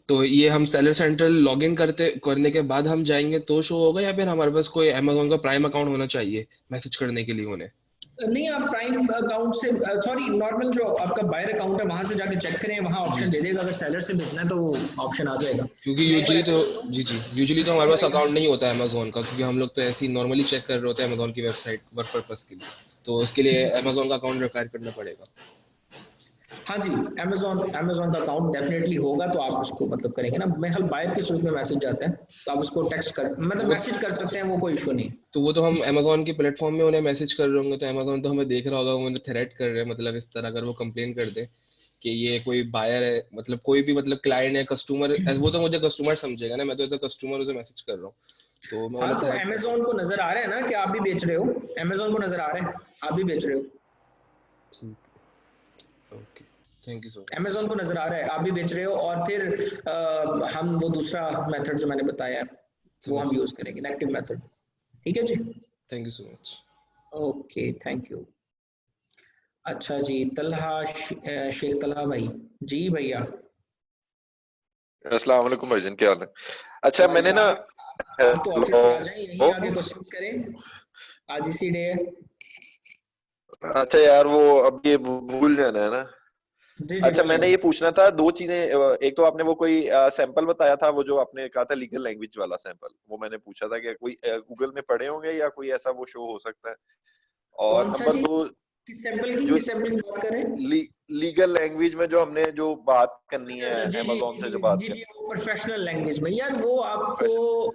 तो ये हम सेलर सेंट्रल लॉगिन करने के बाद हम जाएंगे तो शो होगा, या फिर हमारे पास कोई अमेजोन का प्राइम अकाउंट होना चाहिए मैसेज करने के लिए उन्हें? नहीं, आप प्राइम अकाउंट से, सॉरी, नॉर्मल जो आपका बायर अकाउंट है वहां से जाके चेक करें, वहां जी ऑप्शन दे जी। देगा, अगर सेलर से भेजना है तो वो ऑप्शन आ जाएगा। क्योंकि मैं एक बार यूजुअली ऐसे तो करता हूँ, जी जी, यूजुअली तो हमारे पास अकाउंट नहीं होता है अमेजोन का, क्योंकि हम लोग तो ऐसे ही नॉर्मली चेक कर रहे होते हैं अमेजोन की वेबसाइट वर्क पर्पस के लिए, तो उसके लिए जी अमेजोन का अकाउंट रिक्वायर करना पड़ेगा। हाँ जी, अमेजोन का अकाउंट डेफिनेटली होगा, तो आप उसको मतलब करेंगे ना, मेरे ख्याल बायर के स्वरूप में मैसेज जाता है, तो आप उसको टेक्स्ट कर मतलब वो मैसेज कर सकते हैं, वो कोई इशू नहीं है। तो वो तो हम अमेजोन के प्लेटफॉर्म में उन्हें मैसेज कर रहे होंगे, तो अमेजोन तो हमें देख रहा होगा, वो उन्हें थ्रेट कर रहे हैं, मतलब इस तरह अगर वो कंप्लेन कर दे कि ये कोई बायर है, मतलब कोई भी मतलब क्लाइंट है, कस्टमर, वो तो मुझे कस्टमर समझेगा ना, मैं तो एज अ कस्टमर उसे मैसेज कर रहा हूँ, तो मैं हाँ, उन्हें तो थ्रेट कर रहा अमेजोन को नजर आ रहा है ना कि आप भी बेच रहे हो, अमेजोन को नजर आ रहा है आप भी बेच रहे हो, हूँ। Okay, thank you so much. Amazon को नजर आ रहा है आप भी बेच रहे हो, और फिर हम वो दूसरा मेथड जो मैंने बताया है वो समझ हम गया, यूज करेंगे, इनएक्टिव मेथड। ठीक है जी, thank you so much. Okay, thank you. अच्छा जी, शेख तलहा भाई। जी भैया। अस्सलाम वालेकुम भाईजान, क्या हाल है? अच्छा मैंने ना, वालेकुम, आप तो ऑफिस हेलो, में आ जाएं, यहीं आके क्वेश्चन करें, आज इसी डे है। अच्छा यार वो अब ये भूल जाना है ना। जी जी, अच्छा बोलें। मैंने ये पूछना था दो चीजें, एक तो आपने वो कोई सैंपल बताया था, वो जो आपने कहा था लीगल लैंग्वेज वाला सैंपल, वो मैंने पूछा था कि कोई गूगल में पढ़े होंगे या कोई ऐसा वो शो हो सकता है। और कौन सा नंबर जी? दो, जो किस सैंपल की बात कर रहे हैं? लीगल लैंग्वेज में जो हमने जो बात करनी अच्छा है अच्छा, जी जी अमेजोन से जी जो बात जी जी, करनी वो प्रोफेशनल लैंग्वेज में यार, वो आपको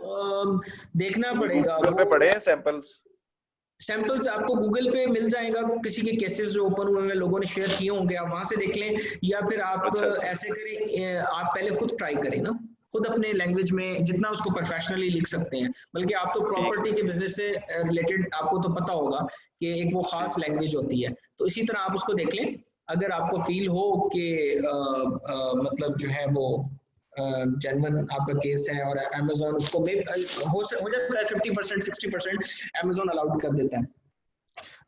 है, देखना पड़ेगा गूगल वो। पे पढ़े हैं सैंपल्स? सैंपल्स आपको गूगल पे मिल जाएगा, किसी के केसेस जो ओपन हुए हैं लोगों ने शेयर किए होंगे, आप वहां से देख लें, या फिर आप अच्छा। ऐसे करें, आप पहले खुद ट्राई करें ना, खुद अपने लैंग्वेज में जितना उसको प्रोफेशनली लिख सकते हैं। बल्कि आप तो प्रॉपर्टी के बिजनेस से रिलेटेड आपको तो पता होगा कि एक वो खास लैंग्वेज होती है, तो इसी तरह आप उसको देख लें। अगर आपको फील हो कि मतलब जो है वो जेन्युइन आपका केस है और अमेजोन उसको हो जाता है 50% 60% अमेजोन अलाउड कर देता है।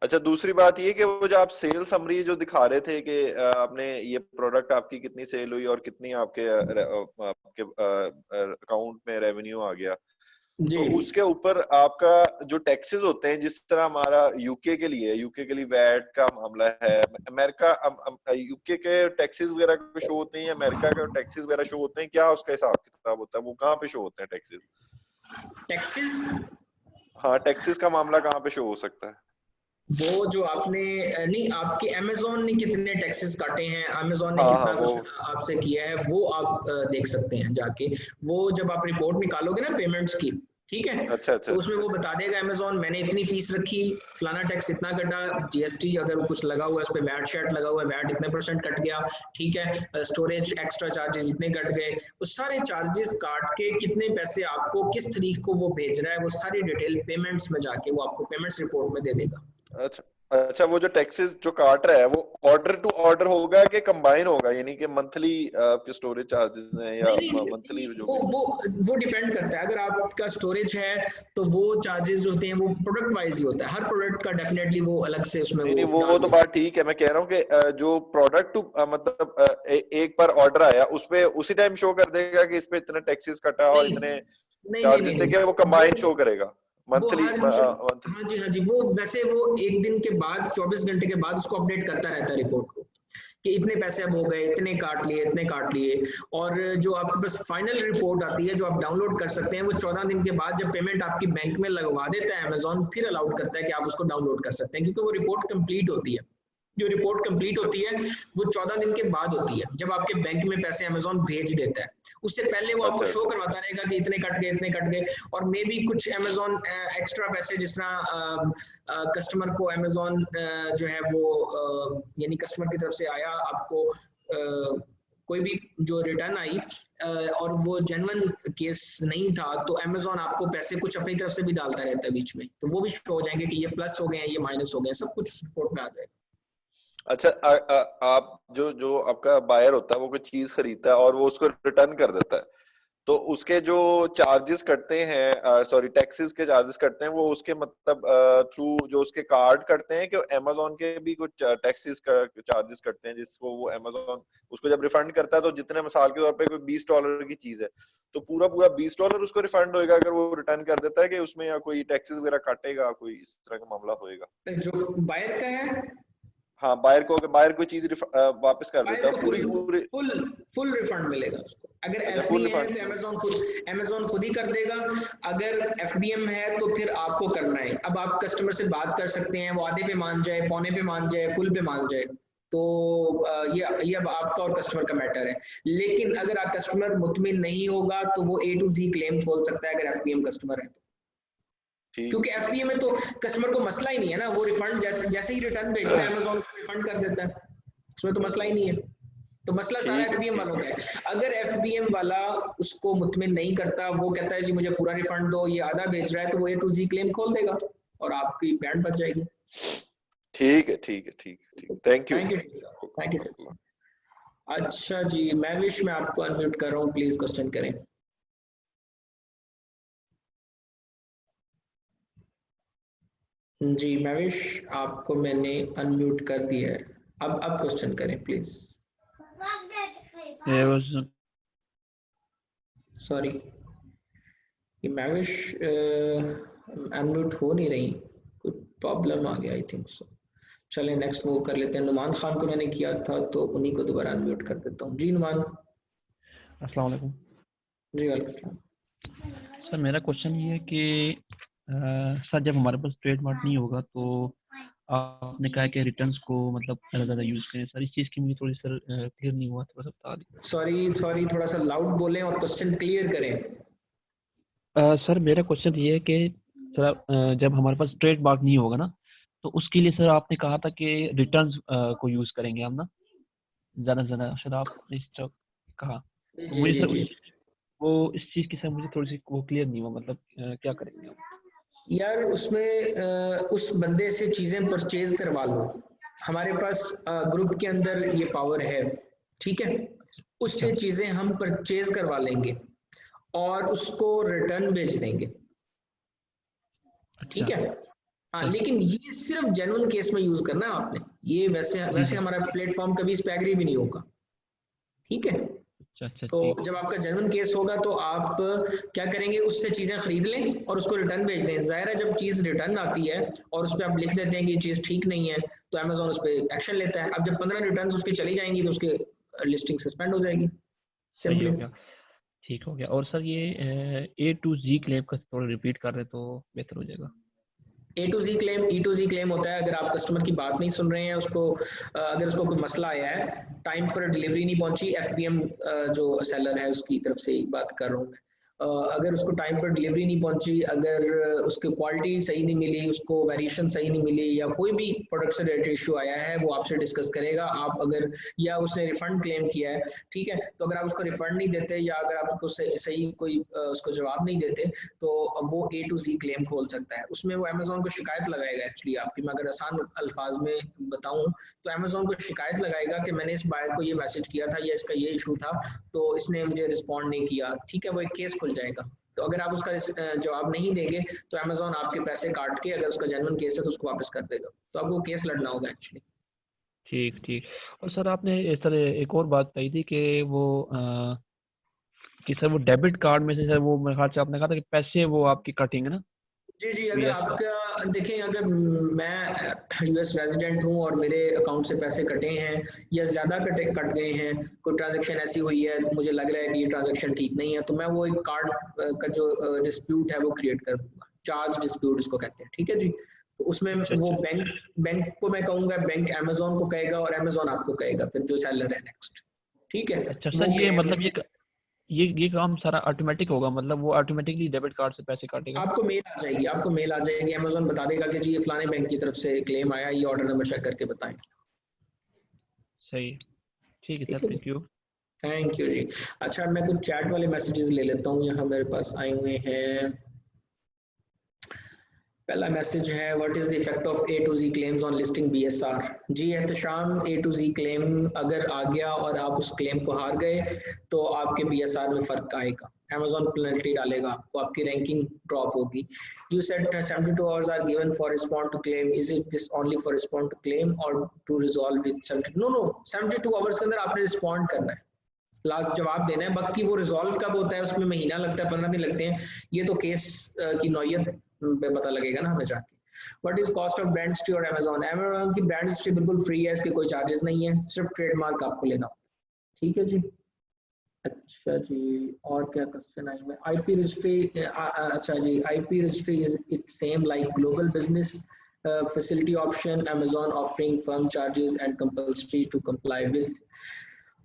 अच्छा, दूसरी बात ये कि वो जो आप सेल समरी जो दिखा रहे थे कि आपने ये प्रोडक्ट आपकी कितनी सेल हुई और कितनी आपके अकाउंट में रेवेन्यू आ गया, तो उसके ऊपर आपका जो टैक्सेस होते हैं, जिस तरह हमारा यूके के लिए वैट का मामला है, अमेरिका यूके के टैक्सेस वगैरह को शो होते हैं, अमेरिका के टैक्सेस वगैरह शो होते हैं, क्या उसका हिसाब किताब होता है, वो कहाँ पे शो होते हैं टैक्सेस? हाँ, टैक्सेस का मामला कहाँ पे शो हो सकता है? वो जो आपने नहीं, आपके अमेजोन ने कितने टैक्सेस काटे हैं, अमेजोन ने कितना कुछ आपसे किया है, वो आप देख सकते हैं जाके। वो जब आप रिपोर्ट निकालोगे ना पेमेंट्स की, ठीक है, अच्छा। तो उसमें वो बता देगा अमेजोन मैंने इतनी फीस रखी, फलाना टैक्स इतना कटा, जीएसटी अगर कुछ लगा हुआ है उस पर, वैट शर्ट लगा हुआ है, वैट इतने % कट गया, ठीक है, स्टोरेज एक्स्ट्रा चार्जेस इतने कट गए, वो सारे चार्जेस काट के कितने पैसे आपको किस तारीख को वो भेज रहा है, वो सारी डिटेल पेमेंट्स में जाके वो आपको पेमेंट्स रिपोर्ट में दे देगा। अच्छा, वो जो टैक्सेस जो काट रहा है वो ऑर्डर टू ऑर्डर होगा कि कंबाइन होगा, यानी कि मंथली आपके स्टोरेज चार्जेस हैं या मंथली जो वो डिपेंड करता है। अगर आपका स्टोरेज है तो वो चार्जेस होते हैं वो प्रोडक्ट वाइज ही होता है, हर प्रोडक्ट का डेफिनेटली वो अलग से उसमें नहीं, वो तो बात ठीक है, मैं कह रहा हूँ कि जो प्रोडक्ट मतलब एक बार ऑर्डर आया उस पे उसी टाइम शो कर देगा कि इस पे इतने टैक्सेस कटा और इतने चार्जेस थे, क्या वो कंबाइन शो करेगा मंथली? हाँ जी, वो वैसे वो एक दिन के बाद 24 घंटे के बाद उसको अपडेट करता रहता है रिपोर्ट को कि इतने पैसे अब हो गए, इतने काट लिए। और जो आपके पास फाइनल रिपोर्ट आती है जो आप डाउनलोड कर सकते हैं, वो 14 दिन के बाद जब पेमेंट आपकी बैंक में लगवा देता है अमेजोन, फिर अलाउड करता है कि आप उसको डाउनलोड कर सकते हैं, क्योंकि वो रिपोर्ट कंप्लीट होती है। जो रिपोर्ट कंप्लीट होती है वो 14 दिन के बाद होती है, जब आपके बैंक में पैसे अमेजोन भेज देता है। उससे पहले वो आपको शो करवाता रहेगा कि इतने कट गए, और मे भी कुछ अमेजोन एक्स्ट्रा पैसे, जिस तरह कस्टमर को अमेजोन जो है वो यानी कस्टमर की तरफ से आया आपको कोई भी जो रिटर्न आई और वो जेन्युइन केस नहीं था, तो अमेजोन आपको पैसे कुछ अपनी तरफ से भी डालता रहता है बीच में, तो वो भी शो हो जाएंगे कि ये प्लस हो गए हैं, ये माइनस हो गए, सब कुछ रिपोर्ट में आ जाएगा। अच्छा, आप जो आपका बायर होता है वो कोई चीज खरीदता है और वो उसको रिटर्न कर देता है, तो उसके जो चार्जेस कटते हैं, सॉरी टैक्सेस के चार्जेस कटते हैं, वो उसके मतलब थ्रू जो उसके कार्ड कटते हैं कि अमेजोन के भी कुछ टैक्सेस का चार्जेस कटते हैं, जिसको वो अमेजोन उसको जब रिफंड करता है, तो जितने मिसाल के तौर पे कोई $20 की चीज है तो पूरा $20 उसको रिफंड होएगा अगर वो रिटर्न कर देता है, कि उसमें या कोई टैक्सेस वगैरह काटेगा, कोई इस तरह का मामला होएगा? जो बायर का है, हाँ, बायर कोई चीज वापस कर देता है, फुल रिफंड मिलेगा उसको। अगर एफबीएम है तो अमेजोन खुद ही कर देगा, अगर एफबीएम है तो फिर आपको करना है। अब आप कस्टमर से बात कर सकते हैं, वो आधे पे मान जाए, पौने पे मान जाए, फुल पे मान जाए, तो ये अब आपका और कस्टमर का मैटर है। लेकिन अगर आप कस्टमर मुतमिन नहीं होगा तो वो A to Z क्लेम खोल सकता है अगर एफबीएम कस्टमर है तो, क्योंकि एफबीएम में तो कस्टमर को मसला ही नहीं है ना, वो रिफंड जैसे ही रिटर्न भेजता है अमेजोन को रिफंड कर देता है, उसमें तो मसला ही नहीं है। तो मसला सारा एफबीएम वालों का है। अगर एफबीएम वाला उसको मुतमिन नहीं करता, वो कहता है जी मुझे पूरा रिफंड दो, ये आधा भेज रहा है, तो वो A to Z क्लेम खोल देगा और आपकी बैंड बच जाएगी। ठीक है, थैंक यू। अच्छा जी, मैं आपको अनम्यूट कर रहा हूँ, प्लीज क्वेश्चन करें। जी मैविश, आपको मैंने अनम्यूट कर दिया है, अब क्वेश्चन करें प्लीज। सॉरी, ये मैविश अनम्यूट हो नहीं रही, कुछ प्रॉब्लम आ गया आई थिंक सो। चलें नेक्स्ट मूव कर लेते हैं। नुमान खान को मैंने किया था तो उन्हीं को दोबारा अनम्यूट कर देता हूँ। जी नुमान। अस्सलाम वालेकुम। जी वालेकुम। सर मेरा क्वेश्चन ये है कि सर जब हमारे पास ट्रेडमार्क नहीं होगा तो आपने कहा कि रिटर्न्स को मतलब ज़्यादा यूज करें, सर इस चीज़ की मुझे थोड़ी सर क्लियर नहीं हुआ, थोड़ा सा बता दीजिए। सॉरी थोड़ा सा लाउड बोलें और क्वेश्चन क्लियर करें। सर मेरा क्वेश्चन ये है कि सर जब हमारे पास ट्रेडमार्क नहीं होगा ना, तो उसके लिए सर आपने कहा था कि रिटर्न्स को यूज करेंगे हम ना, ज्यादा से ज्यादा शायद आपने इस तरह कहा। तो मुझे सर वो इस चीज की सर मुझे थोड़ी सी वो क्लियर नहीं हुआ, मतलब क्या करेंगे हम? यार उसमें उस बंदे से चीजें परचेज करवा लो, हमारे पास ग्रुप के अंदर ये पावर है, ठीक है, उससे चीजें हम परचेज करवा लेंगे और उसको रिटर्न भेज देंगे, ठीक है। हाँ, लेकिन ये सिर्फ जेन्युइन केस में यूज करना है आपने, ये वैसे हमारा प्लेटफॉर्म कभी इस पे एग्री भी नहीं होगा, ठीक है। तो जब आपका जेन्युइन केस होगा तो आप क्या करेंगे, उससे चीजें खरीद लें और उसको रिटर्न भेज दें। जाहिर है जब चीज रिटर्न आती है और उस पर आप लिख देते हैं कि ये चीज ठीक नहीं है, तो अमेजोन उस पर एक्शन लेता है। अब जब 15 रिटर्न उसकी चली जाएंगी तो उसकी लिस्टिंग सस्पेंड हो जाएगी, सिंपली हो गया, ठीक हो गया। और सर ये A to Z क्लेम का थोड़ा रिपीट कर रहे तो बेहतर हो जाएगा। A to Z claim, E to Z claim होता है अगर आप कस्टमर की बात नहीं सुन रहे हैं, उसको अगर उसको कोई मसला आया है, टाइम पर डिलीवरी नहीं पहुंची, FBM जो सेलर है उसकी तरफ से बात कर रहा हूँ मैं, अगर उसको टाइम पर डिलीवरी नहीं पहुंची, अगर उसकी क्वालिटी सही नहीं मिली, उसको वेरिएशन सही नहीं मिली, या कोई भी प्रोडक्ट से रिलेटेड इशू आया है, वो आपसे डिस्कस करेगा। आप अगर, या उसने रिफंड क्लेम किया है, ठीक है, तो अगर आप उसको रिफंड नहीं देते या अगर आप उसको सही कोई उसको जवाब नहीं देते, तो वो A to Z क्लेम खोल सकता है। उसमें वो अमेजोन को शिकायत लगाएगा। एक्चुअली आपकी मैं अगर आसान अल्फाज में बताऊं तो अमेजोन को शिकायत लगाएगा कि मैंने इस बायर को ये मैसेज किया था या इसका ये इशू था, तो इसने मुझे रिस्पॉन्ड नहीं किया, ठीक है, वो एक केस खुल जाएगा। तो अगर आप उसका जवाब नहीं देंगे तो अमेजोन आपके पैसे काट के, अगर उसका जेन्युइन केस है तो उसको वापस कर देगा, तो आपको केस लड़ना होगा एक्चुअली। ठीक ठीक। और सर आपने इस तरह एक और बात कही थी कि वो कि सर वो डेबिट कार्ड में से सर वो मेरे ख्याल से आपने कहा था कि पैसे वो आपकी कटेंगे ना? जी जी, अगर आपका देखें, अगर मैं US रेजिडेंट हूं और मेरे अकाउंट से पैसे कटे हैं या ज़्यादा कट गए हैं, कोई ट्रांजैक्शन ऐसी हुई है, मुझे लग रहा है कि ये ट्रांजैक्शन ठीक नहीं है, तो मैं वो एक कार्ड का जो डिस्प्यूट है वो क्रिएट कर दूंगा, चार्ज डिस्प्यूट इसको कहते हैं, ठीक है जी। तो उसमें वो बैंक को मैं कहूँगा, बैंक अमेजोन को कहेगा और अमेजोन आपको कहेगा, फिर जो सेलर है नेक्स्ट, ठीक है। अच्छा सर, ये मतलब ये काम सारा ऑटोमेटिक होगा, मतलब वो ऑटोमेटिकली डेबिट कार्ड से पैसे काटेगा? आपको मेल आ जाएगी, अमेजोन बता देगा कि जी ये फलाने बैंक की तरफ से क्लेम आया, ये ऑर्डर नंबर चेक करके बताएं। सही, ठीक है सर, थैंक यू जी। अच्छा, मैं कुछ चैट वाले मैसेजेस ले लेता हूँ, यहाँ मेरे पास आए हुए हैं। पहला मैसेज है, what is the effect of A to Z claims on listing BSR। जी Ehtesham, A to Z claim अगर आ गया और आप उस क्लेम को हार गए तो आपके BSR में फर्क आएगा, Amazon पेनल्टी डालेगा आपको, आपकी रैंकिंग ड्रॉप होगी। You said 72 hours are given for respond to claim. Is it this only for respond to claim or to resolve with 70? No, 72 hours के अंदर आपने रिस्पॉन्ड करना है, लास्ट जवाब देना है। बाकी वो रिजॉल्व कब होता है उसमें महीना लगता है, 15 दिन लगते हैं, ये तो केस की नौयत पे पता लगेगा ना हमें जाके। What is cost of brand history और अमेजोन की ब्रांड हिस्ट्री बिल्कुल फ्री है, इसके कोई चार्जेस नहीं है, सिर्फ ट्रेडमार्क आपको लेना होता है, ठीक है जी। अच्छा जी, और क्या क्वेश्चन आई में, IP रजिस्ट्री, अच्छा जी, IP registry is it same like global business facility option, Amazon offering firm charges and compulsory to comply with?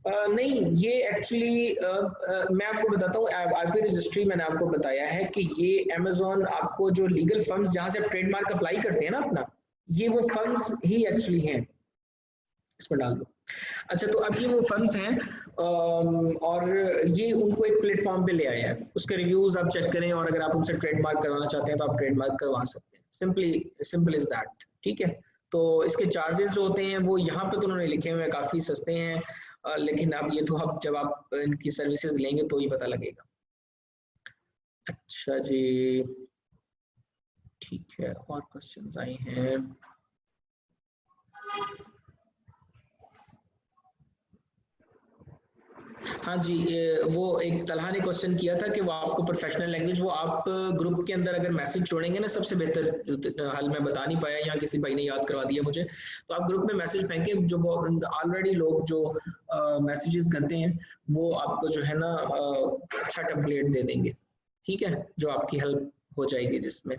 नहीं, ये एक्चुअली मैं आपको बताता हूँ, IP रजिस्ट्री मैंने आपको बताया है कि ये Amazon आपको जो लीगल फर्म्स जहाँ से आप ट्रेडमार्क अप्लाई करते हैं ना अपना, ये वो फर्म्स ही एक्चुअली हैं, इसमें डाल दो। अच्छा, तो अब ये वो फर्म्स हैं और ये उनको एक प्लेटफॉर्म पे ले आया है, उसके रिव्यूज आप चेक करें और अगर आप उनसे ट्रेडमार्क करवाना चाहते हैं तो आप ट्रेडमार्क करवा सकते हैं, सिंपल इज दैट, ठीक है। तो इसके चार्जेस जो होते हैं वो यहाँ पे तो उन्होंने लिखे हुए हैं, काफ़ी सस्ते हैं, लेकिन अब ये तो अब जब आप इनकी सर्विसेज लेंगे तो ही पता लगेगा। अच्छा जी, ठीक है, और क्वेश्चंस आए हैं। हाँ जी, वो एक तलहा ने क्वेश्चन किया था कि वो आपको प्रोफेशनल लैंग्वेज, वो आप ग्रुप के अंदर अगर मैसेज छोड़ेंगे ना, सबसे बेहतर हल मैं बता नहीं पाया, यहाँ किसी भाई ने याद करवा दिया मुझे, तो आप ग्रुप में मैसेज फेंकें, जो ऑलरेडी लोग जो मैसेजेस करते हैं वो आपको जो है ना अच्छा टेम्पलेट दे देंगे, ठीक है, जो आपकी हेल्प हो जाएगी जिसमें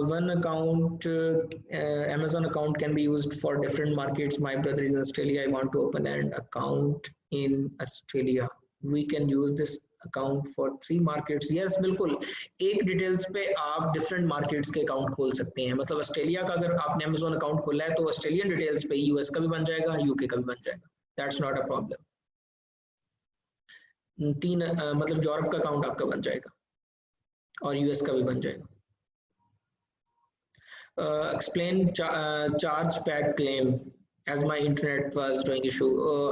one account, Amazon account can be used for different markets. My brother is in Australia, I want to open an account in Australia, we can use this account for 3 markets, yes बिल्कुल, एक डिटेल्स पे आप डिफरेंट मार्केट्स के अकाउंट खोल सकते हैं। मतलब ऑस्ट्रेलिया का अगर आपने अमेजोन अकाउंट खोला है तो ऑस्ट्रेलियन डिटेल्स पे यूएस का भी बन जाएगा, यूके का भी बन जाएगा, दैट्स नॉट अ प्रॉब्लम। मतलब यूरोप का अकाउंट आपका बन जाएगा और यूएस का भी बन जाएगा। Explain charge back claim as my internet was doing issue।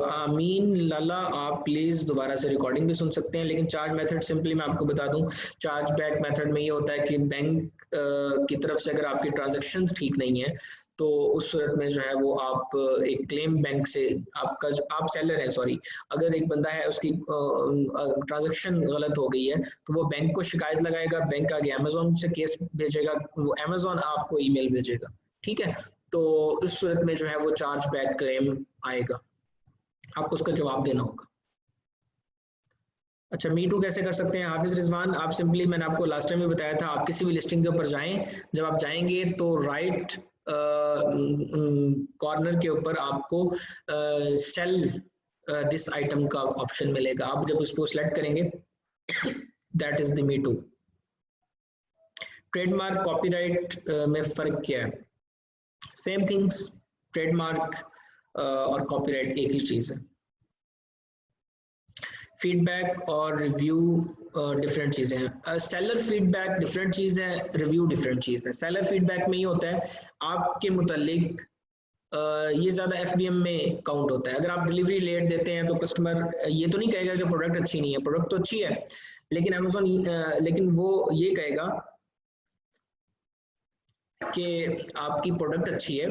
आमीन लाला, आप प्लीज दोबारा से रिकॉर्डिंग भी सुन सकते हैं, लेकिन चार्ज मेथड सिंपली मैं आपको बता दूं, चार्ज बैक मेथड में ये होता है कि बैंक की तरफ से अगर आपकी ट्रांजैक्शंस ठीक नहीं है तो उस सूरत में जो है वो आप एक क्लेम बैंक से, आपका आप सेलर है सॉरी, अगर एक बंदा है उसकी ट्रांजैक्शन गलत हो गई है तो वो बैंक को शिकायत लगाएगा, बैंक आगे अमेजोन से केस भेजेगा, वो अमेजोन आपको ईमेल भेजेगा, ठीक है। तो इस सूरत में जो है वो चार्ज बैक क्लेम आएगा, आपको उसका जवाब देना होगा। अच्छा, मी टू कैसे कर सकते हैं हाफिज रिजवान? आप सिंपली, मैंने आपको लास्ट टाइम भी बताया था, आप किसी भी लिस्टिंग के ऊपर जाएं, जब आप जाएंगे तो राइट कॉर्नर के ऊपर आपको सेल दिस आइटम का ऑप्शन मिलेगा, आप जब उसको सिलेक्ट करेंगे that is the me too. Trademark copyright में फर्क क्या है? सेम थिंग्स, ट्रेडमार्क और कॉपीराइट एक ही चीज है। फीडबैक और रिव्यू डिफरेंट चीजें हैं। सेलर फीडबैक डिफरेंट चीज है, रिव्यू डिफरेंट चीज है। सेलर फीडबैक में ये होता है आपके मुतालिक, ये ज्यादा एफबीएम में काउंट होता है। अगर आप डिलीवरी लेट देते हैं तो कस्टमर ये तो नहीं कहेगा कि प्रोडक्ट अच्छी नहीं है, प्रोडक्ट तो अच्छी है, लेकिन अमेजोन लेकिन वो ये कहेगा कि आपकी प्रोडक्ट अच्छी है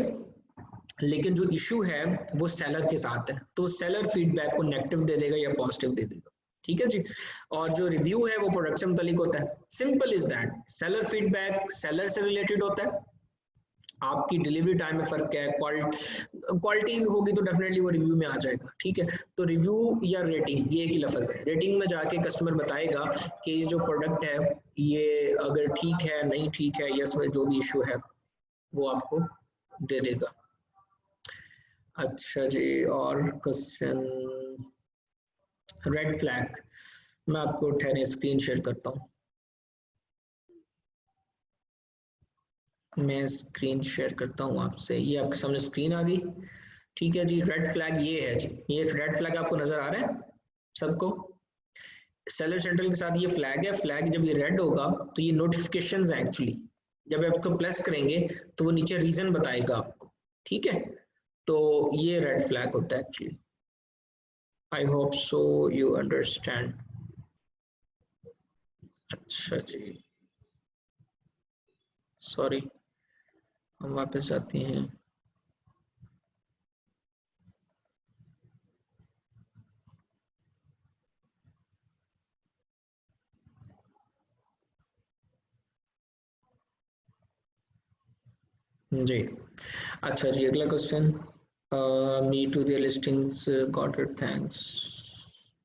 लेकिन जो इशू है वो सेलर के साथ है, तो सेलर फीडबैक को नेगेटिव दे देगा या पॉजिटिव दे देगा, ठीक है जी। और जो रिव्यू है वो प्रोडक्ट से मुतालिक होता है, simple is that. Seller feedback seller से रिलेटेड होता है, आपकी डिलीवरी टाइम में फर्क है, क्वालिटी होगी तो डेफिनेटली वो रिव्यू में आ जाएगा, ठीक है। तो रिव्यू या रेटिंग ये एक ही लफ्ज है, रेटिंग में जाके कस्टमर बताएगा कि ये जो प्रोडक्ट है ये अगर ठीक है नहीं ठीक है या इसमें जो भी इशू है वो आपको दे देगा। अच्छा जी, और क्वेश्चन, रेड फ्लैग, मैं आपको ठहरे स्क्रीन शेयर करता हूँ, मैं स्क्रीन शेयर करता हूँ आपसे, ये आपके सामने स्क्रीन आ गई, ठीक है जी। रेड फ्लैग ये है जी, ये रेड फ्लैग आपको नजर आ रहा है सबको? सेलर सेंट्रल के साथ ये फ्लैग है, फ्लैग जब ये रेड होगा तो ये नोटिफिकेशंस है एक्चुअली, जब आप इसको प्लस करेंगे तो वो नीचे रीजन बताएगा आपको, ठीक है। तो ये रेड फ्लैग होता है actually. I hope so you understand. अच्छा जी, सॉरी, हम वापस जाते हैं। जी, अच्छा जी, अगला question, me to the listings got it, thanks.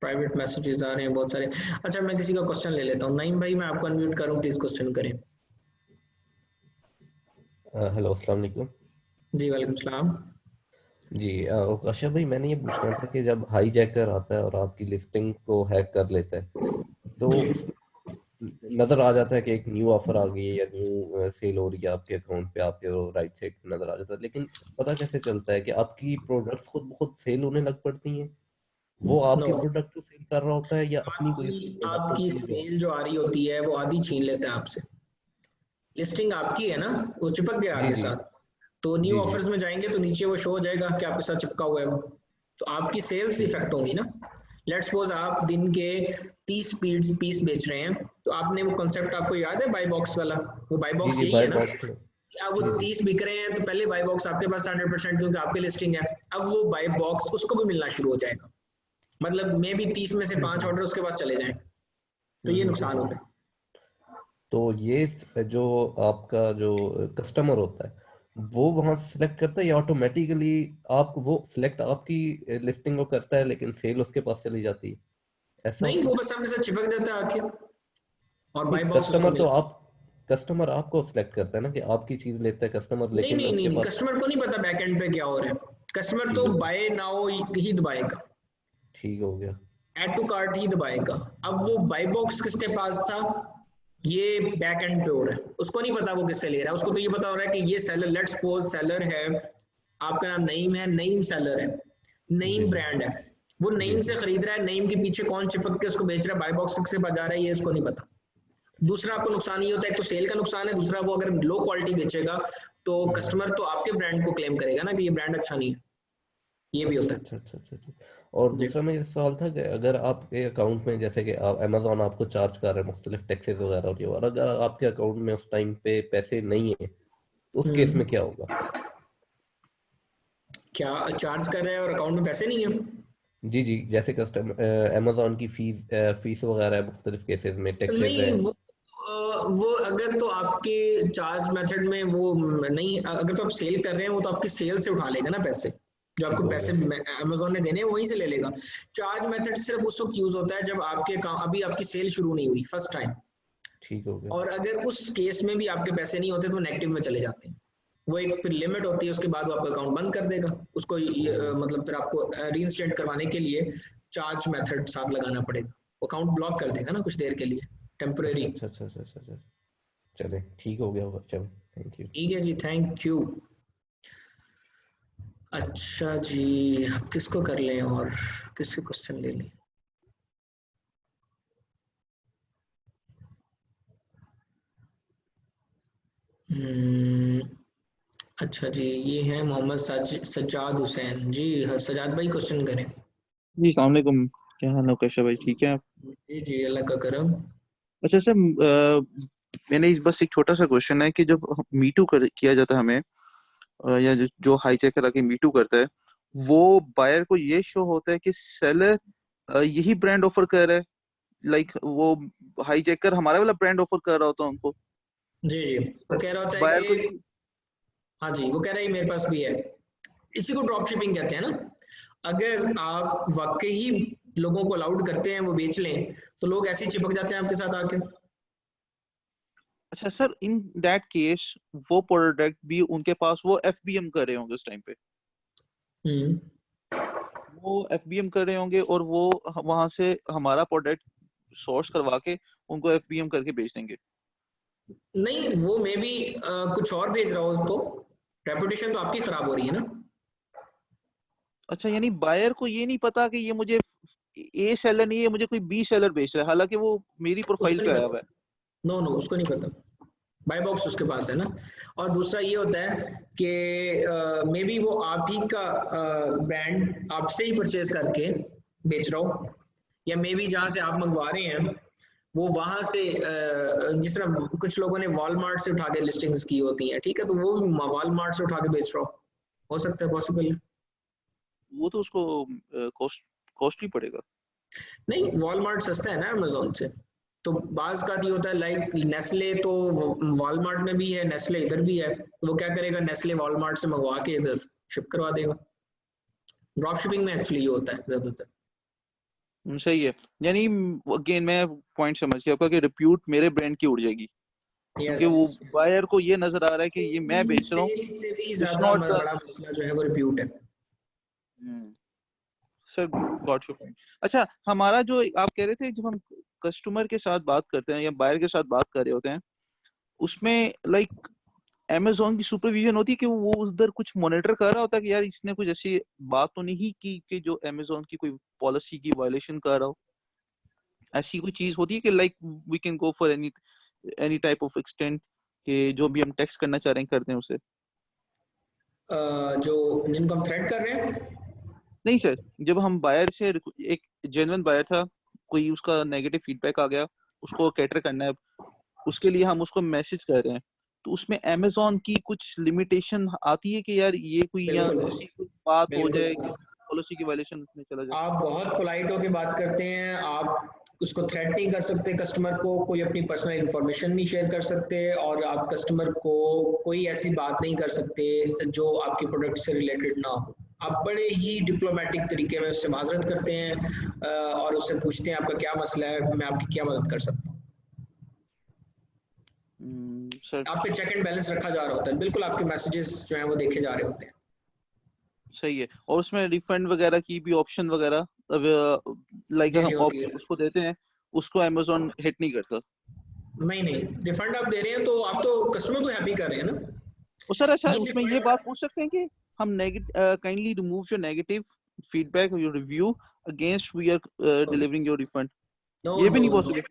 Private messages आ रहे हैं बहुत सारे। अच्छा, मैं किसी का क्वेश्चन ले लेता हूँ। नईम भाई, मैं आपको अनम्यूट करूँ, प्लीज क्वेश्चन करें। हेलो, अस्सलाम वालेकुम। जी वालेकुम सलाम। जी अशरफ भाई, मैंने ये पूछना था कि जब हाईजैकर आता है और आपकी लिस्टिंग को हैक कर लेता है तो उसमें नजर आ जाता है कि एक न्यू ऑफर आ गई है या न्यू सेल हो रही है आपके अकाउंट पे, आपके राइट साइड पे नजर आ जाता है, लेकिन पता कैसे चलता है कि आपकी प्रोडक्ट्स खुद ब खुद सेल होने लग पड़ती हैं? वो आपके नो, प्रोडक्ट को सेल कर रहा होता है या अपनी कोई आपकी प्रोडक्ट आपकी होती है जो? सेल जो आ रही होती है वो आधी छीन लेता है आपसे। लिस्टिंग आपकी है ना, वो चिपक गया जी आपके जी साथ, तो न्यू जी जी ऑफर्स में जाएंगे तो नीचे वो शो हो जाएगा कि आपके साथ चिपका हुआ है वो, तो आपकी सेल्स ठीक इफेक्ट होंगी ना। लेट्स सपोज आप दिन के 30 पीस बेच रहे हैं, तो आपने वो कॉन्सेप्ट आपको याद है बाय बॉक्स वाला? वो बाय जी बॉक्स जी यही बाय है ना, बॉक्स में। कि अब वो जी जी 30 बिक रहे हैं तो पहले बाय बॉक्स आपके पास 100% क्योंकि आपकी लिस्टिंग है, अब वो बाय बॉक्स उसको भी मिलना शुरू हो जाएगा, मतलब मे भी 30 में से 5 ऑर्डर उसके पास चले जाएं, तो ये नुकसान होता है। तो ये जो आपका जो कस्टमर होता है वो वहां सिलेक्ट करता है या ऑटोमेटिकली आप वो सिलेक्ट आपकी लिस्टिंग को करता है लेकिन सेल उसके पास चली जाती है, ऐसा नहीं, होता वो है? बस अपने साथ चिपक जाता है आके, और नहीं, बाय बॉक्स उसको मिल, कस्टमर आपको सिलेक्ट करता है ना कि आपकी चीज लेता है कस्टमर, नहीं लेकिन नहीं नहीं उसके नहीं, पास। कस्टमर को नहीं पता बैकएंड पे क्या हो रहा है, कस्टमर ठीक तो हो गया, बाय नाउ ही दबाएगा। ठीक हो गया। ऐड टू कार्ट ही दबाएगा। अब वो बाई बॉक्स किसके पास था, ये बैक एंड पे हो रहा है, उसको नहीं पता वो किससे ले रहा है, उसको तो ये पता हो रहा है कि ये सेलर, लेट्स सपोज सेलर है, आपका नाम नईम है, नईम सेलर है, नईम ब्रांड है, वो नईम से खरीद रहा है, नईम के पीछे कौन चिपक के उसको बेच रहा है, बाई बॉक्स से बजा रहा है, ये उसको नहीं पता। दूसरा आपको नुकसान ये होता है, एक तो सेल का नुकसान है, दूसरा वो अगर लो क्वालिटी बेचेगा तो कस्टमर तो आपके ब्रांड को क्लेम करेगा ना कि ये ब्रांड अच्छा नहीं है, ये भी होता है। अच्छा। और दूसरा मेरा सवाल था कि अगर आपके अकाउंट में जैसे कि आप अमेजोन आपको चार्ज कर रहे हैं मुख्तलिफ टैक्सेस वगैरह और ये, और अगर आपके अकाउंट में उस टाइम पे पैसे नहीं है तो उस केस में क्या होगा? क्या चार्ज कर रहे हैं और अकाउंट में पैसे नहीं है? जी, जैसे अमेजोन की फीस वगैरह है मुख्तलिफ केसेस में, टैक्सेस नहीं है। वो अगर तो आपके चार्ज मेथड में वो नहीं, अगर तो आप सेल कर रहे हैं वो तो आपकी सेल से उठा लेगा ना पैसे, जो आपको पैसे अमेजोन ने देने हैं वहीं से ले लेगा। चार्ज मेथड सिर्फ उस वक्त यूज होता है जब आपके अभी आपकी सेल शुरू नहीं हुई फर्स्ट टाइम, ठीक हो गया। और अगर उस केस में भी आपके पैसे नहीं होते तो नेगेटिव में चले जाते हैं, वो एक फिर लिमिट होती है, उसके बाद वो आपका अकाउंट बंद कर देगा उसको, मतलब फिर आपको रीइंस्टेट करवाने के लिए चार्ज मेथड साथ लगाना पड़ेगा, अकाउंट ब्लॉक कर देगा ना कुछ देर के लिए टेम्परेरी। अच्छा। चले ठीक हो गया होगा, चलो थैंक यू। ठीक है जी, थैंक यू। अच्छा जी, अब किसको कर लें और किसके क्वेश्चन ले लें? अच्छा जी, ये है मोहम्मद सज्जाद हुसैन जी। सज्जाद भाई क्वेश्चन करें। जी अस्सलाम वालेकुम, क्या हाल है कैशा भाई, ठीक है आप? जी अल्लाह का करम। अच्छा सर, मैंने बस एक छोटा सा क्वेश्चन है कि जब मीटू किया जाता है हमें, या जो हाईजैकर आके मीटू करता है, वो बायर को ये शो होता है कि सेलर यही ब्रांड ऑफर कर रहा है, लाइक वो हाईजैकर हमारा वाला ब्रांड ऑफर कर रहा होता है उनको। जी वो कह रहा होता है बायर कि को, हाँ जी, वो कह रहा है मेरे पास भी है, इसी को ड्रॉप शिपिंग कहते हैं ना। अगर आप वाकई लोगों को अलाउड करते हैं वो बेच लें तो लोग ऐसे ही चिपक जाते हैं आपके साथ आके। अच्छा सर, इन दैट केस वो प्रोडक्ट भी उनके पास वो एफबीएम कर रहे होंगे उस टाइम पे, वो एफबीएम कर रहे होंगे और वो वहां से हमारा प्रोडक्ट सोर्स करवा के उनको एफबीएम करके बेच देंगे। नहीं, वो मे भी कुछ और भेज रहा हो उसको, रेपुटेशन तो आपकी खराब हो रही है ना। अच्छा, यानी बायर को ये नहीं पता कि ये मुझे ए सेलर नहीं है, मुझे कोई बी सेलर बेच रहा है, हालांकि वो मेरी प्रोफाइल पे आया हुआ है। नो उसको नहीं पता, बाय बॉक्स उसके पास है ना। और दूसरा ये होता है कि मे बी वो आप ही का ब्रांड आपसे ही परचेज करके बेच रहा हो, या मे बी जहाँ से आप मंगवा रहे हैं वो वहां से जिस तरह कुछ लोगों ने वॉलमार्ट से उठा के लिस्टिंग्स की होती हैं, ठीक है, तो वो वॉलमार्ट से उठा के बेच रहा हो सकता है, पॉसिबल है। वो तो उसको कॉस्टली पड़ेगा। नहीं, वॉलमार्ट सस्ता है ना अमेजोन से, तो बाज का ये होता है, लाइक नेस्ले तो वॉलमार्ट में भी है, नेस्ले इधर भी है, तो वो क्या करेगा, नेस्ले वॉलमार्ट से मंगवा के इधर शिप करवा देगा। ड्रॉप शिपिंग में एक्चुअली ये होता है ज्यादातर। सही है, यानी अगेन मैं पॉइंट समझ गया आपका कि रिप्यूट मेरे ब्रांड की उड़ जाएगी, क्योंकि वो बायर को ये नजर आ रहा है कि ये मैं बेच रहा हूँ। से भी ज्यादा बड़ा मसला जो है वो रिप्यूट है। Sir got your point. अच्छा, हमारा जो आप कह रहे थे जब हम कस्टमर के साथ बात करते हैं या बायर के साथ बात कर रहे होते हैं, उसमें लाइक अमेजोन की सुपरविजन होती है कि वो उधर कुछ मॉनिटर कर रहा होता है कि यार इसने कुछ ऐसी बात तो नहीं की कि जो अमेजोन की कोई पॉलिसी की वायलेशन कर रहा हो, ऐसी कोई चीज होती है कि like we can go for any type of extent कि जो भी हम टेक्स्ट करना चाह रहे हैं करते हैं उसे, जो जिनको हम थ्रेट कर रहे हैं? नहीं सर, जब हम बायर से, एक जेन्युइन बायर था, कोई उसका नेगेटिव फीडबैक आ गया, उसको कैटर करना है, उसके लिए हम उसको मैसेज कर रहे हैं, तो उसमें अमेजोन की कुछ लिमिटेशन आती है कि यार ये कोई या ऐसी कोई बात हो जाए कि पॉलिसी की वायलेशन में चला जाए। आप बहुत पोलाइट होकर बात करते हैं, आप उसको थ्रेट नहीं कर सकते कस्टमर को, कोई अपनी पर्सनल इंफॉर्मेशन नहीं शेयर कर सकते, और आप कस्टमर को कोई ऐसी बात नहीं कर सकते जो आपके प्रोडक्ट से रिलेटेड ना हो। आप बड़े ही डिप्लोमेटिक तरीके में उससे माजरत करते हैं और उससे पूछते हैं आपका क्या मसला है, मैं आपकी क्या मदद कर सकता हूँ। आप पे चेक एंड बैलेंस रखा जा रहा होता है, बिल्कुल आपके मैसेजेस जो हैं वो देखे जा रहे होते हैं। सही है, और उसमें रिफंड वगैरह की भी ऑप्शन वगैरह लाइक जी हम जी होती है। ऑप्शन उसको देते हैं, उसको अमेजोन हिट नहीं करता। नहीं रिफंड आप दे रहे हैं तो आप तो कस्टमर को हैप्पी कर रहे हैं ना। और सर अच्छा ये उसमें ये refund- बात पूछ सकते हैं कि हम kindly remove your negative feedback और your review against we are delivering your refund, no ये भी नो नहीं नो पॉसिबल?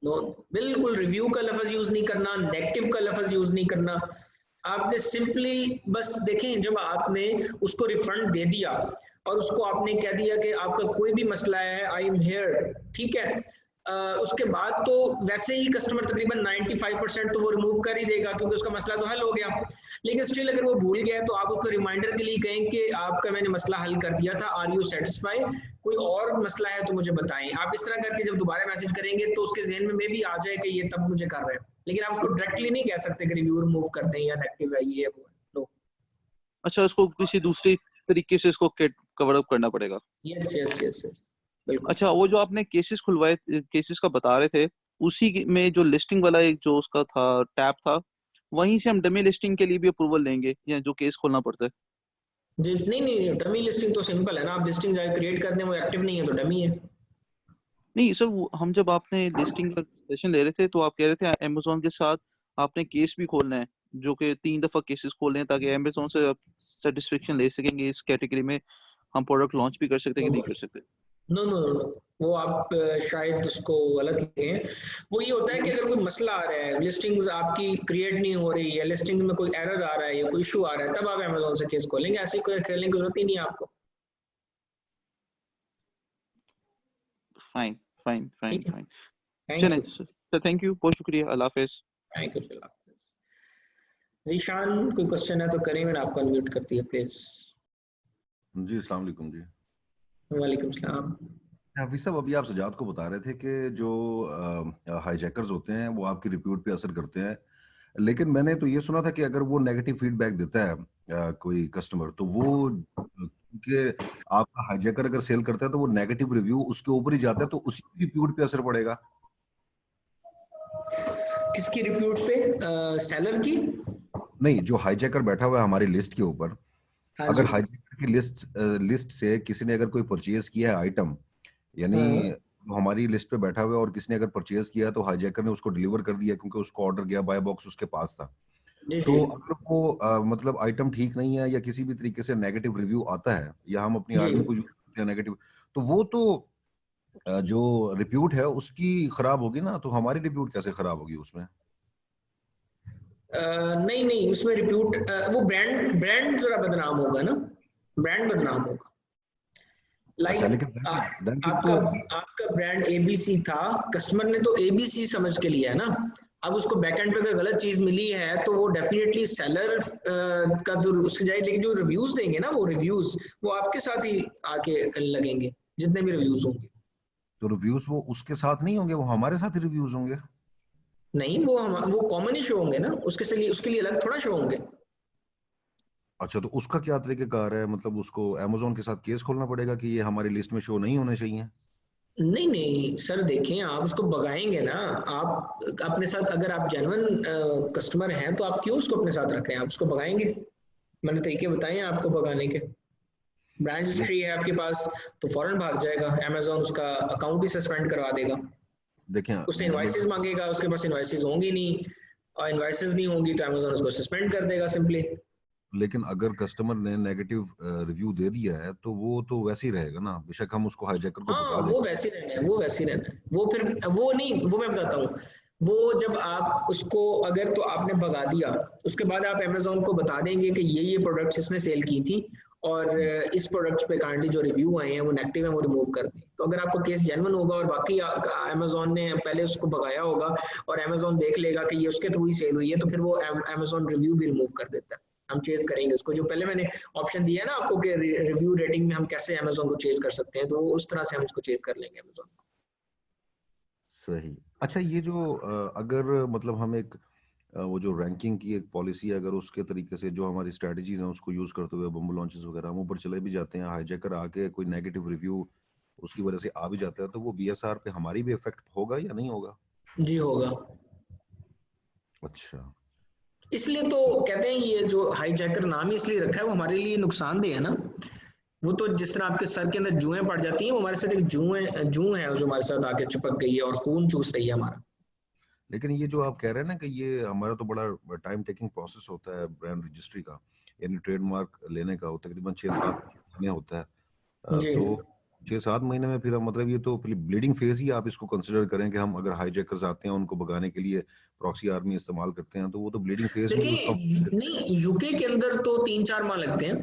नो, बिल्कुल रिव्यू का लफ्ज यूज नहीं करना, नेगेटिव का लफ्ज यूज नहीं करना। आपने सिंपली बस देखें, जब आपने उसको रिफंड दे दिया और उसको आपने कह दिया कि आपका कोई भी मसला है, आई एम हियर, ठीक है, उसके बाद तो वैसे ही कस्टमर तकरीबन 95% तो वो रिमूव कर ही देगा क्योंकि उसका मसला तो हल हो गया। लेकिन स्टिल अगर वो भूल गया तो आप उसको रिमाइंडर के लिए कहें कि आपका मैंने मसला हल कर दिया था, आर यू सेटिस्फाइड, कोई और मसला है तो मुझे बताएं। आप इस तरह करके जब दोबारा मैसेज करेंगे तो उसके जहन में भी आ जाए कि ये तब मुझे कर रहे हैं, लेकिन आप उसको डायरेक्टली नहीं कह सकते कि रिव्यू रिमूव कर दें या नेगेटिव है ये वो। नो। अच्छा उसको किसी दूसरी तरीके से इसको कवर अप करना पड़ेगा। यस यस यस यस बिल्कुल। अच्छा वो जो आपने केसेस खुलवाए, केसेस का बता रहे थे, उसी में जो लिस्टिंग वाला एक जो उसका था टैब था, वहीं से हम डमी लिस्टिंग के लिए भी अप्रूवल लेंगे या जो केस खोलना पड़ता है? जी नहीं डमी लिस्टिंग तो सिंपल है ना, आप लिस्टिंग जाके क्रिएट कर दें, वो एक्टिव नहीं है तो डमी है। नहीं सर हम जब आपने लिस्टिंग का सेशन ले रहे थे तो आप कह रहे थे अमेजोन के साथ आपने केस भी खोलना है, जो कि 3 दफा केसेस खोलने हैं ताकि अमेजोन से आप सेटिस्फेक्शन ले सकेंगे इस कैटेगरी में हम प्रोडक्ट लॉन्च भी कर सकते हैं कि नहीं कर सकते। नो नो नो, वो आप शायद उसको गलत लिए हैं। वो ये होता है कि अगर कोई मसला आ रहा है, लिस्टिंग्स आपकी क्रिएट नहीं हो रही है, लिस्टिंग में कोई एरर आ रहा है या कोई इशू आ रहा है, तब आप अमेजोन से केस खोलेंगे, ऐसे कोई खेलने की जरूरत ही नहीं है आपको। फाइन फाइन फाइन ठीक है, फाइन थैंक चलें यू। सर, थैंक यू, बहुत शुक्रिया, अल्लाह हाफिज। Thank you. चलो जीशान कोई क्वेश्चन है तो करें, मैंने आपको अनम्यूट कर दिया प्लीज। जी अस्सलाम वालेकुम जी। वालेकुम सलाम। हाफिज साहब अभी आप सजाद को बता रहे थे कि जो हाईजैकर्स होते हैं वो आपकी रिप्यूट पे असर करते हैं, लेकिन मैंने तो ये सुना था कि अगर वो नेगेटिव फीडबैक देता है कोई कस्टमर, तो वो क्योंकि आपका हाईजैकर अगर सेल करता है तो वो नेगेटिव रिव्यू उसके ऊपर ही जाता है, तो उसी रिप्यूट पे असर पड़ेगा? किसकी रिप्यूट पे? सेलर की? नहीं, जो हाईजैकर बैठा हुआ है हमारी लिस्ट के ऊपर, हाँ अगर जी। हाईजैकर की लिस्ट से किसी ने अगर कोई परचेज किया है आइटम, यानी हाँ वो हमारी लिस्ट पे बैठा हुआ है और किसी ने अगर परचेज किया तो हाईजैकर ने उसको डिलीवर कर दिया क्योंकि उसको ऑर्डर गया, बाय बॉक्स उसके पास था। जी जी। तो अगर वो मतलब आइटम ठीक नहीं है या किसी भी तरीके से नेगेटिव रिव्यू आता है या हम अपनी जी आर्मी को यूज करते हैं नेगेटिव, तो वो तो जो रिप्यूट है उसकी खराब होगी ना, तो हमारी रिप्यूट कैसे खराब होगी उसमें? नहीं उसमें रिप्यूट वो ब्रांड ब्रांड जरा बदनाम होगा ना, ब्रांड बदनाम होगा। अच्छा, लाइक लेकिन रैंकिंग आपका तो आपका ब्रांड एबीसी था, कस्टमर ने तो एबीसी समझ के लिया है ना। अब उसको बैकएंड पे अगर गलत चीज मिली है तो वो डेफिनेटली सेलर का तो उससे जाए, लेकिन जो रिव्यूज देंगे ना, वो रिव्यूज वो आपके साथ ही आके लगेंगे, जितने भी रिव्यूज होंगे। तो रिव्यूज वो उसके साथ नहीं होंगे, वो हमारे साथ ही रिव्यूज होंगे? नहीं वो कॉमन ही शो होंगे ना, उसके लिए अलग थोड़ा शो होंगे। अच्छा, तो उसका क्या तरीकेकार है, मतलब उसको अमेजोन के साथ केस खोलना पड़ेगा कि ये हमारी लिस्ट में शो नहीं होने चाहिए? नहीं सर, देखें आप उसको भगाएंगे ना, आप अपने साथ अगर आप जेन्युइन कस्टमर हैं तो आप क्यों उसको अपने साथ रख रहे हैं, आप उसको भगाएंगे। मैंने तरीके बताए हैं आपको भगाने के। ब्रांच हिस्ट्री है आपके पास तो फौरन भाग जाएगा, अमेजोन उसका अकाउंट ही सस्पेंड करवा देगा, देखें उससे इनवाइसेस मांगेगा, उसके पास इनवाइसेस होंगी नहीं, और इनवाइसेस नहीं होंगी तो अमेजोन उसको सस्पेंड कर देगा सिंपली। लेकिन अगर कस्टमर ने नेगेटिव रिव्यू दे दिया है तो वो तो वैसे ही रहेगा ना, बेशक हम उसको हाईजैकर को हाँ भगा वो दें। वैसे ही रहना है, वो वैसे ही रहना है, वो फिर वो नहीं, वो मैं बताता हूँ। वो जब आप उसको अगर तो आपने भगा दिया, उसके बाद आप अमेजोन को बता देंगे कि ये प्रोडक्ट्स इसने सेल की थी और इस प्रोडक्ट पे काइंडली जो रिव्यू आए हैं वो नेगेटिव है, वो रिमूव कर दें। तो अगर आपका केस जेन्युइन होगा और बाकी अमेजोन ने पहले उसको भगाया होगा और अमेजोन देख लेगा कि ये उसके थ्रू ही सेल हुई है, तो फिर वो अमेजोन रिव्यू भी रिमूव कर देता है। हम चेज करेंगे उसको, जो पहले मैंने ऑप्शन दिया है ना आपको कि रिव्यू रेटिंग में हम कैसे अमेजोन को चेज कर सकते हैं, तो उस तरह से हम उसको चेज कर लेंगे अमेजोन। सही। अच्छा, ये जो अगर मतलब हम एक वो जो रैंकिंग की एक पॉलिसी है, अगर उसके तरीके से जो हमारी स्ट्रेटजीज हैं उसको यूज करते हुए बम्बो लॉन्चेस वगैरह हम ऊपर चले भी जाते हैं, हाईजैकर आके कोई नेगेटिव रिव्यू उसकी वजह से आ भी जाता है, तो वो बीएसआर पे हमारी भी इफेक्ट होगा या नहीं होगा? जी होगा। अच्छा। इसलिए तो कहते हैं ये जो हाईजैकर नाम ही इसलिए रखा है, वो हमारे लिए नुकसानदेह है ना, वो तो जिस तरह आपके सर के अंदर जुएं पड़ जाती हैं, वो हमारे साथ एक जू है जो हमारे साथ आके चिपक गई है और खून चूस रही है हमारा। लेकिन ये जो आप कह रहे हैं ना कि ये हमारा तो बड़ा टाइम टेकिंग प्रोसेस होता है ब्रांड रजिस्ट्री का, यानी ट्रेडमार्क लेने का, वो तकरीबन 6-7 महीने होता है। जी तो 6-7 महीने में फिर मतलब ये तो ब्लीडिंग फेज ही आप इसको कंसिडर करें कि हम अगर हाईजैकर्स आते हैं उनको भगाने के लिए प्रॉक्सी आर्मी इस्तेमाल करते हैं, तो वो तो ब्लीडिंग फेज में ही उसका नहीं, यूके के अंदर तो 3-4 माह लगते हैं।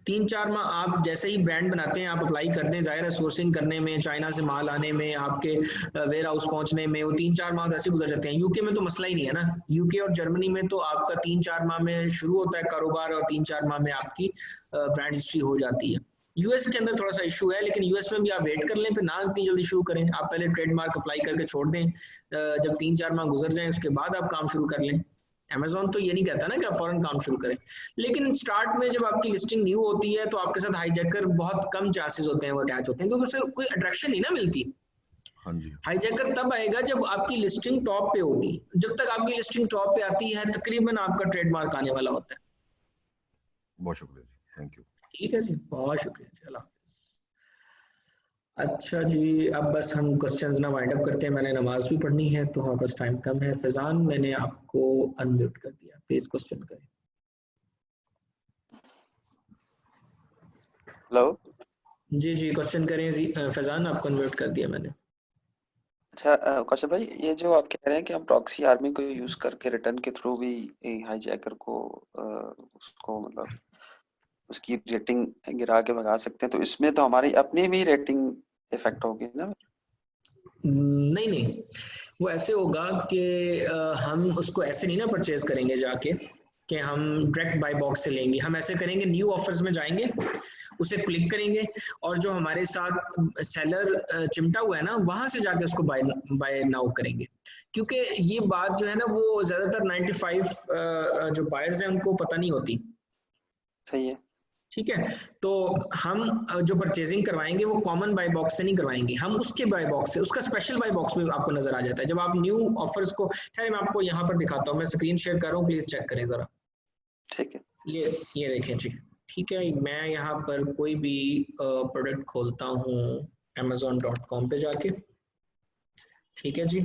3-4 माह आप जैसे ही ब्रांड बनाते हैं, आप अप्लाई करते हैं, जाहिर है सोर्सिंग करने में, चाइना से माल आने में, आपके वेयर हाउस पहुंचने में, वो 3-4 माह ऐसे गुजर जाते हैं। यूके में तो मसला ही नहीं है ना। यूके और जर्मनी में तो आपका 3-4 माह में शुरू होता है कारोबार और 3-4 माह में आपकी ब्रांड रजिस्ट्री हो जाती है। यूएस के अंदर थोड़ा सा इशू है, लेकिन यूएस में भी आप वेट कर लें, फिर ना इतनी जल्दी शुरू करें। आप पहले ट्रेडमार्क अप्लाई करके छोड़ दें, जब 3-4 माह गुजर जाएं उसके बाद आप काम शुरू कर लें। अमेज़न तो ये नहीं कहता ना कि आप फौरन काम शुरू करें, लेकिन स्टार्ट में जब आपकी लिस्टिंग न्यू होती है तो आपके साथ हाईजैकर बहुत कम चांसेस होते हैं वो अटैच होते हैं, क्योंकि उससे कोई अट्रैक्शन नहीं ना मिलती। हाँ जी, हाईजैकर तब आएगा जब आपकी लिस्टिंग टॉप पे होगी। जब तक आपकी लिस्टिंग टॉप पे आती है तकरीबन आपका ट्रेडमार्क आने वाला होता है। बहुत शुक्रिया जी, थैंक यू। ठीक है जी, बहुत शुक्रिया, चलो। अच्छा जी, अब बस हम क्वेश्चंस ना वाइंड अप करते हैं, मैंने नमाज भी पढ़नी है तो हाँ बस टाइम कम है। फैजान, मैंने आपको अनम्यूट कर दिया, प्लीज क्वेश्चन करें। हेलो जी जी, क्वेश्चन करें जी। फैजान, आपको अनम्यूट कर दिया मैंने। अच्छा कौशल भाई, ये जो आप कह रहे हैं कि हम प्रॉक्सी आर्मी को यूज करके रिटर्न के थ्रू भी हाईजैकर को उसको मतलब उसकी रेटिंग गिरा के भगा सकते हैं, तो इसमें तो हमारी अपनी भी रेटिंग इफेक्ट होगी ना? नहीं नहीं, वो ऐसे होगा कि हम उसको ऐसे नहीं ना परचेज करेंगे जाके कि हम डायरेक्ट बाय बॉक्स से लेंगे। हम ऐसे करेंगे, न्यू ऑफर्स में जाएंगे, उसे क्लिक करेंगे और जो हमारे साथ सेलर चिमटा हुआ है ना, वहां से जाके उसको बाय नाउ करेंगे। क्योंकि ये बात जो है ना, वो ज्यादातर 95 जो बायर्स हैं उनको पता नहीं होती। सही है, ठीक है, तो हम जो परचेजिंग करवाएंगे वो कॉमन बाय बॉक्स से नहीं करवाएंगे, हम उसके बाय बॉक्स से, उसका स्पेशल बाय बॉक्स में आपको नजर आ जाता है जब आप न्यू ऑफर्स को। खैर मैं आपको यहाँ पर दिखाता हूँ, मैं स्क्रीन शेयर कर रहा हूँ, प्लीज चेक करें जरा। ठीक है, ये देखें जी। ठीक है, मैं यहाँ पर कोई भी प्रोडक्ट खोलता हूँ amazon.com पे जाके। ठीक है जी,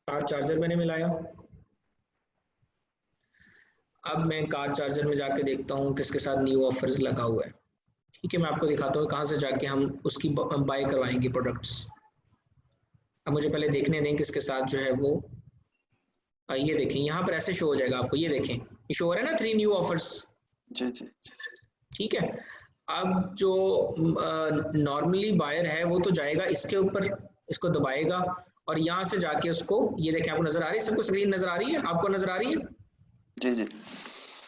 कार चार्जर मैंने मिलाया। अब मैं कार चार्जर में जाके देखता हूँ किसके साथ न्यू ऑफर्स लगा हुआ है। ठीक है, मैं आपको दिखाता हूँ कहाँ से जाके हम उसकी बाय करवाएंगे प्रोडक्ट्स। अब मुझे पहले देखने दें किसके साथ जो है वो। ये देखें, यहाँ पर ऐसे शो हो जाएगा आपको, ये देखें, ये शो हो रहा है ना 3 न्यू ऑफर्स। जी जी, ठीक है, अब जो नॉर्मली बायर है वो तो जाएगा इसके ऊपर, इसको दबाएगा और यहाँ से जाके उसको, ये देखें आपको नजर आ रही है, सबको स्क्रीन नजर आ रही है, आपको नजर आ रही है। जी जी,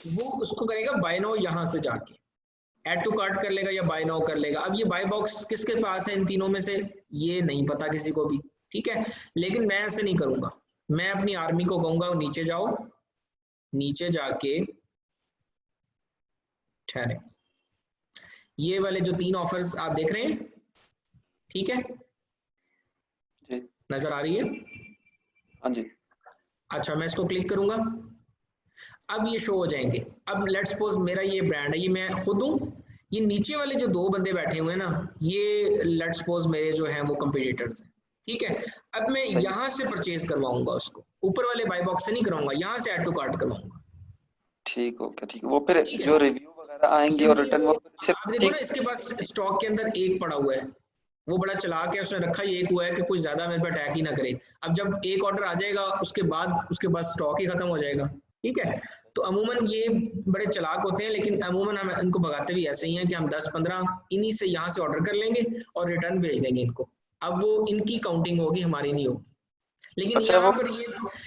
वो उसको करेगा बाय नाउ, यहाँ से जाके ऐड टू कार्ट कर लेगा या बाय नाउ कर लेगा। अब ये बाय बॉक्स किसके पास है इन तीनों में से, ये नहीं पता किसी को भी। ठीक है, लेकिन मैं ऐसे नहीं करूंगा, मैं अपनी आर्मी को कहूंगा नीचे जाओ, नीचे जाके ठहरे, ये वाले जो 3 ऑफर्स आप देख रहे हैं, ठीक है, जी नजर आ रही है। हाँ जी, अच्छा, मैं इसको क्लिक करूंगा, अब ये शो हो जाएंगे। अब लेट्स सपोज मेरा ये ब्रांड है, ये मैं खुद हूँ, ये नीचे वाले जो 2 बंदे बैठे हुए हैं ना, ये लेट्स सपोज मेरे जो हैं वो कंपटीटर्स हैं। ठीक है, अब मैं यहाँ से परचेज करवाऊंगा उसको, ऊपर वाले बाय बॉक्स से नहीं करवाऊंगा, यहाँ से ऐड टू कार्ट करवाऊंगा। ठीक हो गया, ठीक है। वो फिर जो रिव्यू वगैरह आएंगे और रिटर्न वो आप देखो ना, इसके पास स्टॉक के अंदर एक पड़ा हुआ है, वो बड़ा चला के उसने रखा ही एक हुआ है कि कुछ ज्यादा मेरे पे अटैक ही ना करे। अब जब एक ऑर्डर आ जाएगा उसके बाद स्टॉक ही खत्म हो जाएगा। ठीक है, तो अमूमन ये बड़े चालाक होते हैं, लेकिन अमूमन हम इनको भगाते भी ऐसे ही हैं कि हम 10-15 इन्हीं से यहाँ से ऑर्डर कर लेंगे और रिटर्न भेज देंगे इनको। अब वो इनकी काउंटिंग होगी, हमारी नहीं होगी। लेकिन अच्छा, यहाँ पर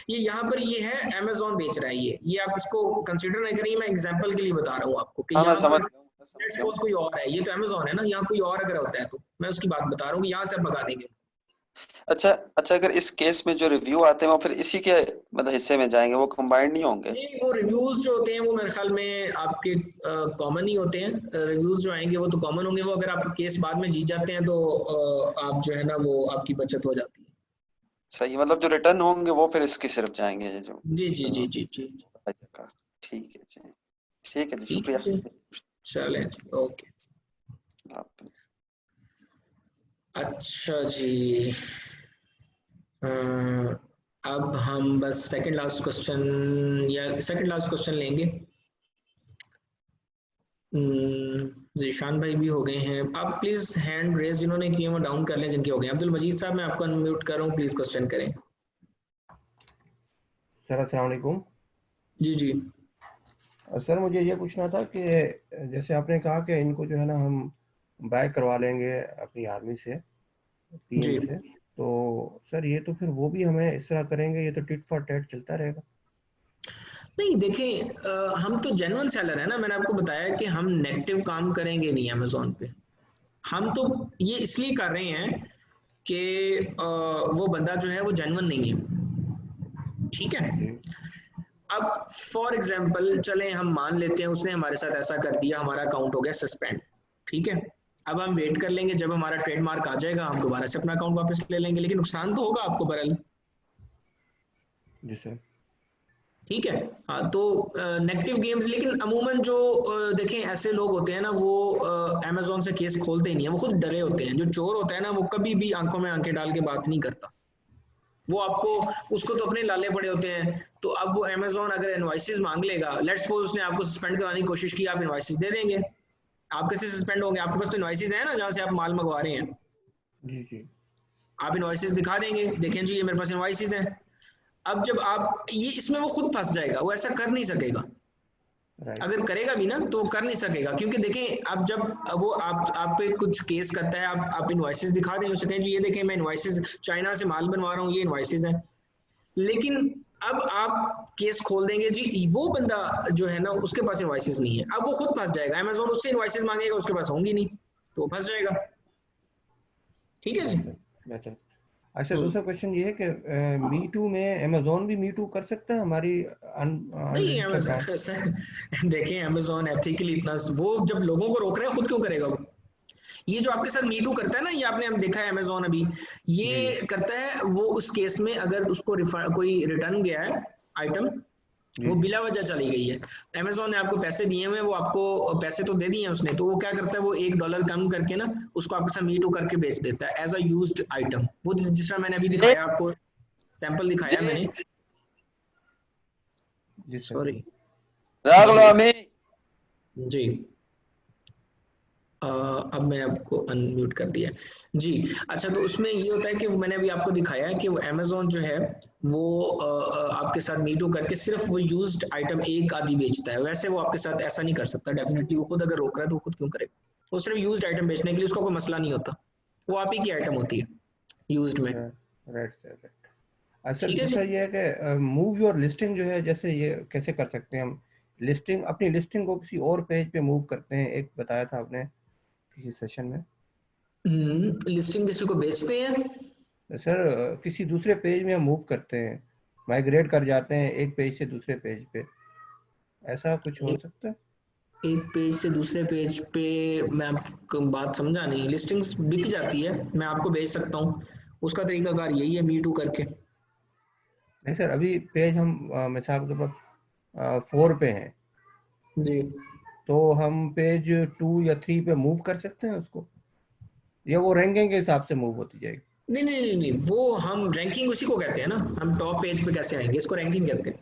ये यहाँ पर ये है अमेज़न बेच रहा है, ये आप इसको कंसीडर नहीं करिए, मैं एग्जांपल के लिए बता रहा हूँ आपको कि यहाँ पर लेट्स सपोज कोई और है, ये तो अमेज़न है ना, यहाँ कोई और अगर होता है तो मैं उसकी बात बता रहा हूँ कि यहाँ से आप भगा देंगे। अच्छा, अगर इस केस में जो रिव्यू आते हैं वो फिर इसी के मतलब हिस्से में जाएंगे, वो कंबाइंड नहीं होंगे? नहीं, वो रिव्यूज जो होते हैं वो मेरे ख्याल में आपके कॉमन ही होते हैं। रिव्यूज जो आएंगे वो तो कॉमन होंगे, वो अगर आप केस बाद में जीत जाते हैं तो आप जो है ना वो आपकी बचत हो जाती है। सही, मतलब जो रिटर्न होंगे वो फिर इसकी सिर्फ जाएंगे जो। जी जी जी जी जी, ठीक है जी, ठीक है जी, ठीक है शुक्रिया। जी, चलें जी, ओके। आप अच्छा जी, अब हम बस सेकंड लास्ट क्वेश्चन या सेकंड लास्ट क्वेश्चन लेंगे। जीशान भाई भी हो गए हैं, आप प्लीज हैंड रेज जिन्होंने किए वो डाउन कर लें जिनके हो गए। अब्दुल मजीद साहब मैं आपको अनम्यूट कर रहा हूँ, प्लीज क्वेश्चन करें। सर अस्सलाम वालेकुम। जी जी सर मुझे ये पूछना था कि जैसे आपने कहा कि इनको जो है ना हम बाय करवा लेंगे अपनी आर्मी से, जी। पीएम से, तो सर ये तो फिर वो भी हमें इस तरह करेंगे, ये तो टिट फॉर टैट चलता रहेगा? नहीं देखें, हम तो जेन्युइन सेलर है ना, मैंने आपको बताया कि हम नेगेटिव काम करेंगे नहीं अमेजोन पे। हम तो ये इसलिए कर रहे हैं कि वो बंदा जो है वो जेन्युइन नहीं है, ठीक है। जी अब फॉर एग्जाम्पल चले हम मान लेते हैं उसने हमारे साथ ऐसा कर दिया, हमारा अकाउंट हो गया सस्पेंड, ठीक है। अब हम वेट कर लेंगे, जब हमारा ट्रेडमार्क आ जाएगा हम दोबारा से अपना अकाउंट वापस ले लेंगे, लेकिन नुकसान तो होगा आपको बहरहाल, जी सर। ठीक है। हाँ तो नेगेटिव गेम्स, लेकिन अमूमन जो देखें ऐसे लोग होते हैं ना, वो अमेजोन से केस खोलते ही नहीं है, वो खुद डरे होते हैं। जो चोर होता है ना वो कभी भी आंखों में आंखें डाल के बात नहीं करता, वो आपको, उसको तो अपने लाले पड़े होते हैं। तो अब वो अमेजोन अगर इनवॉइसेस मांग लेगा, लेट्स सपोज उसने आपको सस्पेंड कराने की कोशिश की, आप इनवॉइसेस दे देंगे, आप कैसे सस्पेंड होंगे? आपके पास तो इनवॉइसेस है ना जहाँ से आप माल मंगवा रहे हैं, जी जी आप इनवॉइसेस दिखा देंगे, देखें जी ये मेरे पास इनवॉइसेस हैं। अब जब आप ये, इसमें वो खुद फंस जाएगा, वो ऐसा कर नहीं सकेगा। राइट अगर करेगा भी ना तो वो कर नहीं सकेगा, क्योंकि देखें अब जब वो आप पे कुछ केस करता है, आप इनवॉइसेस दिखा दें उसे, कहें जी ये देखें मैं इनवॉइसेस चाइना से माल बनवा रहा हूँ, ये इनवॉइसेस हैं। लेकिन अब आप केस खोल देंगे जी वो बंदा जो है ना उसके पास इनवॉइसेस नहीं है, अब वो खुद फंस जाएगा, अमेजोन उससे इनवॉइसेस मांगेगा, उसके पास होंगी नहीं तो वो फंस जाएगा, ठीक है जी। बेहतर बेहतर। अच्छा दूसरा क्वेश्चन ये है कि मी टू में अमेजोन भी मी टू कर सकता है हमारी नहीं अनरजिस्टर्ड ब्रांड? अमेजोन देखें, अमेजोन एथिकली इतना, वो जब लोगों को रोक रहे हैं खुद क्यों करेगा वो? ये जो आपके साथ मीटू करता है ना, ये आपने हम देखा है अमेजोन अभी ये जी करता है। वो उस केस में अगर उसको कोई रिटर्न गया है आइटम, वो जी बिला वजह चली गई है, अमेजोन ने आपको पैसे दिए हुए, वो आपको पैसे तो दे दिए हैं उसने, तो वो क्या करता है वो $1 कम करके ना उसको आपके साथ मीटू करके बेच देता है एज अ यूज्ड आइटम। वो जिस तरह मैंने अभी दिखाया आपको, सैंपल दिखाया मैंने, जी सर। सॉरी राग लो हमें जी। अब मैं आपको अनम्यूट कर दिया जी। अच्छा तो उसमें ये होता है कि मैंने अभी आपको दिखाया है कि वो अमेजोन जो है वो आपके साथ मीटू करके सिर्फ वो यूज्ड आइटम एक आधी बेचता है, वैसे वो आपके साथ ऐसा नहीं कर सकता डेफिनेटली। वो खुद अगर रोक रहा है तो वो खुद क्यों करेगा? वो सिर्फ यूज्ड आइटम बेचने के लिए उसका कोई मसला नहीं होता, वो आप ही की आइटम होती है यूज्ड में, राइट सर राइट। अच्छा ठीक है दूसरा जी। ये है कि मूव योर लिस्टिंग जो है, जैसे ये कैसे कर सकते हैं हम? लिस्टिंग, अपनी लिस्टिंग को किसी और पेज पे मूव करते हैं, एक बताया था आपने किसी सेशन में। लिस्टिंग किसी को बेचते हैं? सर किसी दूसरे पेज में हम मूव करते हैं, माइग्रेट कर जाते हैं एक पेज से दूसरे पेज पे, ऐसा कुछ हो सकता है? एक पेज से दूसरे पेज पे, मैं आपको बात समझा नहीं। लिस्टिंग्स बिक जाती है, मैं आपको भेज सकता हूँ, उसका तरीकाकार यही है मीटू करके। नहीं सर, अभी पेज हम मिसाल के तौर पर 4 पे हैं, जी तो हम पेज 2 या 3 पे मूव कर सकते हैं उसको, या वो रैंकिंग के हिसाब से मूव होती जाएगी? नहीं नहीं नहीं नहीं, वो हम रैंकिंग उसी को कहते हैं ना, हम टॉप पेज पे कैसे आएंगे, इसको रैंकिंग कहते हैं।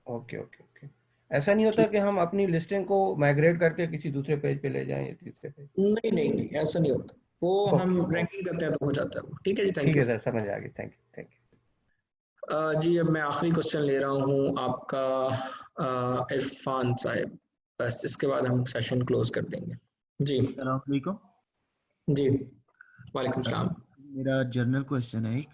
Okay okay okay. ऐसा नहीं होता ठीक, कि हम अपनी लिस्टिंग को माइग्रेट करके किसी दूसरे पेज पे ले जाएं या तीसरे पेज? नहीं नहीं नहीं ऐसा नहीं होता, वो हम ओके ओके, रैंकिंग करते हैं तो हो जाता है वो, ठीक है जी। थैंक ठीक है यू। सर, समझ आ गई, थैंक यू थैंक यू। जी अब मैं आखिरी क्वेश्चन ले रहा हूँ आपका, इरफान साहब, बस इसके बाद हम सेशन क्लोज कर देंगे जी। अस्सलाम वालेकुम। जी वालेकुम सलाम। मेरा जनरल क्वेश्चन है एक,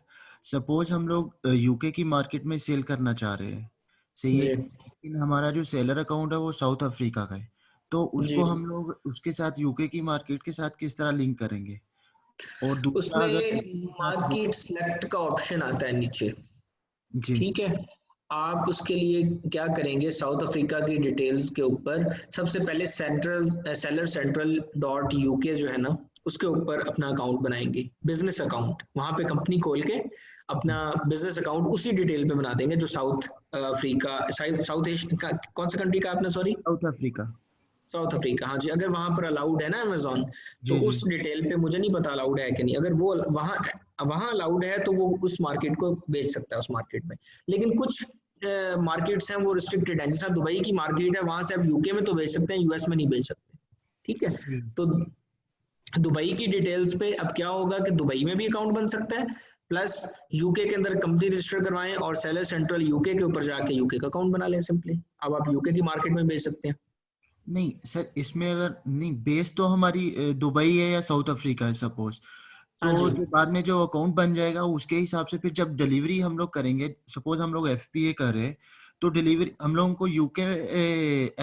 सपोज हम लोग यूके की मार्केट में सेल करना चाह रहे हैं, सही है, जी लेकिन हमारा जो सेलर अकाउंट है वो साउथ अफ्रीका का है, तो जी उसको हम लोग उसके साथ यूके की मार्केट के साथ किस तरह लिंक करेंगे? और दूसरा अगर उसमें यूके के साथ वो, मार्केट सेलेक्ट का ऑप्शन आता है नीचे, जी ठीक है। आप उसके लिए क्या करेंगे, साउथ अफ्रीका की डिटेल्स के ऊपर सबसे पहले central seller central dot UK जो है ना उसके ऊपर अपना अकाउंट बनाएंगे, बिजनेस अकाउंट, वहां पे कंपनी खोल के अपना बिजनेस अकाउंट उसी डिटेल पे बना देंगे जो साउथ अफ्रीका, साउथ एशिया का कौन सा कंट्री का आपने, sorry south Africa. South Africa, हाँ जी। अगर वहां पर अलाउड है ना अमेजोन, तो जी जी उस डिटेल पे मुझे नहीं पता अलाउड है कि नहीं, अगर वो वहां वहां अलाउड है तो वो उस मार्केट को बेच सकता है उस मार्केट में। लेकिन कुछ मार्केट्स हैं वो रिस्ट्रिक्टेड हैं, जैसा दुबई की मार्केट है, वहां से आप यूके में तो बेच सकते हैं, यूएस में नहीं बेच सकते, ठीक है। सही। तो दुबई की डिटेल्स पे अब क्या होगा कि दुबई में भी अकाउंट बन सकता है, प्लस यूके के अंदर कंपनी रजिस्टर करवाएं और सेलर सेंट्रल यूके के ऊपर जाके यूके का अकाउंट बना लें सिंपली। अब आप यूके की मार्केट में बेच सकते हैं। नहीं सर, इसमें अगर नहीं, बेस तो हमारी दुबई है या साउथ अफ्रीका है सपोज, हाँ तो जी, जो बाद में जो अकाउंट बन जाएगा उसके हिसाब से फिर जब डिलीवरी हम लोग करेंगे, सपोज हम लोग एफपीए कर रहे हैं, तो डिलीवरी हम लोगों को यूके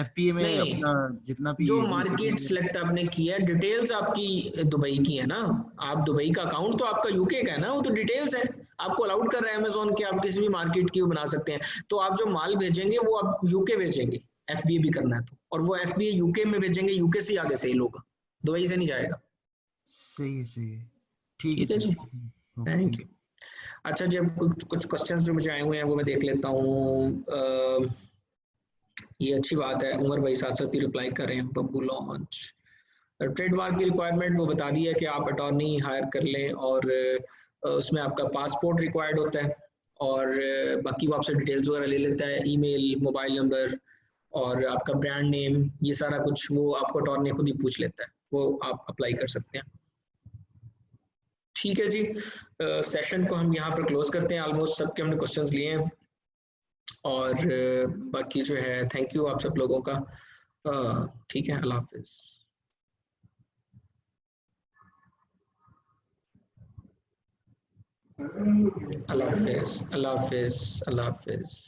एफपीए में नहीं नहीं, अपना जितना भी जो वो मार्केट delivery- सिलेक्ट आपने किया है, डिटेल्स आपकी दुबई की है ना, आप दुबई का अकाउंट तो आपका यूके का है ना, वो तो डिटेल्स है। आपको अलाउड कर रहा है अमेजोन कि आप किसी भी मार्केट की वो बना सकते हैं। तो आप जो माल भेजेंगे वो आप यूके भेजेंगे, एफबीए भी करना है तो, और वो एफबीए यूके में भेजेंगे, यूके से आगे सेल होगा, दुबई से नहीं जाएगा। सही है सही है, ठीक है ठीक है सर। जी, ओके थैंक थैंक यू। अच्छा जी, अब कुछ कुछ क्वेश्चंस जो मुझे आए हुए हैं वो मैं देख लेता हूँ। ये अच्छी बात है, उमर भाई साथ साथ ही रिप्लाई कर रहे हैं। बब्बू लॉन्च, ट्रेडमार्क की रिक्वायरमेंट वो बता दी है कि आप अटॉर्नी हायर कर लें, और उसमें आपका पासपोर्ट रिक्वायर्ड होता है, और बाकी वो आपसे डिटेल्स वगैरह ले लेता है, ईमेल, मोबाइल नंबर और आपका ब्रांड नेम, ये सारा कुछ वो आपको अटॉर्नी खुद ही पूछ लेता है, वो आप अप्लाई कर सकते हैं। ठीक है जी, सेशन को हम यहाँ पर क्लोज करते हैं, ऑलमोस्ट सबके हमने क्वेश्चंस लिए हैं, और बाकी जो है थैंक यू आप सब लोगों का। ठीक है, अल्लाह हाफिज। अल्लाह हाफिज, अल्लाह हाफिज, अल्लाह हाफिज।